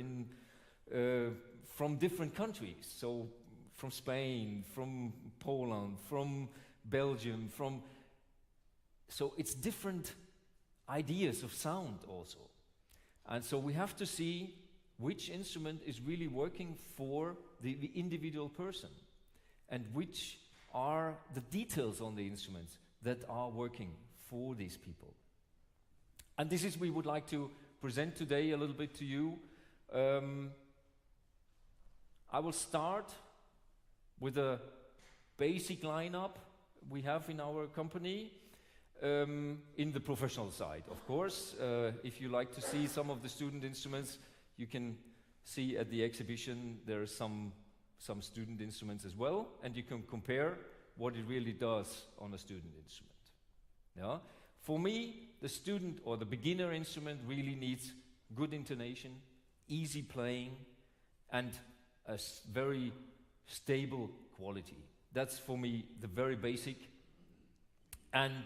from different countries. So from Spain, from Poland, from Belgium, so it's different ideas of sound also. And so we have to see which instrument is really working for the individual person and which are the details on the instruments that are working for these people. And this is we would like to present today a little bit to you. I will start with a basic lineup we have in our company, in the professional side, of course. If you like to see some of the student instruments, you can see at the exhibition there are some student instruments as well, and you can compare what it really does on a student instrument. Yeah? For me, the student or the beginner instrument really needs good intonation, easy playing, and a very stable quality. That's for me the very basic, and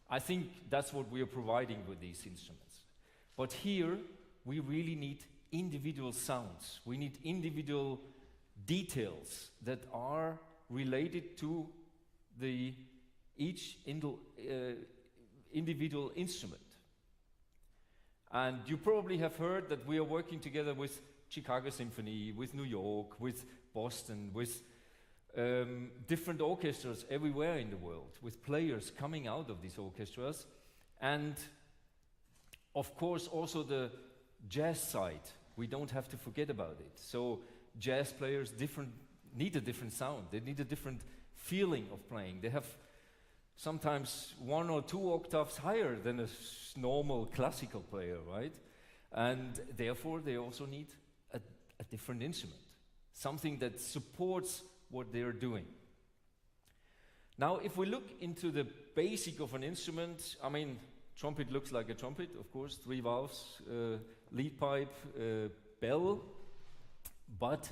I think that's what we are providing with these instruments. But here we really need individual sounds. We need individual details that are related to each individual instrument. And you probably have heard that we are working together with Chicago Symphony, with New York, with Boston, with different orchestras everywhere in the world, with players coming out of these orchestras, and of course also the jazz side. We don't have to forget about it. So jazz players need a different sound. They need a different feeling of playing. They have sometimes 1 or 2 octaves higher than a normal classical player, right? And therefore they also need a different instrument, something that supports what they're doing. Now, if we look into the basic of an instrument, I mean, trumpet looks like a trumpet, of course, 3 valves, lead pipe, bell, but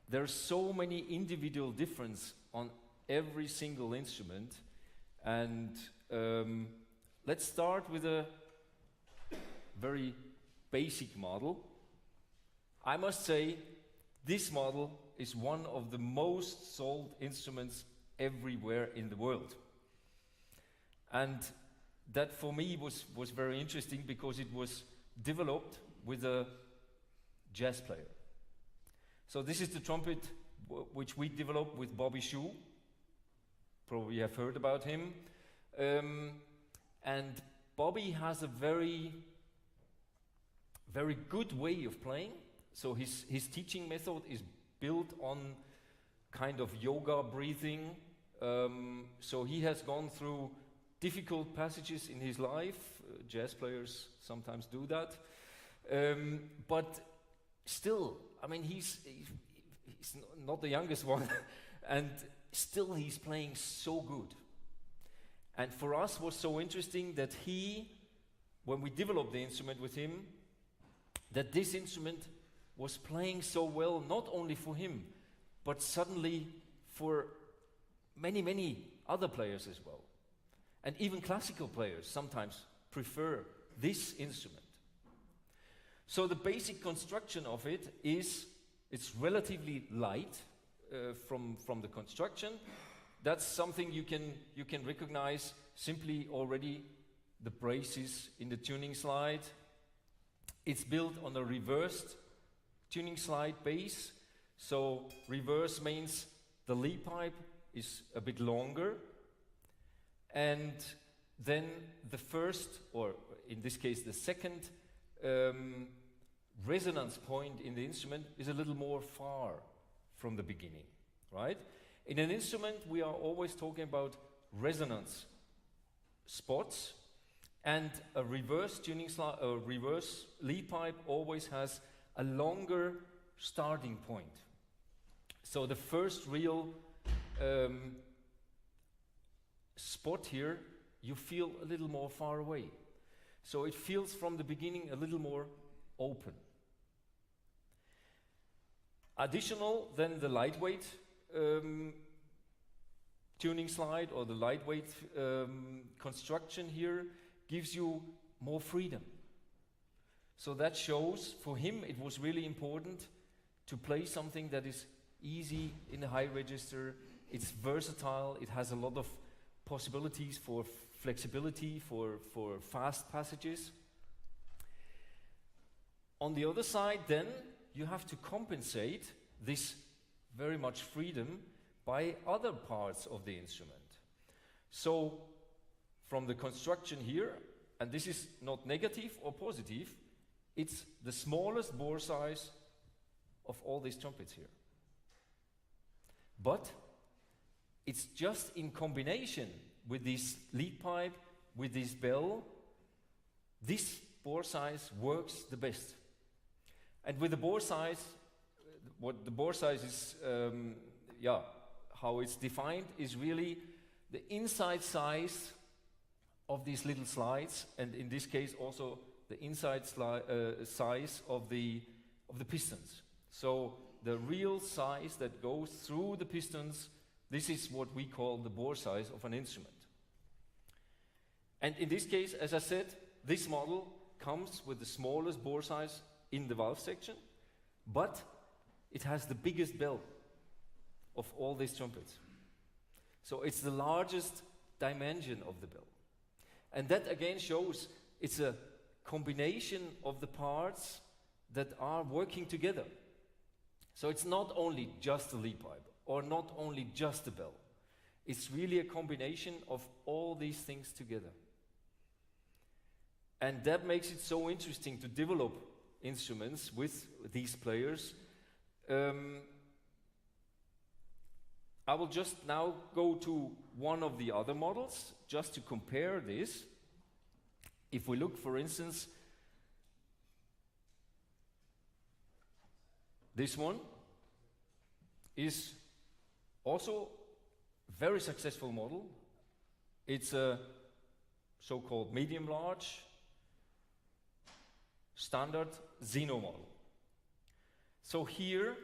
there's so many individual differences on every single instrument, and let's start with a very basic model. I must say, this model is one of the most sold instruments everywhere in the world. And that for me was very interesting because it was developed with a jazz player. So this is the trumpet which we developed with Bobby Shu. Probably you have heard about him. And Bobby has a very good way of playing. So his teaching method is built on kind of yoga breathing. So he has gone through difficult passages in his life. Jazz players sometimes do that. But still, I mean, he's not the youngest one, and still he's playing so good. And for us was so interesting that when we developed the instrument with him, that this instrument was playing so well, not only for him, but suddenly for many, many other players as well. And even classical players sometimes prefer this instrument. So the basic construction of it is, it's relatively light from the construction. That's something you can recognize simply already the braces in the tuning slide. It's built on a reversed tuning slide base. So reverse means the lead pipe is a bit longer, and then the first, or in this case the second, resonance point in the instrument is a little more far from the beginning, right? In an instrument we are always talking about resonance spots, and a reverse tuning slide, a reverse lead pipe always has a longer starting point. So the first real spot here, you feel a little more far away. So it feels from the beginning a little more open. Additional than the lightweight tuning slide, or the lightweight construction here, gives you more freedom. So that shows, for him it was really important to play something that is easy in the high register. It's versatile, it has a lot of possibilities for flexibility, for fast passages. On the other side then, you have to compensate this very much freedom by other parts of the instrument. So from the construction here, and this is not negative or positive, it's the smallest bore size of all these trumpets here. But it's just in combination with this lead pipe, with this bell, this bore size works the best. And with the bore size, what the bore size is, how it's defined is really the inside size of these little slides, and in this case also the inside size of the pistons. So the real size that goes through the pistons, this is what we call the bore size of an instrument. And in this case, as I said, this model comes with the smallest bore size in the valve section, but it has the biggest bell of all these trumpets. So it's the largest dimension of the bell. And that again shows it's a combination of the parts that are working together. So it's not only just the lead pipe or not only just the bell. It's really a combination of all these things together. And that makes it so interesting to develop instruments with these players. I will just now go to one of the other models, just to compare this. If we look, for instance, this one is also a very successful model. It's a so-called medium-large standard Xeno model. So here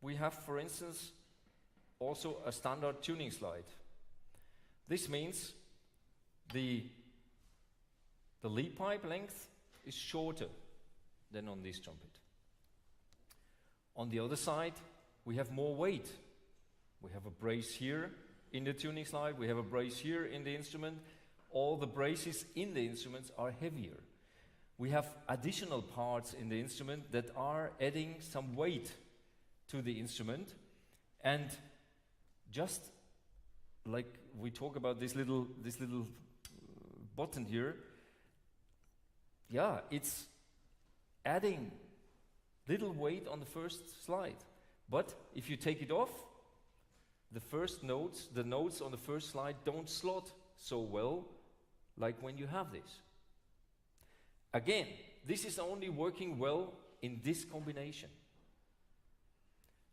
we have, for instance, also a standard tuning slide. This means the lead pipe length is shorter than on this trumpet. On the other side, we have more weight. We have a brace here in the tuning slide, we have a brace here in the instrument. All the braces in the instruments are heavier. We have additional parts in the instrument that are adding some weight to the instrument. And just like we talk about this little button here, yeah, it's adding little weight on the first slide. But if you take it off, the notes on the first slide don't slot so well like when you have this. Again, this is only working well in this combination.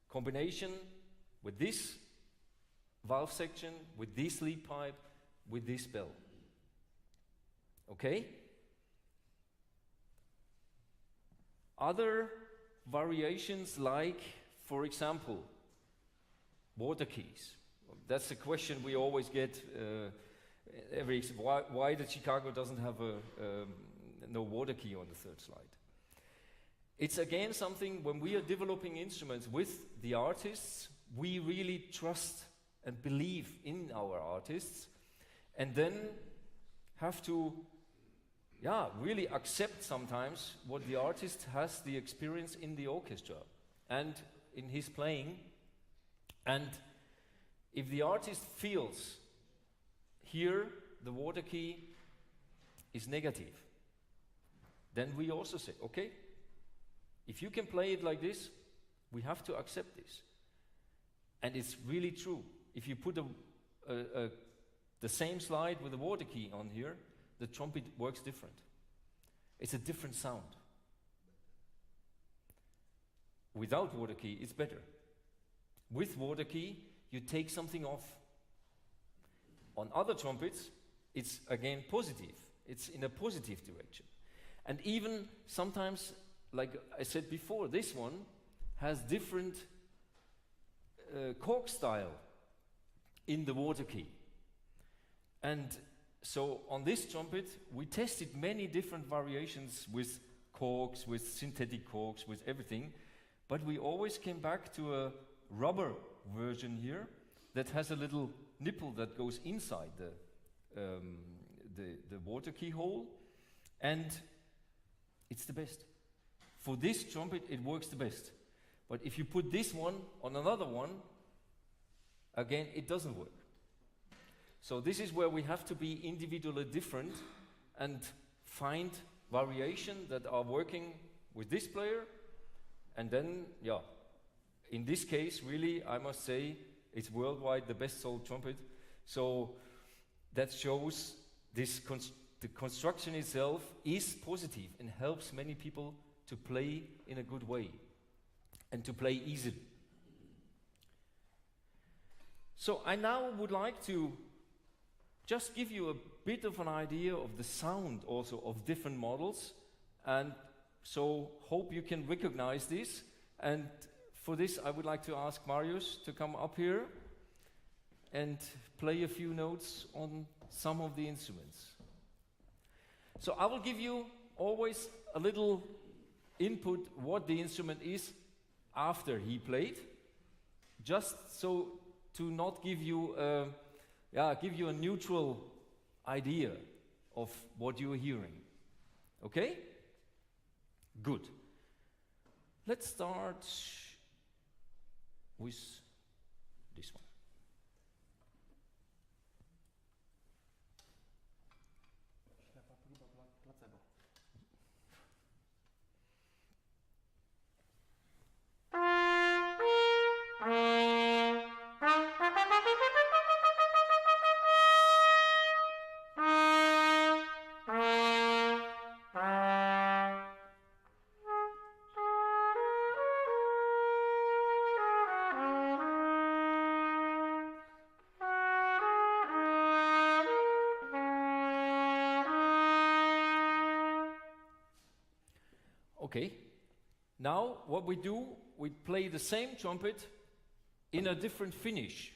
Combination with this valve section, with this lead pipe, with this bell. Okay? Other variations like, for example, water keys. That's a question we always get why the Chicago doesn't have no water key on the third slide. It's again something, when we are developing instruments with the artists, we really trust and believe in our artists, and then have to really accept sometimes what the artist has the experience in the orchestra and in his playing. And if the artist feels here the water key is negative, then we also say, okay, if you can play it like this, we have to accept this. And it's really true. If you put the same slide with a water key on here, the trumpet works different. It's a different sound. Without water key, it's better. With water key, you take something off. On other trumpets, it's again positive. It's in a positive direction. And even sometimes, like I said before, this one has different cork style in the water key. And so on this trumpet, we tested many different variations with corks, with synthetic corks, with everything. But we always came back to a rubber version here that has a little nipple that goes inside the water key hole. And it's the best. For this trumpet, it works the best. But if you put this one on another one, again, it doesn't work. So this is where we have to be individually different and find variation that are working with this player. And then, in this case, really, I must say, it's worldwide the best sold trumpet. So that shows this the construction itself is positive and helps many people to play in a good way and to play easily. So I now would like to just give you a bit of an idea of the sound also of different models, and so hope you can recognize this. And for this I would like to ask Marius to come up here and play a few notes on some of the instruments. So I will give you always a little input what the instrument is after he played, just so to not give you a neutral idea of what you are hearing. Okay? Good. Let's start with this one. Okay, now what we do, we play the same trumpet in a different finish.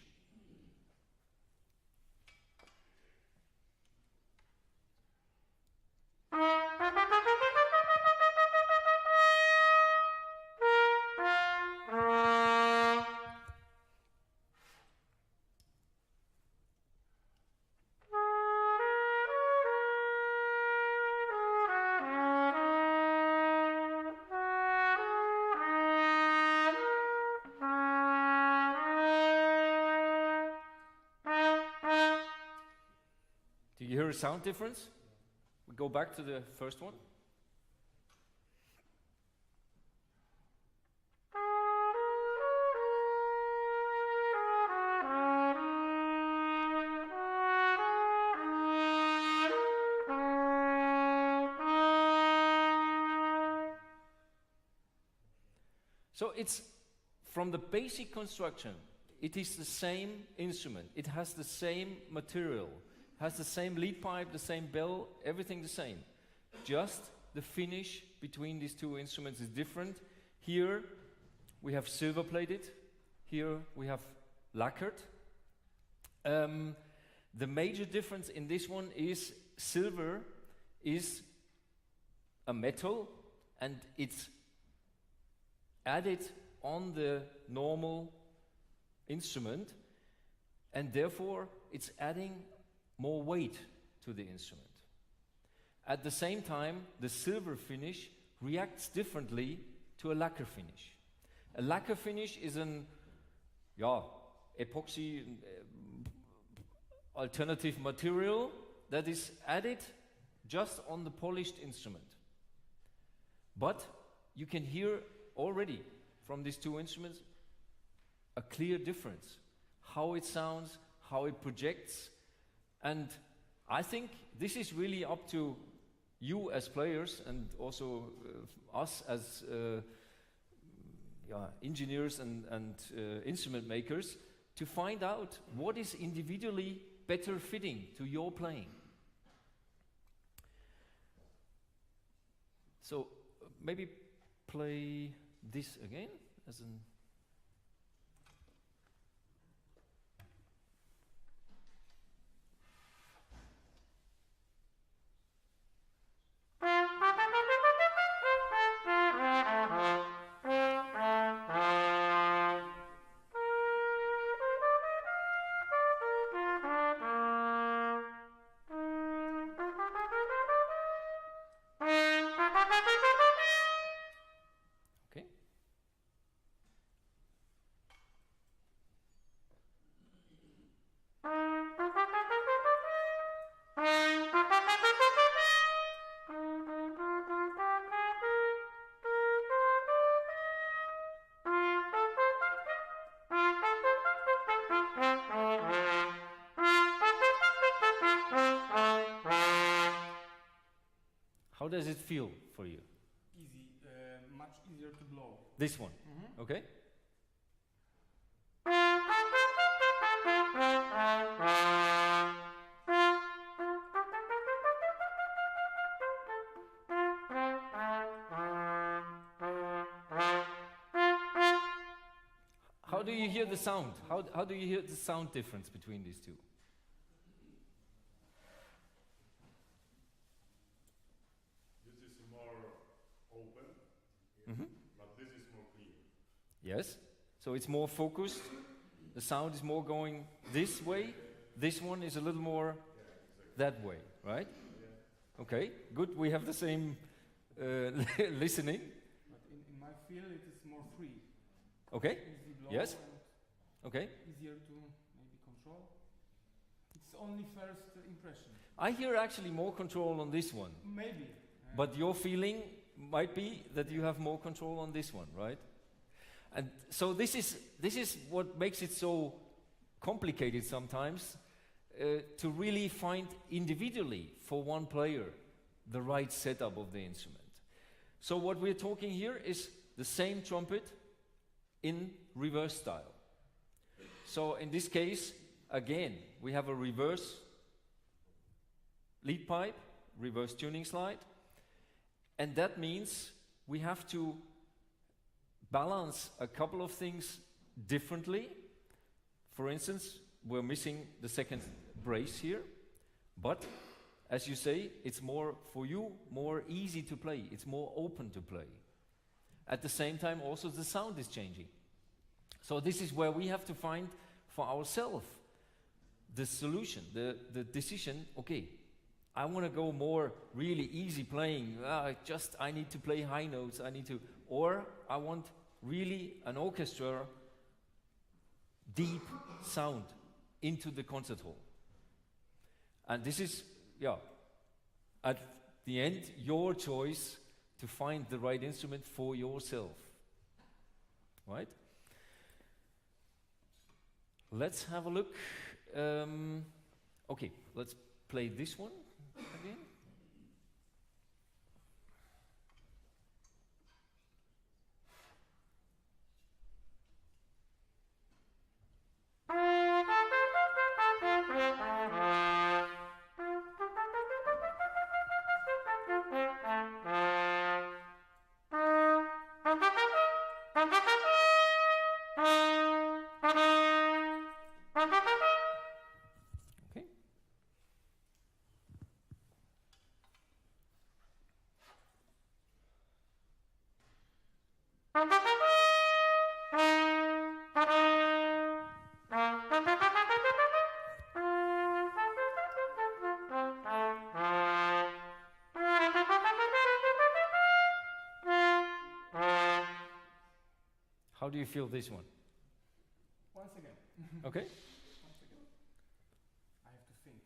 Do you hear a sound difference? We go back to the first one. So it's from the basic construction, it is the same instrument, it has the same material, has the same lead pipe, the same bell, everything the same. Just the finish between these two instruments is different. Here we have silver plated, here we have lacquered. The major difference in this one is silver is a metal and it's added on the normal instrument, and therefore it's adding more weight to the instrument. At the same time, the silver finish reacts differently to a lacquer finish. A lacquer finish is an epoxy alternative material that is added just on the polished instrument. But you can hear already from these two instruments a clear difference. How it sounds, how it projects. And I think this is really up to you as players and also us as engineers and instrument makers to find out what is individually better fitting to your playing. So maybe play this again as an How does it feel for you? Easy, much easier to blow. This one, okay? How do you hear the sound? How do you hear the sound difference between these two? This is more open, but this is more clear. Yes, so it's more focused. The sound is more going this way. This one is a little more that way, right? Yeah. Okay, good. We have the same listening. But in my feel, it is more free. Okay. Easy blow. Yes. Okay. easier to maybe control. It's only first impression. I hear actually more control on this one, Maybe. but your feeling might be that you have more control on this one, right? And so this is what makes it so complicated sometimes to really find individually for one player the right setup of the instrument. So what we're talking here is the same trumpet in reverse style. So in this case, again, we have a reverse lead pipe, reverse tuning slide, and that means we have to balance a couple of things differently. For instance, we're missing the second brace here, but as you say, it's more for you, more easy to play, it's more open to play. At the same time, also the sound is changing. So this is where we have to find for ourselves the solution, the decision. Okay, I want to go more really easy playing. I need to play high notes. Or I want really an orchestra, deep sound into the concert hall. And this is, at the end, your choice to find the right instrument for yourself. Right? Let's have a look. Okay, let's play this one again. Okay. How do you feel this one? Once again. Okay. Once again. I have to think.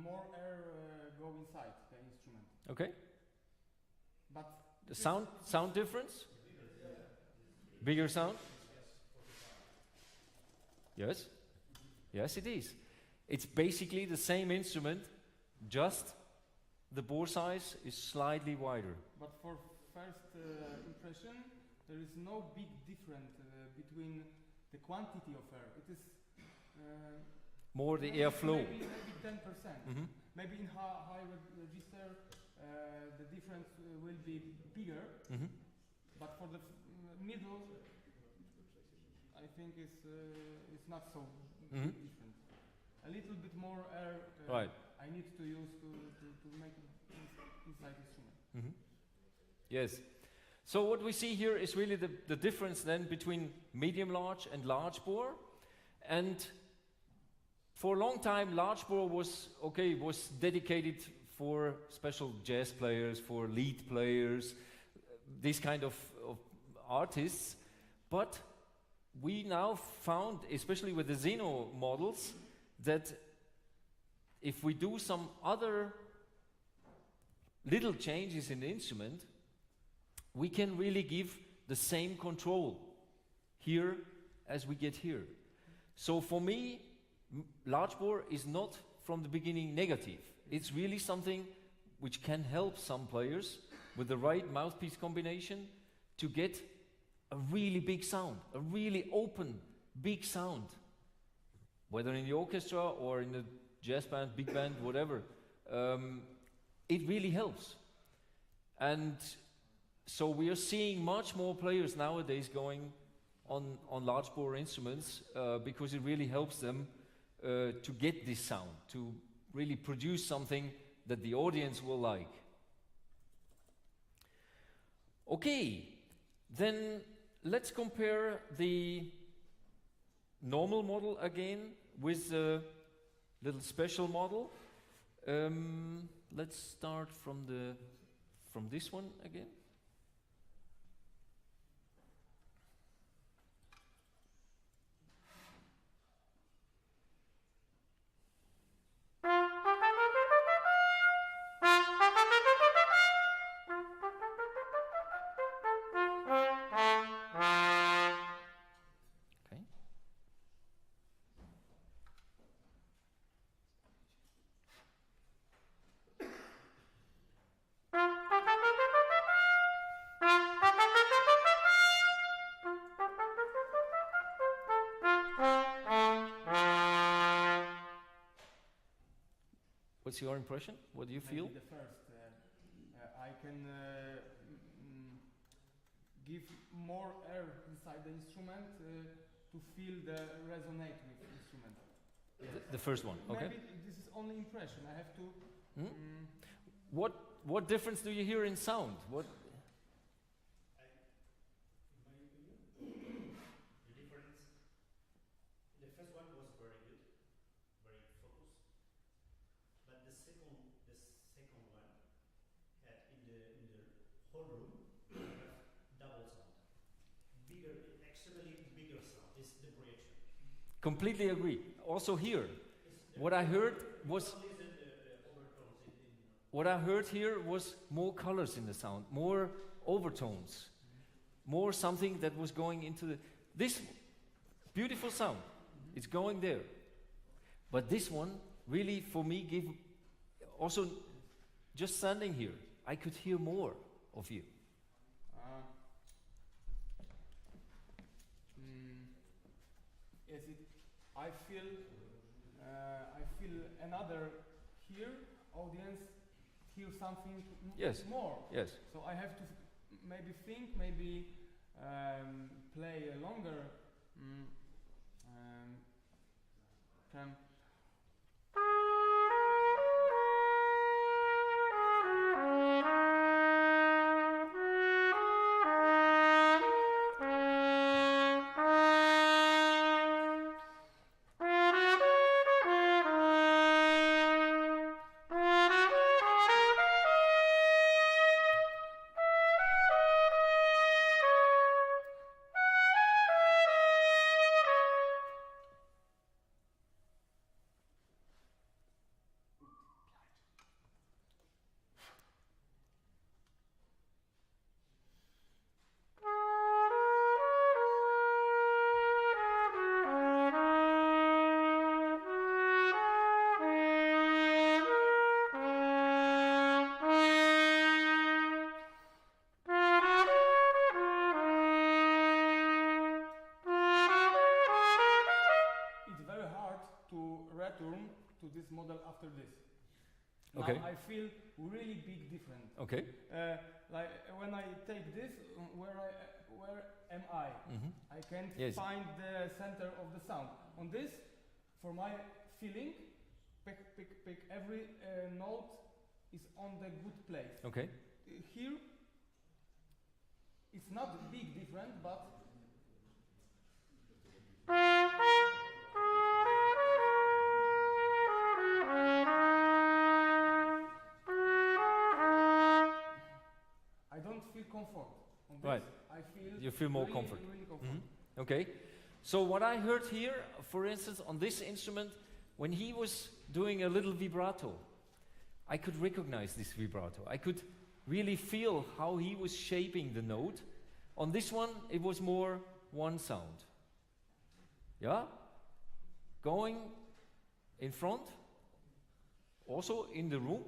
More air go inside the instrument. Okay. But The sound difference? Bigger sound? Yes. Yes, it is. It's basically the same instrument, just the bore size is slightly wider. But for first impression, there is no big difference between the quantity of air. It is More the airflow. Maybe 10%. Mhm. Maybe in high register, the difference will be bigger. Mhm. But for the middle, I think it's not so Mhm. different. A little bit more air. Right. I need to use to make it inside instrument. Mhm. Yes. So what we see here is really the difference then between medium large and large bore. And for a long time, large bore was dedicated for special jazz players, for lead players, these kind of artists. But we now found, especially with the Zeno models, that if we do some other little changes in the instrument, we can really give the same control here as we get here. So for me, large bore is not from the beginning negative. It's really something which can help some players with the right mouthpiece combination to get a really big sound, a really open, big sound. Whether in the orchestra or in the jazz band, big band, whatever. It really helps. And so we are seeing much more players nowadays going on large bore instruments because it really helps them to get this sound, to really produce something that the audience will like. Okay, then let's compare the normal model again with the little special model. Let's start from this one again. What's your impression? What do you feel? Maybe the first. I can give more air inside the instrument to feel the resonate with the instrument. The first one, okay. Maybe this is only impression. I have to. What difference do you hear in sound? What? In my opinion, the difference. The first one was very good, very focused. But the second one had in the whole room double sound, bigger, extremely bigger sound. It's the projection. Completely agree. Also here, what I heard was. What I heard here was more colors in the sound, more overtones, more something that was going into this beautiful sound. It's going there. But this one really, for me, gave also, just standing here, I could hear more of you. Yes, I feel another here audience hear something more. Yes. So I have to maybe think, maybe play a longer term. This model after this. Okay. Now I feel really big difference. Okay. Like when I take this, where am I? I can't find the center of the sound. On this, for my feeling, pick every note is on the good place. Okay. Here, it's not a big difference, but comfort. On this, right. You feel more really, comfort. Really comfort. Okay. So what I heard here, for instance, on this instrument, when he was doing a little vibrato, I could recognize this vibrato. I could really feel how he was shaping the note. On this one, it was more one sound. Yeah? Going in front, also in the room,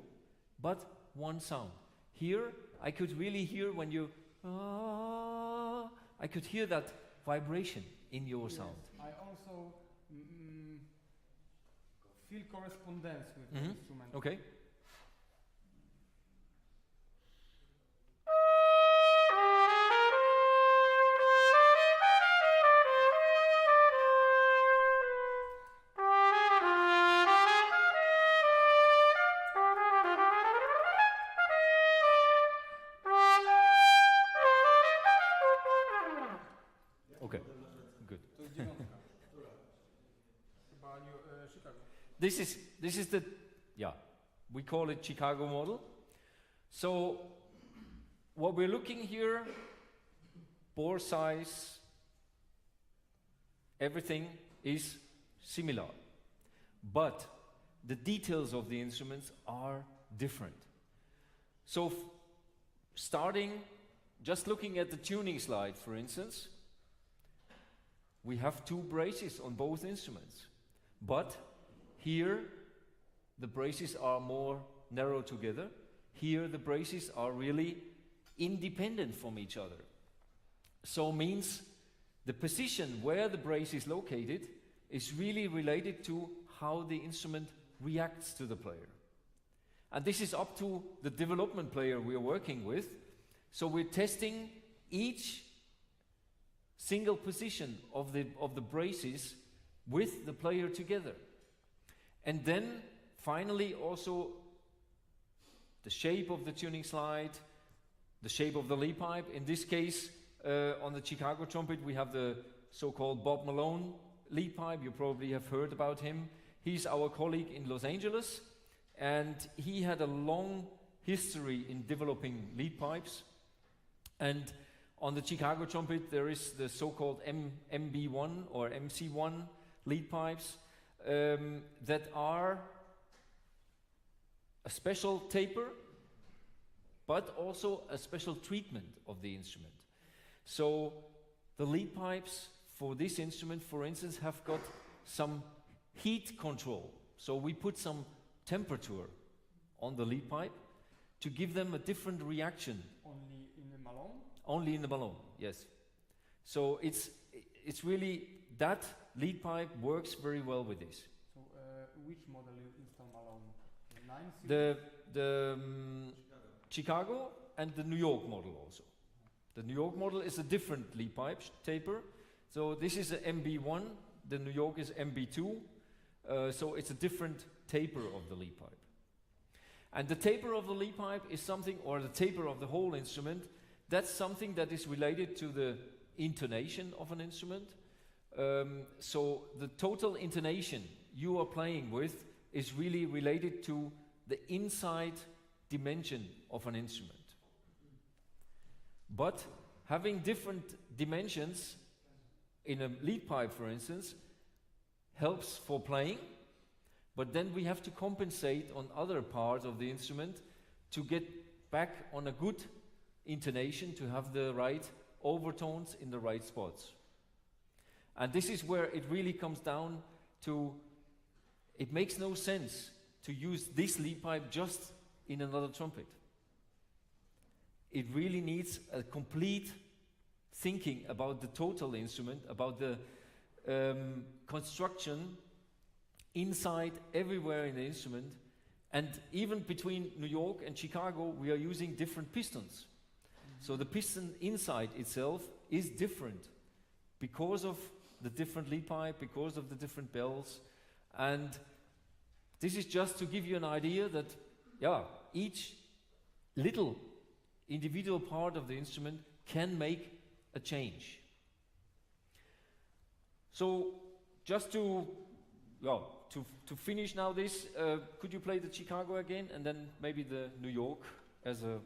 but one sound. Here, I could really hear when you, I could hear that vibration in your sound. I also feel correspondence with the instrument. Okay. this is the, yeah, we call it Chicago model. So what we're looking here, bore size, everything is similar, but the details of the instruments are different. So starting, just looking at the tuning slide, for instance, we have 2 braces on both instruments, but here the braces are more narrow together. Here the braces are really independent from each other. So means the position where the brace is located is really related to how the instrument reacts to the player. And this is up to the development player we are working with. So we're testing each single position of the braces with the player together. And then finally also the shape of the tuning slide, the shape of the lead pipe. In this case, on the Chicago trumpet, we have the so-called Bob Malone lead pipe. You probably have heard about him. He's our colleague in Los Angeles, and he had a long history in developing lead pipes. And on the Chicago trumpet, there is the so-called MB1 or MC1 lead pipes that are a special taper, but also a special treatment of the instrument. So the lead pipes for this instrument, for instance, have got some heat control. So we put some temperature on the lead pipe to give them a different reaction. Only in the Malone? Only in the Malone, yes. So it's really, that lead pipe works very well with this. So which model you install Malone? The 9 The Chicago and the New York model also. The New York model is a different lead pipe taper. So this is an MB1, the New York is MB2. So it's a different taper of the lead pipe. And the taper of the lead pipe is something, or the taper of the whole instrument, that's something that is related to the intonation of an instrument. So the total intonation you are playing with is really related to the inside dimension of an instrument. But having different dimensions in a lead pipe, for instance, helps for playing, but then we have to compensate on other parts of the instrument to get back on a good intonation, to have the right overtones in the right spots. And this is where it really comes down to, it makes no sense to use this lead pipe just in another trumpet. It really needs a complete thinking about the total instrument, about the construction inside everywhere in the instrument. And even between New York and Chicago, we are using different pistons. So the piston inside itself is different because of the different lead pipe, because of the different bells. And this is just to give you an idea that, yeah, each little individual part of the instrument can make a change. So just to finish now this, could you play the Chicago again and then maybe the New York as a...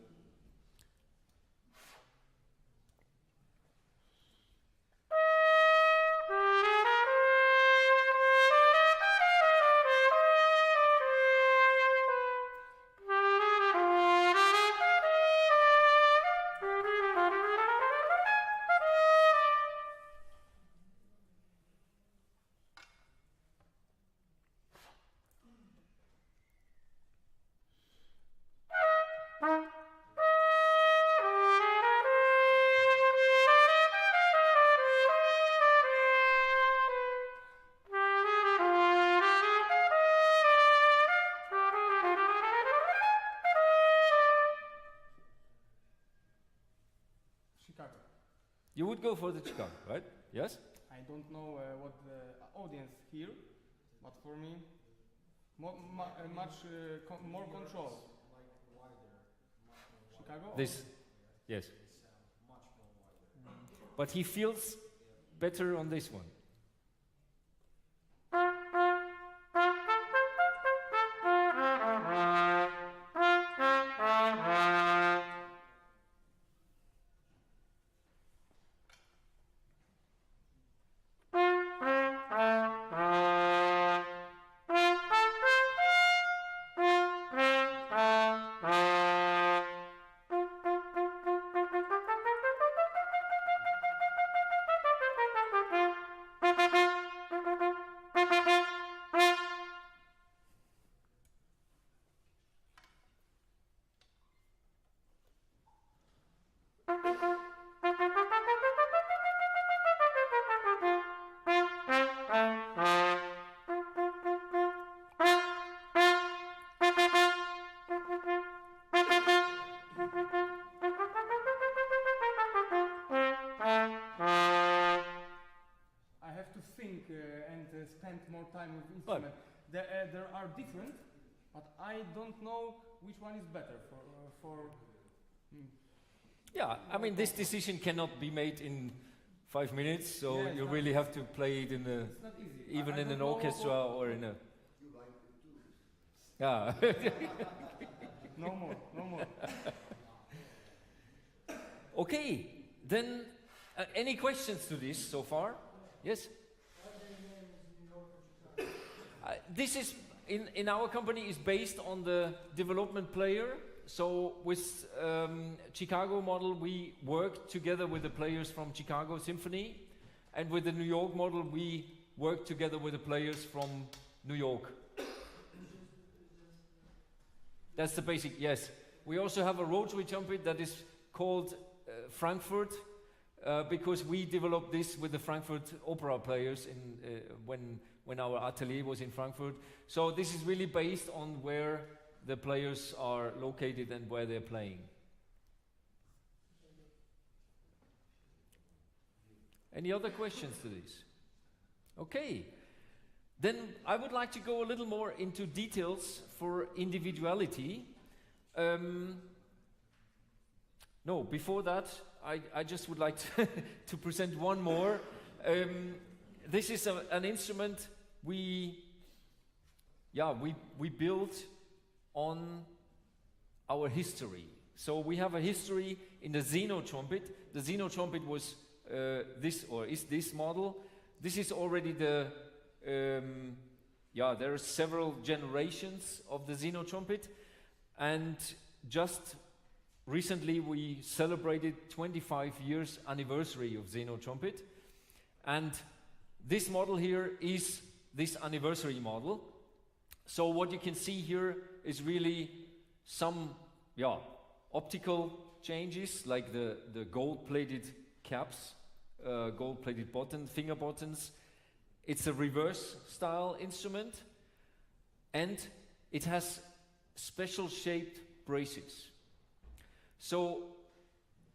You would go for the Chicago, right? Yes? I don't know what the audience hear, but for me, much more control. Chicago? This, yes. But he feels better on this one. spend more time with instrument. There are different, but I don't know which one is better for. Yeah, I mean, this decision cannot be made in 5 minutes, so you really have to play it in a, It's not easy. even in an orchestra or in a. Yeah. No more, no more. Okay, then any questions to this so far? Yes? This is, in our company, is based on the development player. So with Chicago model, we work together with the players from Chicago Symphony. And with the New York model, we work together with the players from New York. That's the basic, yes. We also have a rotary trumpet that is called Frankfurt, because we developed this with the Frankfurt opera players when our atelier was in Frankfurt. So this is really based on where the players are located and where they're playing. Any other questions to this? Okay. Then I would like to go a little more into details for individuality. No, before that, I just would like to present one more. This is an instrument we built on our history. So we have a history in the Zeno trumpet. The Zeno trumpet was this model. This is already there are several generations of the Zeno trumpet, and just recently we celebrated 25 years anniversary of Zeno trumpet, and this model here is this anniversary model. So what you can see here is really some optical changes, like the gold-plated caps, gold-plated finger buttons. It's a reverse style instrument, and it has special shaped braces. So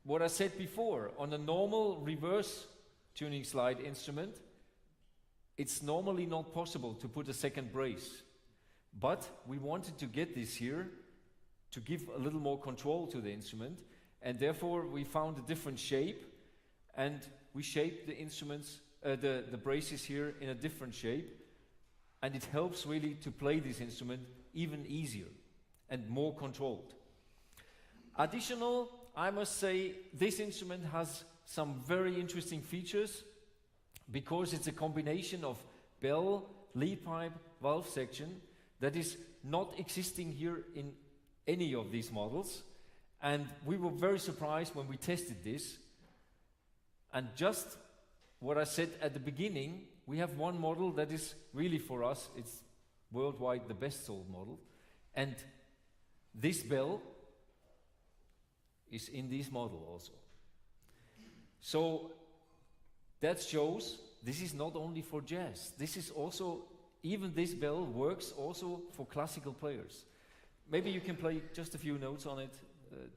what I said before, on a normal reverse tuning slide instrument, it's normally not possible to put a second brace. But we wanted to get this here to give a little more control to the instrument, and therefore we found a different shape, and we shaped the instruments, the braces here in a different shape, and it helps really to play this instrument even easier and more controlled. Additional, I must say, this instrument has some very interesting features because it's a combination of bell, lead pipe, valve section that is not existing here in any of these models. And we were very surprised when we tested this. And just what I said at the beginning, we have one model that is really for us, it's worldwide the best sold model. And this bell is in this model also. So that shows this is not only for jazz. This is also, even this bell works also for classical players. Maybe you can play just a few notes on it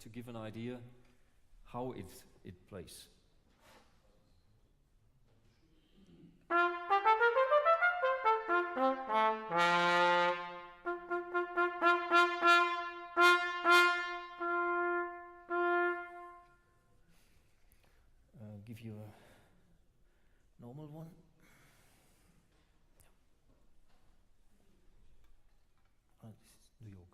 to give an idea how it plays. Give you a normal one. This is New York.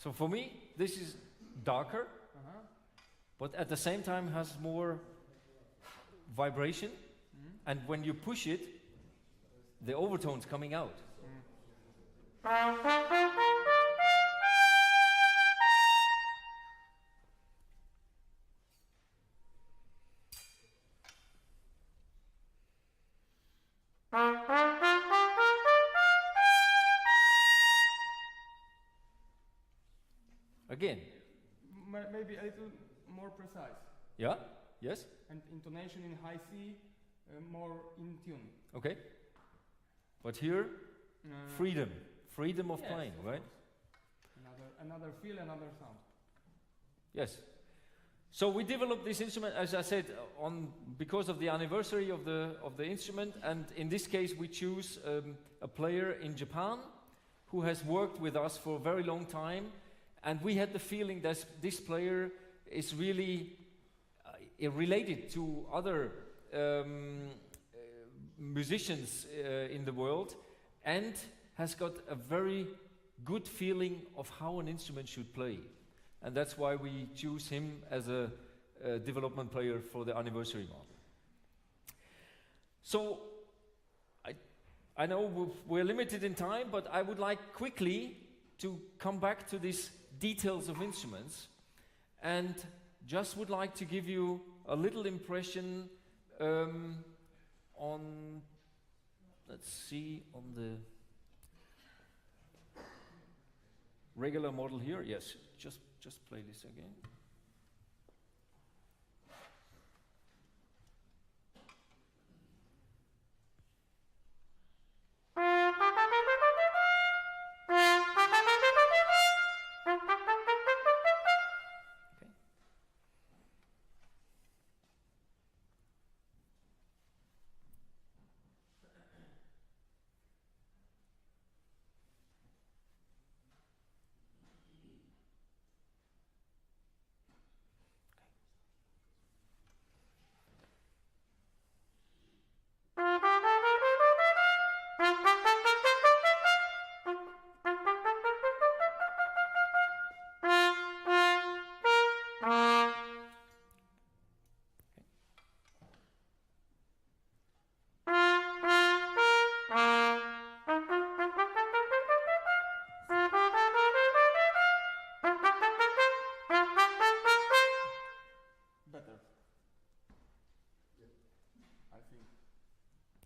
So for me, this is darker, but at the same time has more vibration. And when you push it, the overtone's coming out. Again. Maybe a little more precise. Yeah? Yes? And intonation in high C, more in tune. Okay. But here, freedom. Freedom of yes, playing, of right? course. Another feel, another sound. Yes. So we developed this instrument, as I said, because of the anniversary of the instrument, and in this case we choose a player in Japan who has worked with us for a very long time, and we had the feeling that this player is really related to other musicians in the world, and has got a very good feeling of how an instrument should play. And that's why we choose him as a development player for the anniversary one. So, I know we're limited in time, but I would like quickly to come back to these details of instruments, and just would like to give you a little impression on, let's see, on the regular model here. Yes, just play this again.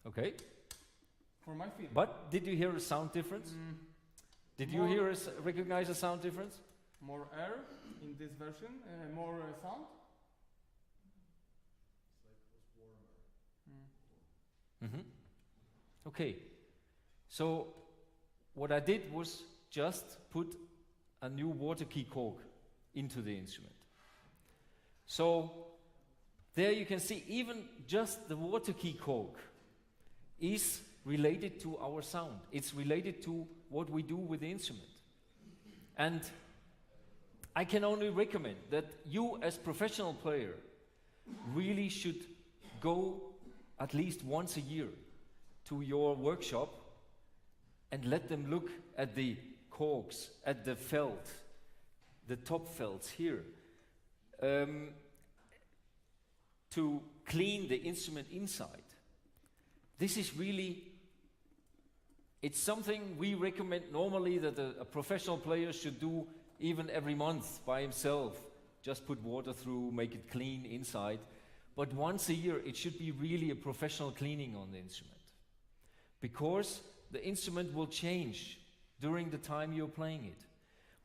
Okay. For my feeling. But did you hear a sound difference? Did you recognize a sound difference? More air in this version, more sound. Okay. So what I did was just put a new water key cork into the instrument. So there you can see even just the water key cork is related to our sound. It's related to what we do with the instrument. And I can only recommend that you as professional player really should go at least once a year to your workshop and let them look at the corks, at the felt, the top felts here, to clean the instrument inside. This is really, it's something we recommend normally that a professional player should do even every month by himself. Just put water through, make it clean inside. But once a year, it should be really a professional cleaning on the instrument. Because the instrument will change during the time you're playing it.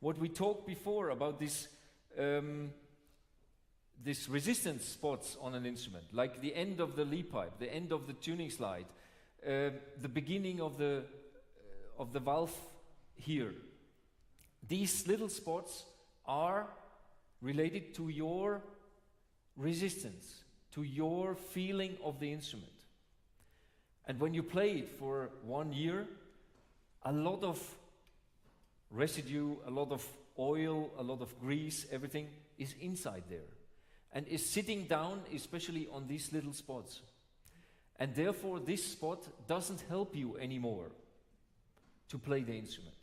What we talked before about this resistance spots on an instrument, like the end of the lead pipe, the end of the tuning slide, the beginning of the valve here. These little spots are related to your resistance, to your feeling of the instrument. And when you play it for 1 year, a lot of residue, a lot of oil, a lot of grease, everything is inside there. And is sitting down, especially on these little spots. And therefore, this spot doesn't help you anymore to play the instrument.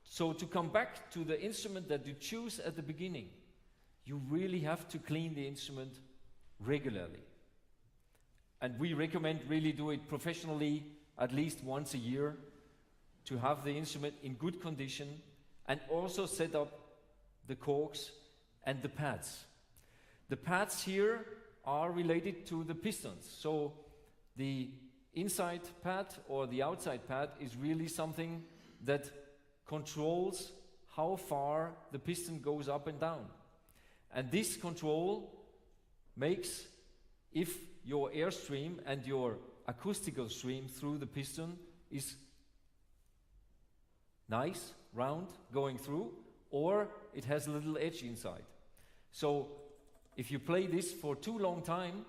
So to come back to the instrument that you choose at the beginning, you really have to clean the instrument regularly. And we recommend really do it professionally at least once a year to have the instrument in good condition and also set up the corks and the pads. The pads here are related to the pistons. So the inside pad or the outside pad is really something that controls how far the piston goes up and down. And this control makes, if your airstream and your acoustical stream through the piston is nice, round, going through, or it has a little edge inside. So if you play this for too long time,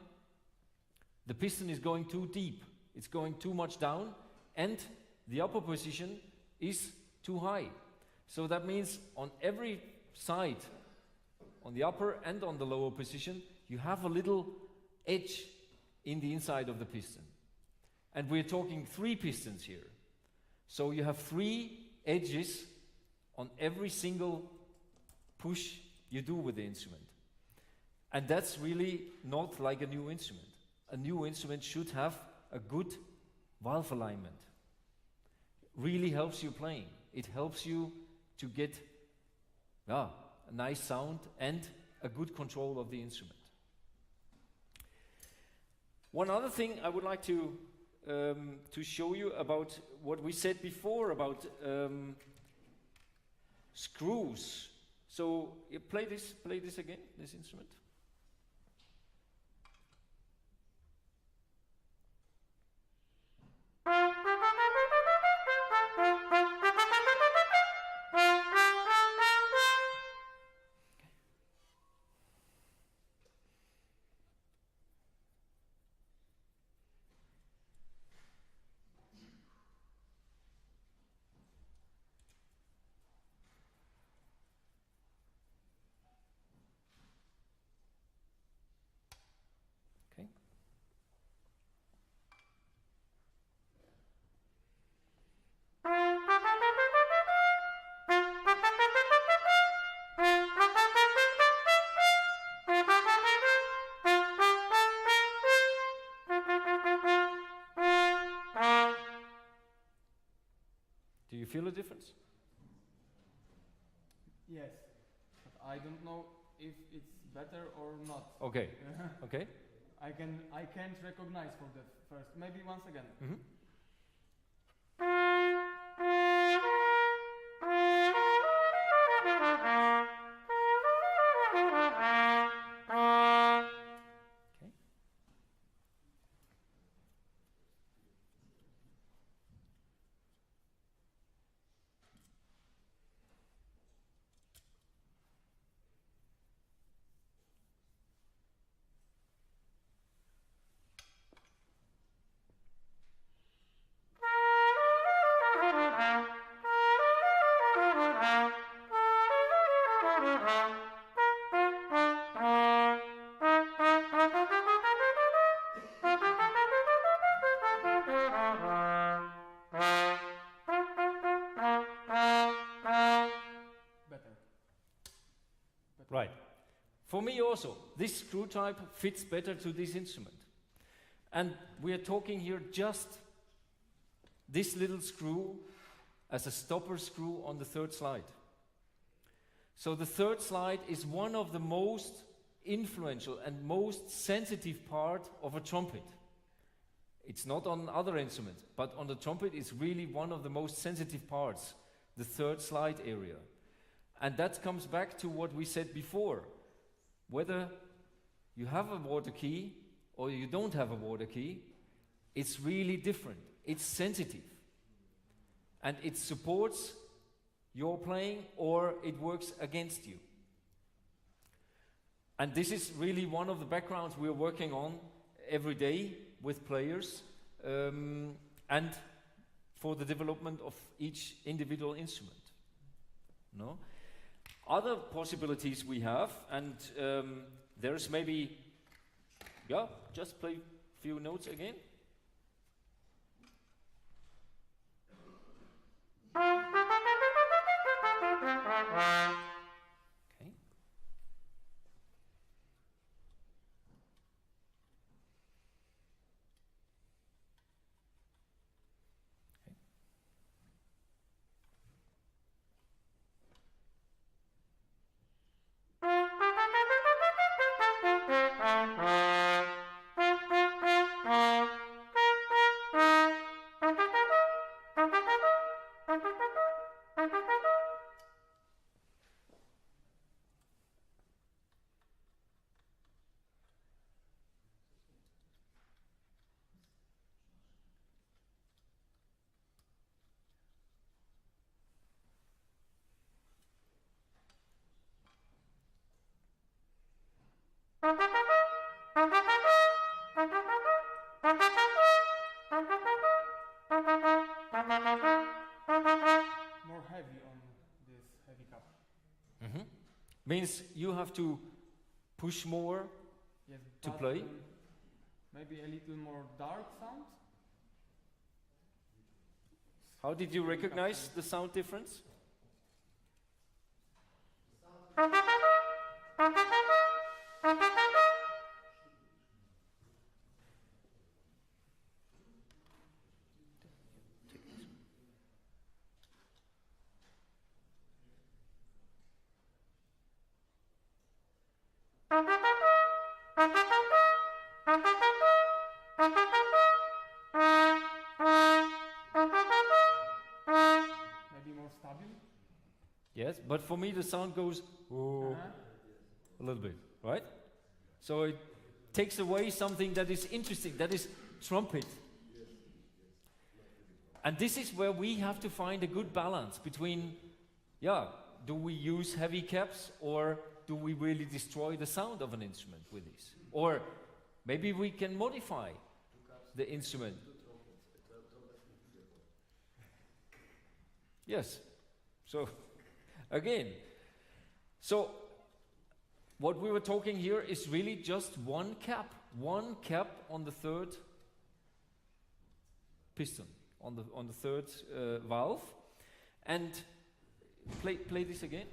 the piston is going too deep, it's going too much down, and the upper position is too high. So that means on every side, on the upper and on the lower position, you have a little edge in the inside of the piston. And we're talking 3 pistons here. So you have 3 edges on every single push you do with the instrument. And that's really not like a new instrument. A new instrument should have a good valve alignment. Really helps you playing. It helps you to get a nice sound and a good control of the instrument. One other thing I would like to show you about what we said before about screws. So you play this again, this instrument. Do you feel a difference? Yes, but I don't know if it's better or not. Okay. Okay. I can't recognize for the first. Maybe once again. Mm-hmm. Right. For me also, this screw type fits better to this instrument. And we are talking here just this little screw as a stopper screw on the third slide. So the third slide is one of the most influential and most sensitive part of a trumpet. It's not on other instruments, but on the trumpet it's really one of the most sensitive parts, the third slide area. And that comes back to what we said before. Whether you have a water key or you don't have a water key, it's really different. It's sensitive. And it supports your playing or it works against you. And this is really one of the backgrounds we're working on every day with players and for the development of each individual instrument. No? Other possibilities we have, and there's maybe, just play a few notes again. Okay. More heavy on this heavy cup. Means you have to push more Yes, to but, play. Maybe a little more dark sound. How did you recognize the sound difference? Maybe more stable. Yes, but for me the sound goes a little bit, right? So it takes away something that is interesting, that is trumpet. And this is where we have to find a good balance between, do we use heavy caps or do we really destroy the sound of an instrument with this? Or maybe we can modify the instrument. Yes. So, again, what we were talking here is really just one cap on the third piston, on the third valve, and play this again.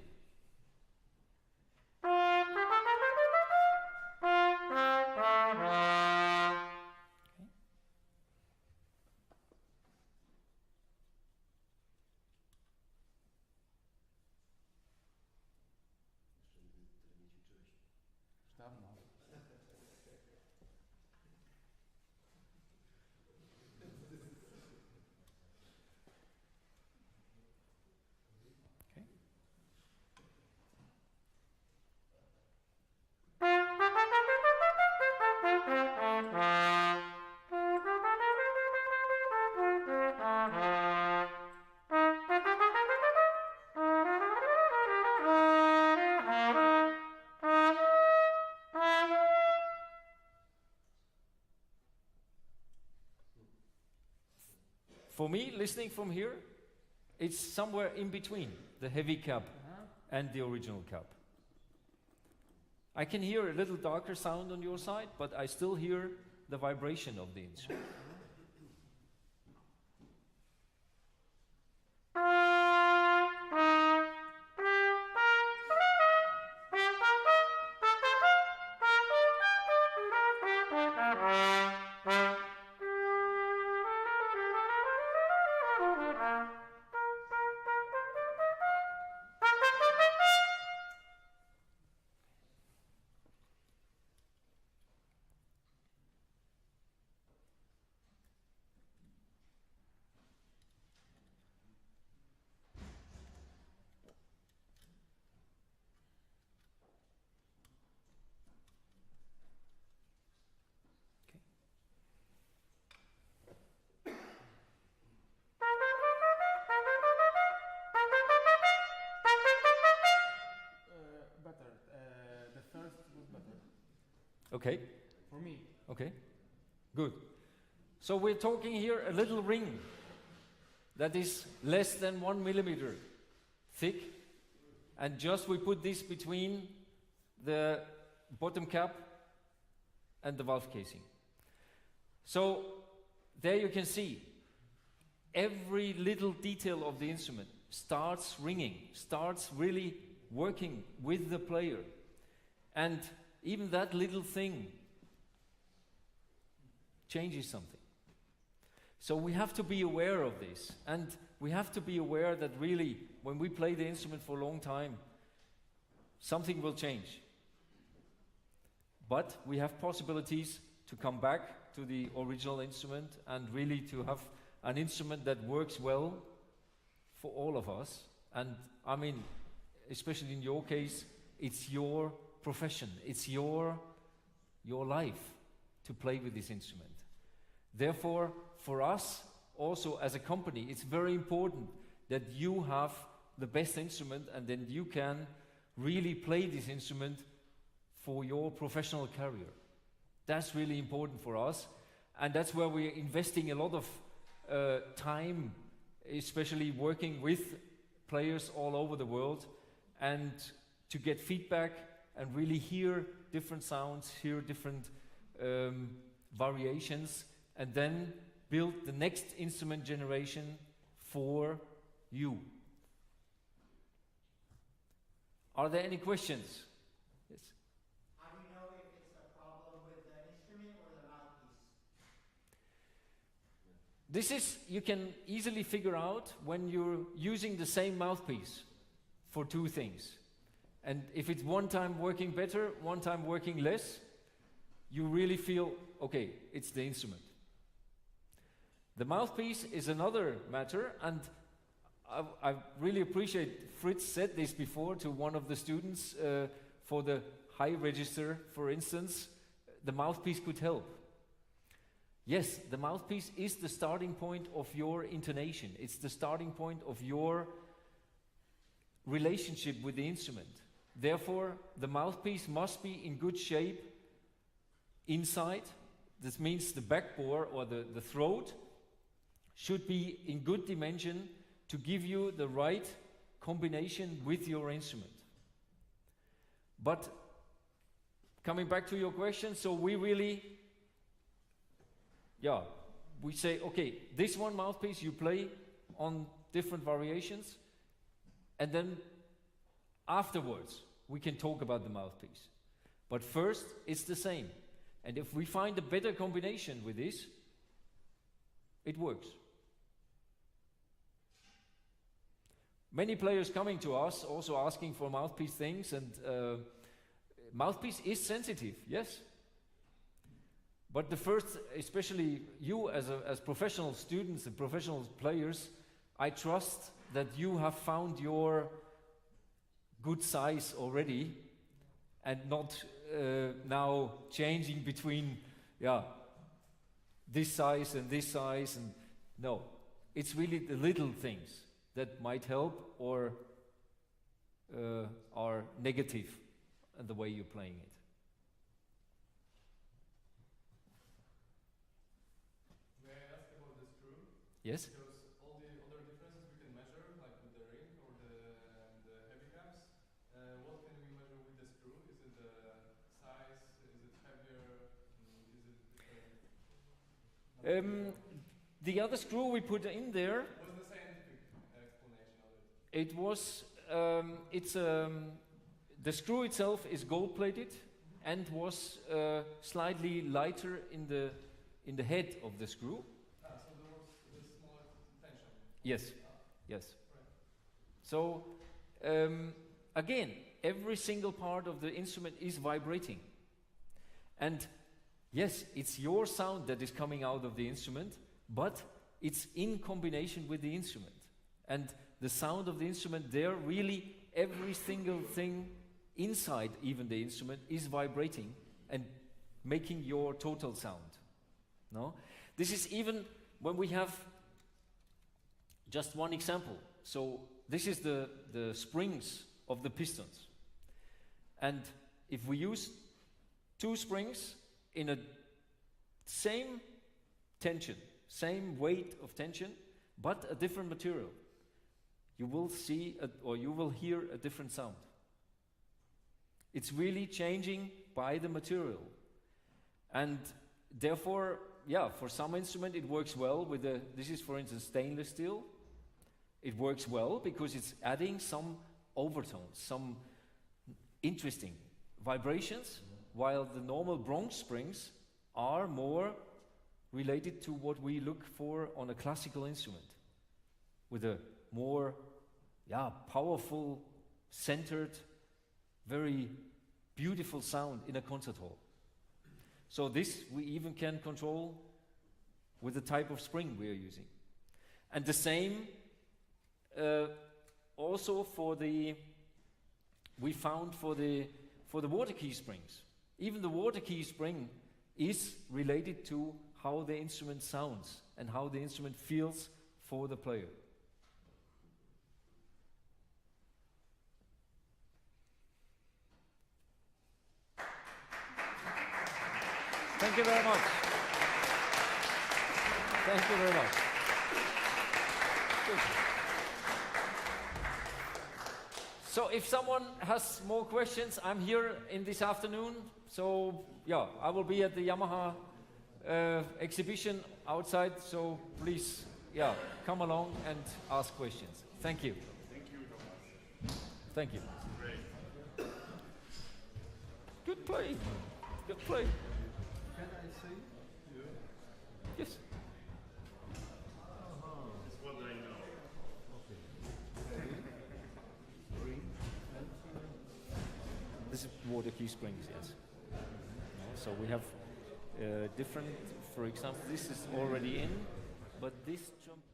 For me, listening from here, it's somewhere in between the heavy cap and the original cap. I can hear a little darker sound on your side, but I still hear the vibration of the instrument. Okay. For me. Okay. Good. So we're talking here a little ring that is less than 1 millimeter thick, and just we put this between the bottom cap and the valve casing. So there you can see every little detail of the instrument starts ringing, starts really working with the player, and even that little thing changes something. So we have to be aware of this, and we have to be aware that really when we play the instrument for a long time, something will change. But we have possibilities to come back to the original instrument and really to have an instrument that works well for all of us. And I mean, especially in your case, it's your profession, it's your life to play with this instrument. Therefore, for us, also as a company, it's very important that you have the best instrument and then you can really play this instrument for your professional career. That's really important for us, and that's where we're investing a lot of time, especially working with players all over the world, and to get feedback and really hear different sounds, hear different variations, and then build the next instrument generation for you. Are there any questions? Yes. How do you know if it's a problem with the instrument or the mouthpiece? This is, you can easily figure out when you're using the same mouthpiece for two things. And if it's one time working better, one time working less, you really feel, okay, it's the instrument. The mouthpiece is another matter, and I really appreciate Frits said this before to one of the students for the high register, for instance, the mouthpiece could help. Yes, the mouthpiece is the starting point of your intonation. It's the starting point of your relationship with the instrument. Therefore, the mouthpiece must be in good shape inside. This means the backbore or the throat should be in good dimension to give you the right combination with your instrument. But coming back to your question, so we really, we say, okay, this one mouthpiece you play on different variations, and then afterwards we can talk about the mouthpiece. But first, it's the same. And if we find a better combination with this, it works. Many players coming to us also asking for mouthpiece things, and mouthpiece is sensitive, yes. But the first, especially you as professional students and professional players, I trust that you have found your good size already and not now changing between this size and this size, and no, it's really the little things that might help or are negative in the way you're playing it. May I ask about the screw? Yes? Because all the other differences we can measure, like with the ring or the heavy caps. What can we measure with the screw? Is it the size? Is it heavier? Is it different? The other screw we put in there, What's the scientific explanation of it? it was, the screw itself is gold-plated and was slightly lighter in the head of the screw. So there was a smaller tension. Yes, yes. Right. So, again, every single part of the instrument is vibrating. And yes, it's your sound that is coming out of the instrument, but it's in combination with the instrument. And the sound of the instrument there, really every single thing inside even the instrument is vibrating and making your total sound. No? This is even when we have just one example. So this is the springs of the pistons. And if we use two springs in a same tension, same weight of tension, but a different material, you will see or you will hear a different sound. It's really changing by the material. And therefore, for some instrument it works well with this is for instance stainless steel. It works well because it's adding some overtones, some interesting vibrations, while the normal bronze springs are more related to what we look for on a classical instrument, with a more powerful, centered, very beautiful sound in a concert hall. So this we even can control with the type of spring we are using. And the same also we found for the water key springs. Even the water key spring is related to how the instrument sounds and how the instrument feels for the player. Thank you very much. Thank you very much. Good. So if someone has more questions, I'm here in this afternoon. So yeah, I will be at the Yamaha exhibition outside. So please, yeah, come along and ask questions. Thank you. Thank you, Thomas. Thank you. Great. Good play. Good play. Can I say? Yes. That's what I know. This is water key springs, yes. So we have different, for example, this is already in, but this trumpet